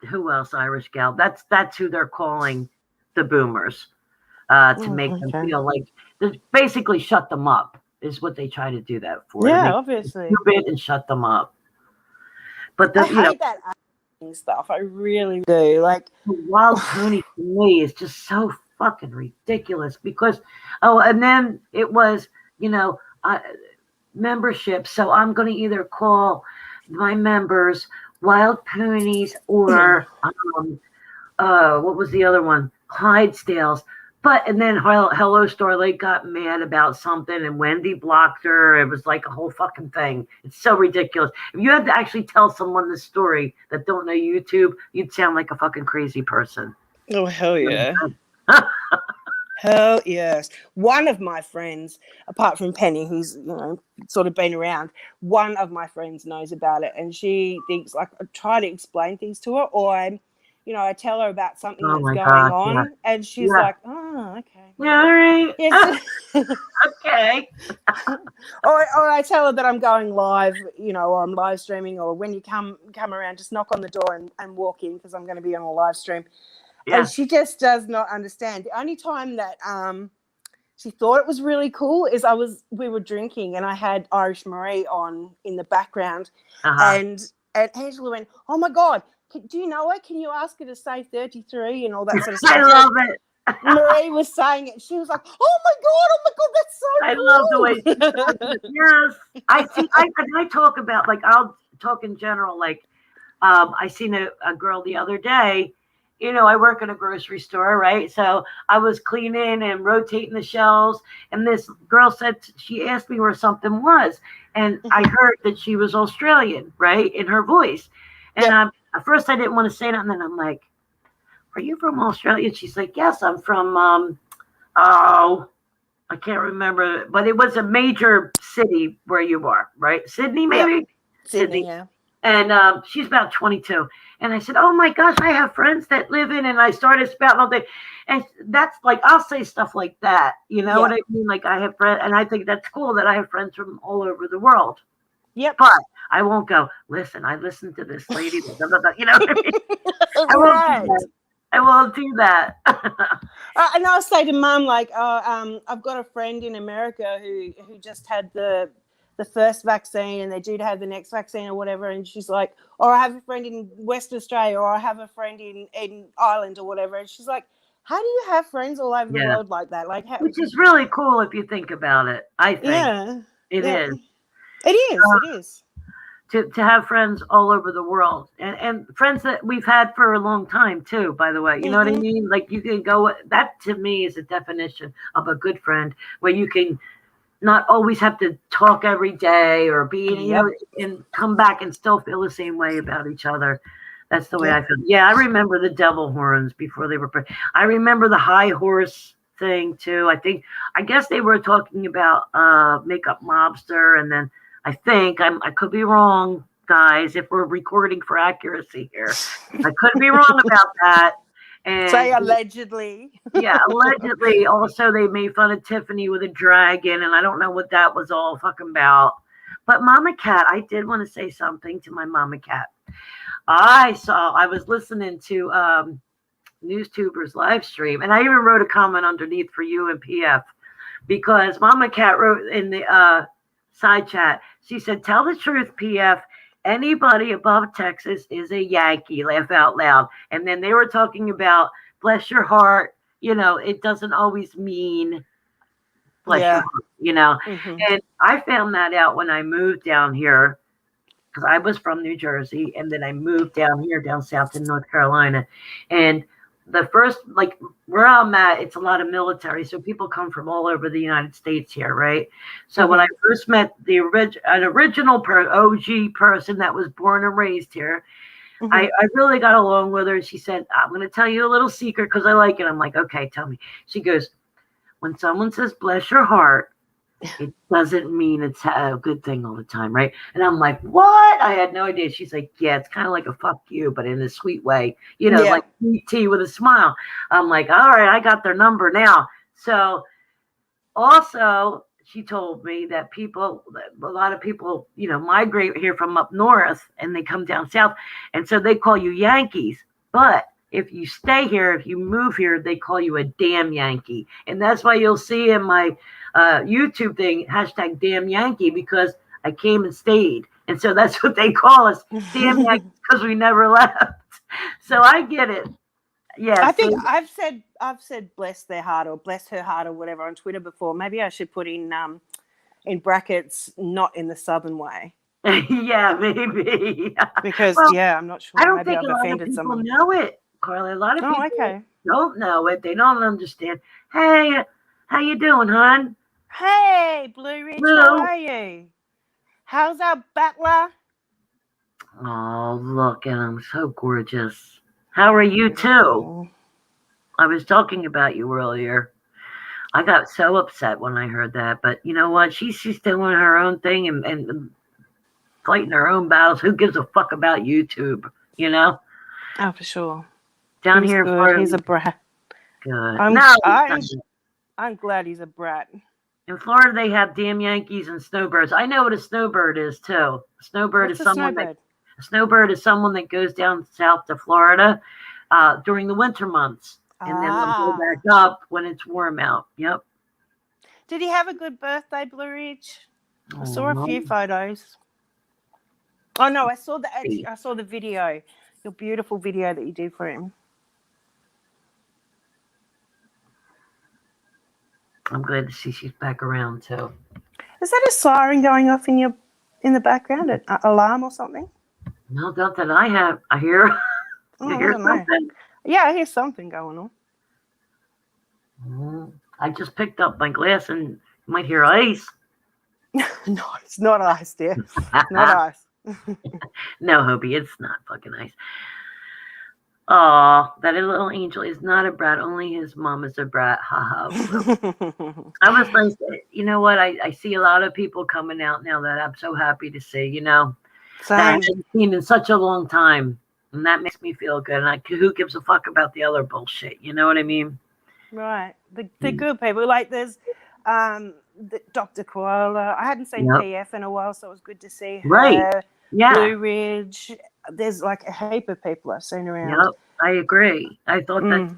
who else? Irish Gal. That's who they're calling the boomers, to make them feel like, basically shut them up is what they try to do that for. Yeah, obviously. Stupid and shut them up. But I hate that stuff. I really do. Like, Wild Pony to me is just so fucking ridiculous because, and then it was, membership. So I'm going to either call my members Wild Ponies or what was the other one? Clydesdales. And then Hello Starlight got mad about something and Wendy blocked her. It was like a whole fucking thing. It's so ridiculous. If you had to actually tell someone this story that don't know YouTube, you'd sound like a fucking crazy person. Oh, hell yeah. Hell yes. One of my friends, apart from Penny, who's, sort of been around, one of my friends knows about it. And she thinks, like, I try to explain things to her, or I tell her about something that's going on, and she's like, oh, okay. Yeah, all right. Yes. Okay. or I tell her that I'm going live, or I'm live streaming, or when you come around, just knock on the door and walk in because I'm going to be on a live stream. Yeah. And she just does not understand. The only time that she thought it was really cool is we were drinking and I had Irish Marie on in the background, and Angela went, "Oh my God, do you know her? Can you ask her to say 33 and all that sort of stuff?" I love it. Marie was saying it. She was like, "Oh my God, that's so I cool." love the way she does it. Yes. I talk about, like, I'll talk in general, like, I seen a girl the other day. I work in a grocery store, right? So I was cleaning and rotating the shelves, and this girl she asked me where something was, and I heard that she was Australian, right, in her voice. And at first I didn't want to say that, and then I'm like, "Are you from Australia?" And she's like, "Yes, I'm from, I can't remember, but it was a major city where you are, right? Sydney, maybe? Yep. Sydney, yeah. And she's about 22. And I said, "Oh my gosh, I have friends that live in," and I started spouting all day. And that's like, I'll say stuff like that. You know what I mean? Like, I have friends, and I think that's cool that I have friends from all over the world. Yep. But I won't go, "Listen, I listened to this lady." Blah, blah, blah, you know what I mean? I won't do that. And I'll say to Mum, like, I've got a friend in America who just had the first vaccine and they're due to have the next vaccine or whatever, and she's like, or I have a friend in Western Australia, or I have a friend in Ireland or whatever, and she's like, how do you have friends all over the world like that? Like, which is really cool if you think about it. I think it is. It is. To have friends all over the world, and friends that we've had for a long time too, by the way. You know what I mean? Like, you can go, that to me is a definition of a good friend, where you can not always have to talk every day or be, and come back and still feel the same way about each other. That's the way I feel. Yeah, I remember the devil horns before they were. I remember the high horse thing too. I guess they were talking about Makeup Mobster, and then I could be wrong, guys, if we're recording for accuracy here. I could be wrong about that. And say allegedly. Yeah, allegedly. Also, they made fun of Tiffany with a dragon, and I don't know what that was all fucking about. But Mama Cat, I did want to say something to my Mama Cat. I was listening to NewsTuber's live stream, and I even wrote a comment underneath for you and PF, because Mama Cat wrote in the side chat, she said, "Tell the truth, PF. Anybody above Texas is a Yankee," laugh out loud. And then they were talking about, bless your heart, it doesn't always mean bless your heart, And I found that out when I moved down here, because I was from New Jersey, and then I moved down here, down south in North Carolina. And the first, like, where I'm at, it's a lot of military, so people come from all over the United States here, right? So when I first met an original OG person that was born and raised here, I really got along with her. She said, I'm going to tell you a little secret because I like it. I'm like, okay, tell me. She goes, when someone says, bless your heart, it doesn't mean it's a good thing all the time, right? And I'm like, what? I had no idea. She's like, yeah, it's kind of like a fuck you, but in a sweet way, like sweet tea with a smile. I'm like, all right, I got their number now. So also, she told me that a lot of people, migrate here from up north and they come down south. And so they call you Yankees. But if you stay here, if you move here, they call you a damn Yankee. And that's why you'll see in my YouTube thing, hashtag damn Yankee, because I came and stayed. And so that's what they call us, damn Yankees, because we never left. So I get it. Yeah, I think I've said bless their heart or bless her heart or whatever on Twitter before. Maybe I should put in brackets, not in the Southern way. Yeah, maybe. Because I'm not sure. I don't Maybe think I've a lot of offended people someone. know it, Carly. A lot of people okay. don't know it. They don't understand. Hey, how you doing, hon? Hey, Blue Ridge, how are you? How's our battler? Oh, look at him. So gorgeous. How are you, too? I was talking about you earlier. I got so upset when I heard that. But you know what? She's doing her own thing and fighting her own battles. Who gives a fuck about YouTube, Oh, for sure. Down here in Florida. He's a brat. Good. I'm glad he's a brat. In Florida, they have damn Yankees and snowbirds. I know what a snowbird is, too. A snowbird is someone that goes down south to Florida during the winter months. And then they'll go back up when it's warm out. Yep. Did he have a good birthday, Blue Ridge? I saw a few photos. Oh no, I saw the video. Your beautiful video that you did for him. I'm glad to see she's back around too. Is that a siren going off in the background? An alarm or something? No, not that I have. I hear. You hear something? Yeah, I hear something going on. I just picked up my glass and you might hear ice. No, it's not ice, dear. Not ice. No, Hobie, it's not fucking ice. Oh, that little angel is not a brat. Only his mom is a brat. Ha ha. I was like, you know what? I see a lot of people coming out now that I'm so happy to see, that I haven't seen in such a long time. And that makes me feel good. And who gives a fuck about the other bullshit? You know what I mean? Right. The good people. Like there's Dr. Koala. I hadn't seen PF in a while, so it was good to see her. Right. Yeah. Blue Ridge. There's like a heap of people I've seen around. Yep. I agree. I thought that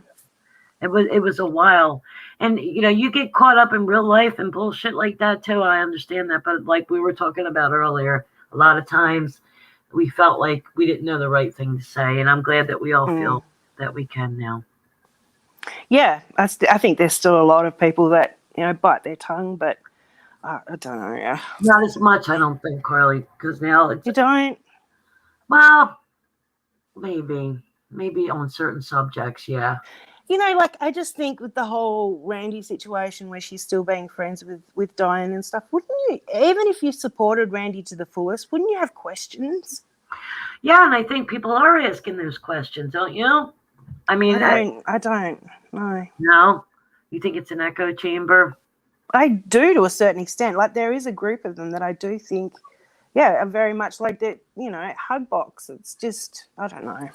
it was a while. And, you get caught up in real life and bullshit like that, too. I understand that. But like we were talking about earlier, a lot of times we felt like we didn't know the right thing to say. And I'm glad that we all feel that we can now. Yeah. I think there's still a lot of people that, bite their tongue, but I don't know. Yeah. Not as much, I don't think, Carly, because now it's... You don't? Well, maybe on certain subjects, yeah. I just think with the whole Randy situation where she's still being friends with Diane and stuff, wouldn't you, even if you supported Randy to the fullest, wouldn't you have questions? Yeah, and I think people are asking those questions, don't you? I mean, I don't. No. No? You think it's an echo chamber? I do to a certain extent. Like there is a group of them that I do think, are very much like that, hug box. It's just, I don't know.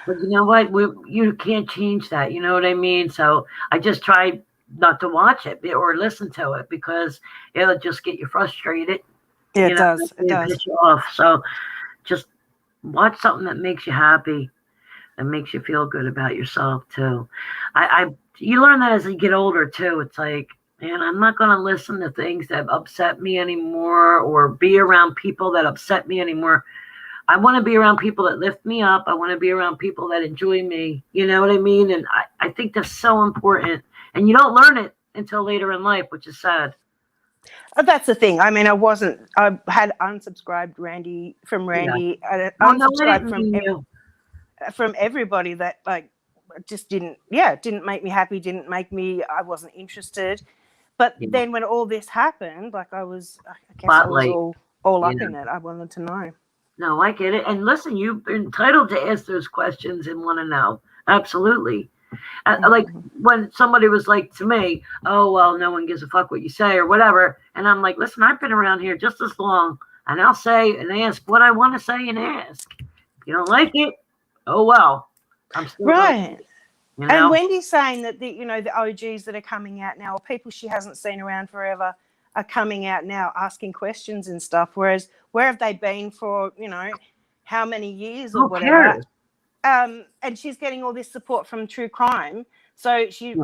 But you know what? You can't change that. You know what I mean? So I just try not to watch it or listen to it because it'll just get you frustrated. Yeah, it does. It does. Piss you off. So just watch something that makes you happy and makes you feel good about yourself too. You learn that as you get older too. It's like, man, I'm not going to listen to things that upset me anymore or be around people that upset me anymore. I want to be around people that lift me up. I want to be around people that enjoy me. You know what I mean? And I think that's so important. And you don't learn it until later in life, which is sad. That's the thing. I mean, I had unsubscribed from Randy. Yeah. I unsubscribed from everybody that just didn't make me happy, I wasn't interested. But then when all this happened, I guess I was all up in it. I wanted to know. No, I get it. And listen, you're entitled to ask those questions and want to know. Absolutely. Like when somebody was like to me, oh, well, no one gives a fuck what you say or whatever. And I'm like, listen, I've been around here just as long, and I'll say and ask what I want to say and ask. If you don't like it, oh, well, I'm still Right. You And know? Wendy's saying that the OGs that are coming out now, or people she hasn't seen around forever, are coming out now asking questions and stuff. Whereas where have they been for how many years or Who whatever? cares? And she's getting all this support from true crime, so she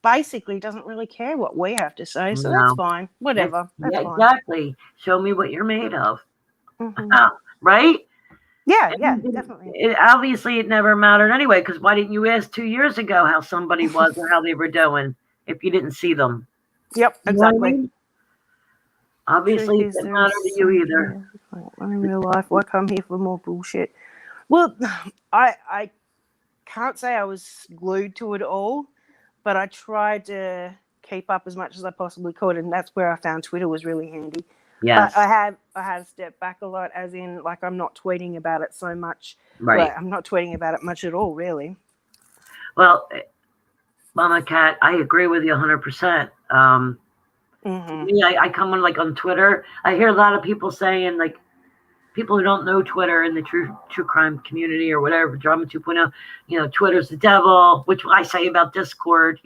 basically doesn't really care what we have to say. So that's No. fine. Whatever. That's fine. Exactly. Show me what you're made of. Mhm. Right? Yeah, definitely. Obviously, it never mattered anyway, because why didn't you ask 2 years ago how somebody was or how they were doing if you didn't see them? Yep, You know what I exactly. mean? Obviously, it didn't matter to you either. In real life, why come here for more bullshit? Well, I can't say I was glued to it all, but I tried to keep up as much as I possibly could, and that's where I found Twitter was really handy. Yes. But I had to step back a lot, as in, like, I'm not tweeting about it so much. Right. Like, I'm not tweeting about it much at all, really. Well, Mama Cat, I agree with you 100%. Me, I come on on Twitter. I hear a lot of people saying, like, people who don't know Twitter in the true crime community or whatever, Drama 2.0, Twitter's the devil, which I say about Discord,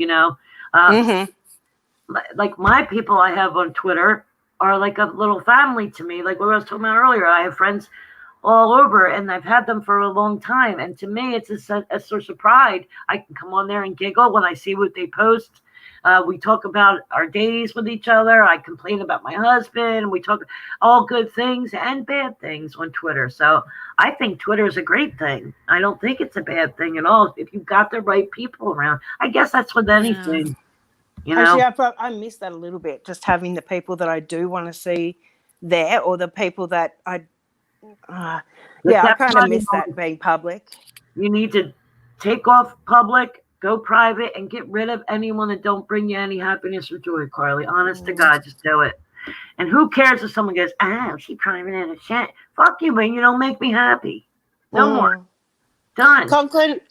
Like my people I have on Twitter are like a little family to me. Like what I was talking about earlier, I have friends all over, and I've had them for a long time. And to me, it's a source of pride. I can come on there and giggle when I see what they post. We talk about our days with each other. I complain about my husband. We talk all good things and bad things on Twitter. So I think Twitter is a great thing. I don't think it's a bad thing at all if you've got the right people around. I guess that's with anything. Actually, I miss that a little bit, just having the people that I do want to see there, or the people that I kind of miss that being public. You need to take off public, go private, and get rid of anyone that don't bring you any happiness or joy, Carly. Honest to God, just do it. And who cares if someone goes, she private in a shit. Fuck you, man. You don't make me happy. No more. Done. Conklin,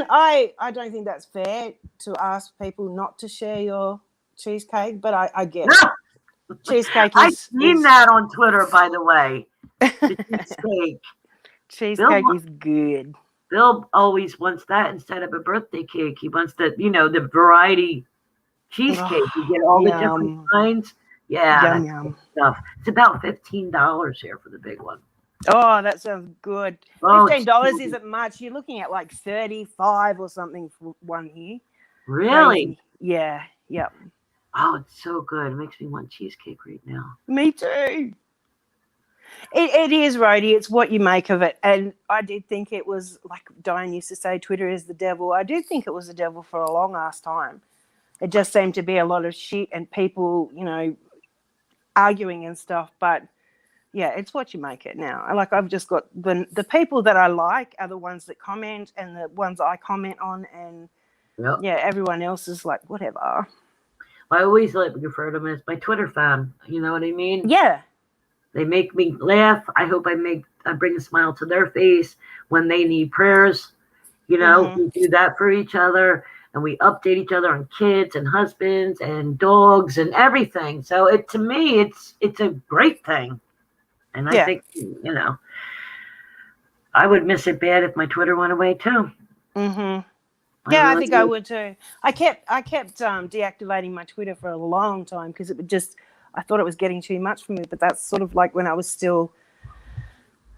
I don't think that's fair to ask people not to share your cheesecake, but I get it. Cheesecake I've seen that on Twitter, by the way. The cheesecake is good. Bill always wants that instead of a birthday cake. He wants the variety cheesecake. You get all the different kinds. Yeah, yum. Stuff. It's about $15 here for the big one. Oh, that sounds good. $15 isn't much. You're looking at like 35 or something for one here. Really? Crazy. Yeah. Yep. Oh, it's so good. It makes me want cheesecake right now. Me too. It is, Rhodey. It's what you make of it. And I did think it was, like Diane used to say, Twitter is the devil. I do think it was the devil for a long ass time. It just seemed to be a lot of shit and people, arguing and stuff. But yeah, it's what you make it now. I've just got the people that I like are the ones that comment and the ones I comment on, and everyone else is like whatever. I always refer to them as my Twitter fan. You know what I mean? Yeah. They make me laugh. I hope I bring a smile to their face when they need prayers. We do that for each other, and we update each other on kids and husbands and dogs and everything. So to me, it's a great thing. And I think, I would miss it bad if my Twitter went away too. Mm-hmm. Yeah, I think I would too. I kept deactivating my Twitter for a long time because I thought it was getting too much for me. But that's sort of like when I was still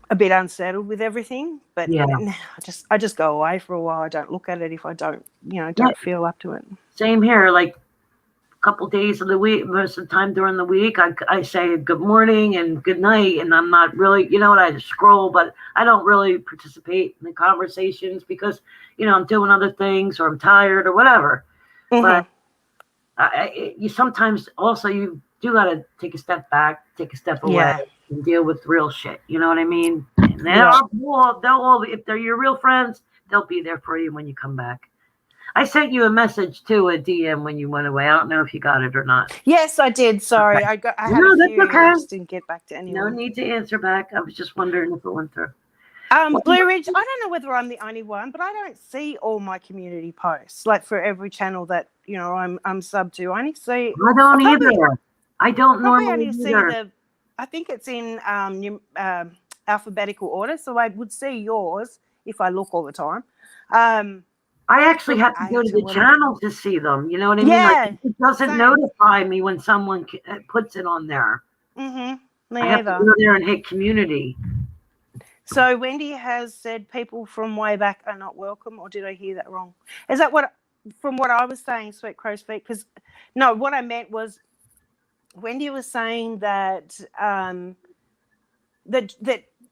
a bit unsettled with everything. But I just go away for a while. I don't look at it if I don't feel up to it. Same here. Like, couple days of the week, most of the time during the week, I say good morning and good night, and I'm not really, I just scroll, but I don't really participate in the conversations because, I'm doing other things or I'm tired or whatever. Mm-hmm. But you sometimes also you do got to take a step back, take a step away, and deal with real shit. You know what I mean? And they'll all, if they're your real friends, they'll be there for you when you come back. I sent you a message too, a DM when you went away. I don't know if you got it or not. Yes, I did. Sorry, Okay. I had No, a that's few. okay. I just didn't get back to No anyone. need to answer back. I was just wondering if it went through. Blue Ridge, I don't know whether I'm the only one, but I don't see all my community posts. Like for every channel that I'm sub to, I only see. I don't either. I don't Probably normally only see either. I think it's in alphabetical order, so I would see yours if I look all the time. I actually have to go to the channel to see them. You know what I mean? Like, it doesn't notify me when someone puts it on there. Mm-hmm. I have to go there and hit community. So Wendy has said people from way back are not welcome, or did I hear that wrong? Is that from what I was saying, Sweet Crow's Feet? Because no, what I meant was Wendy was saying that that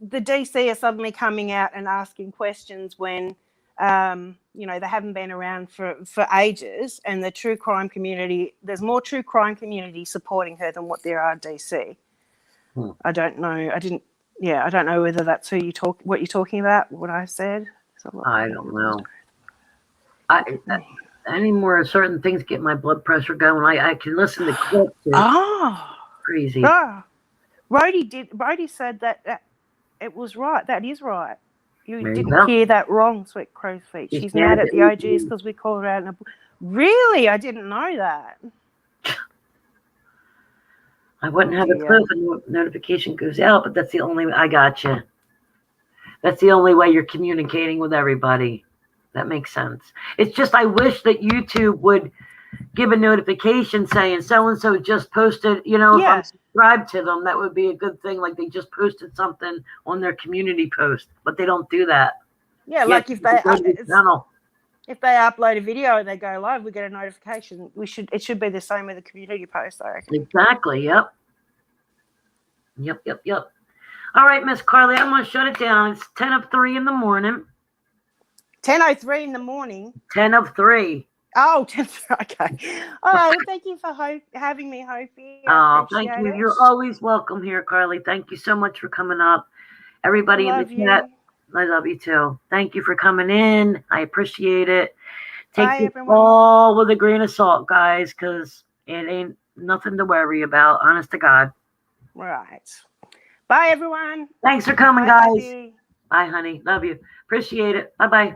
the DC are suddenly coming out and asking questions when they haven't been around for ages, and the true crime community, there's more true crime community supporting her than what there are DC. I don't know. I don't know whether that's what you're talking about, what I said. I don't know. Anymore, certain things get my blood pressure going. I can listen to clips. Crazy. Rhodey said that it was right. That is right. You didn't hear that wrong, Sweet Crow's Feet. She's mad at the OGs because we call her out. Really? I didn't know that. I wouldn't have a clue if a notification goes out, but that's the only way. I got you. That's the only way you're communicating with everybody. That makes sense. It's just I wish that YouTube would give a notification saying so-and-so just posted, if I'm subscribed to them, that would be a good thing. Like they just posted something on their community post, but they don't do that. Yeah, like if they upload a video and they go live, we get a notification. It should be the same with the community post, I reckon. Exactly. Yep. All right, Miss Carly, I'm going to shut it down. It's 10:03 in the morning. 10:03 in the morning? 10:03. Oh, 10:03. Okay. All right. Well, thank you for having me, Hopi. Oh, thank you. You're always welcome here, Carly. Thank you so much for coming up. Everybody in the chat, I love you too. Thank you for coming in. I appreciate it. Take it all with a grain of salt, guys, because it ain't nothing to worry about. Honest to God. Right. Bye, everyone. Thanks for coming, guys. Bye, honey. Love you. Appreciate it. Bye-bye.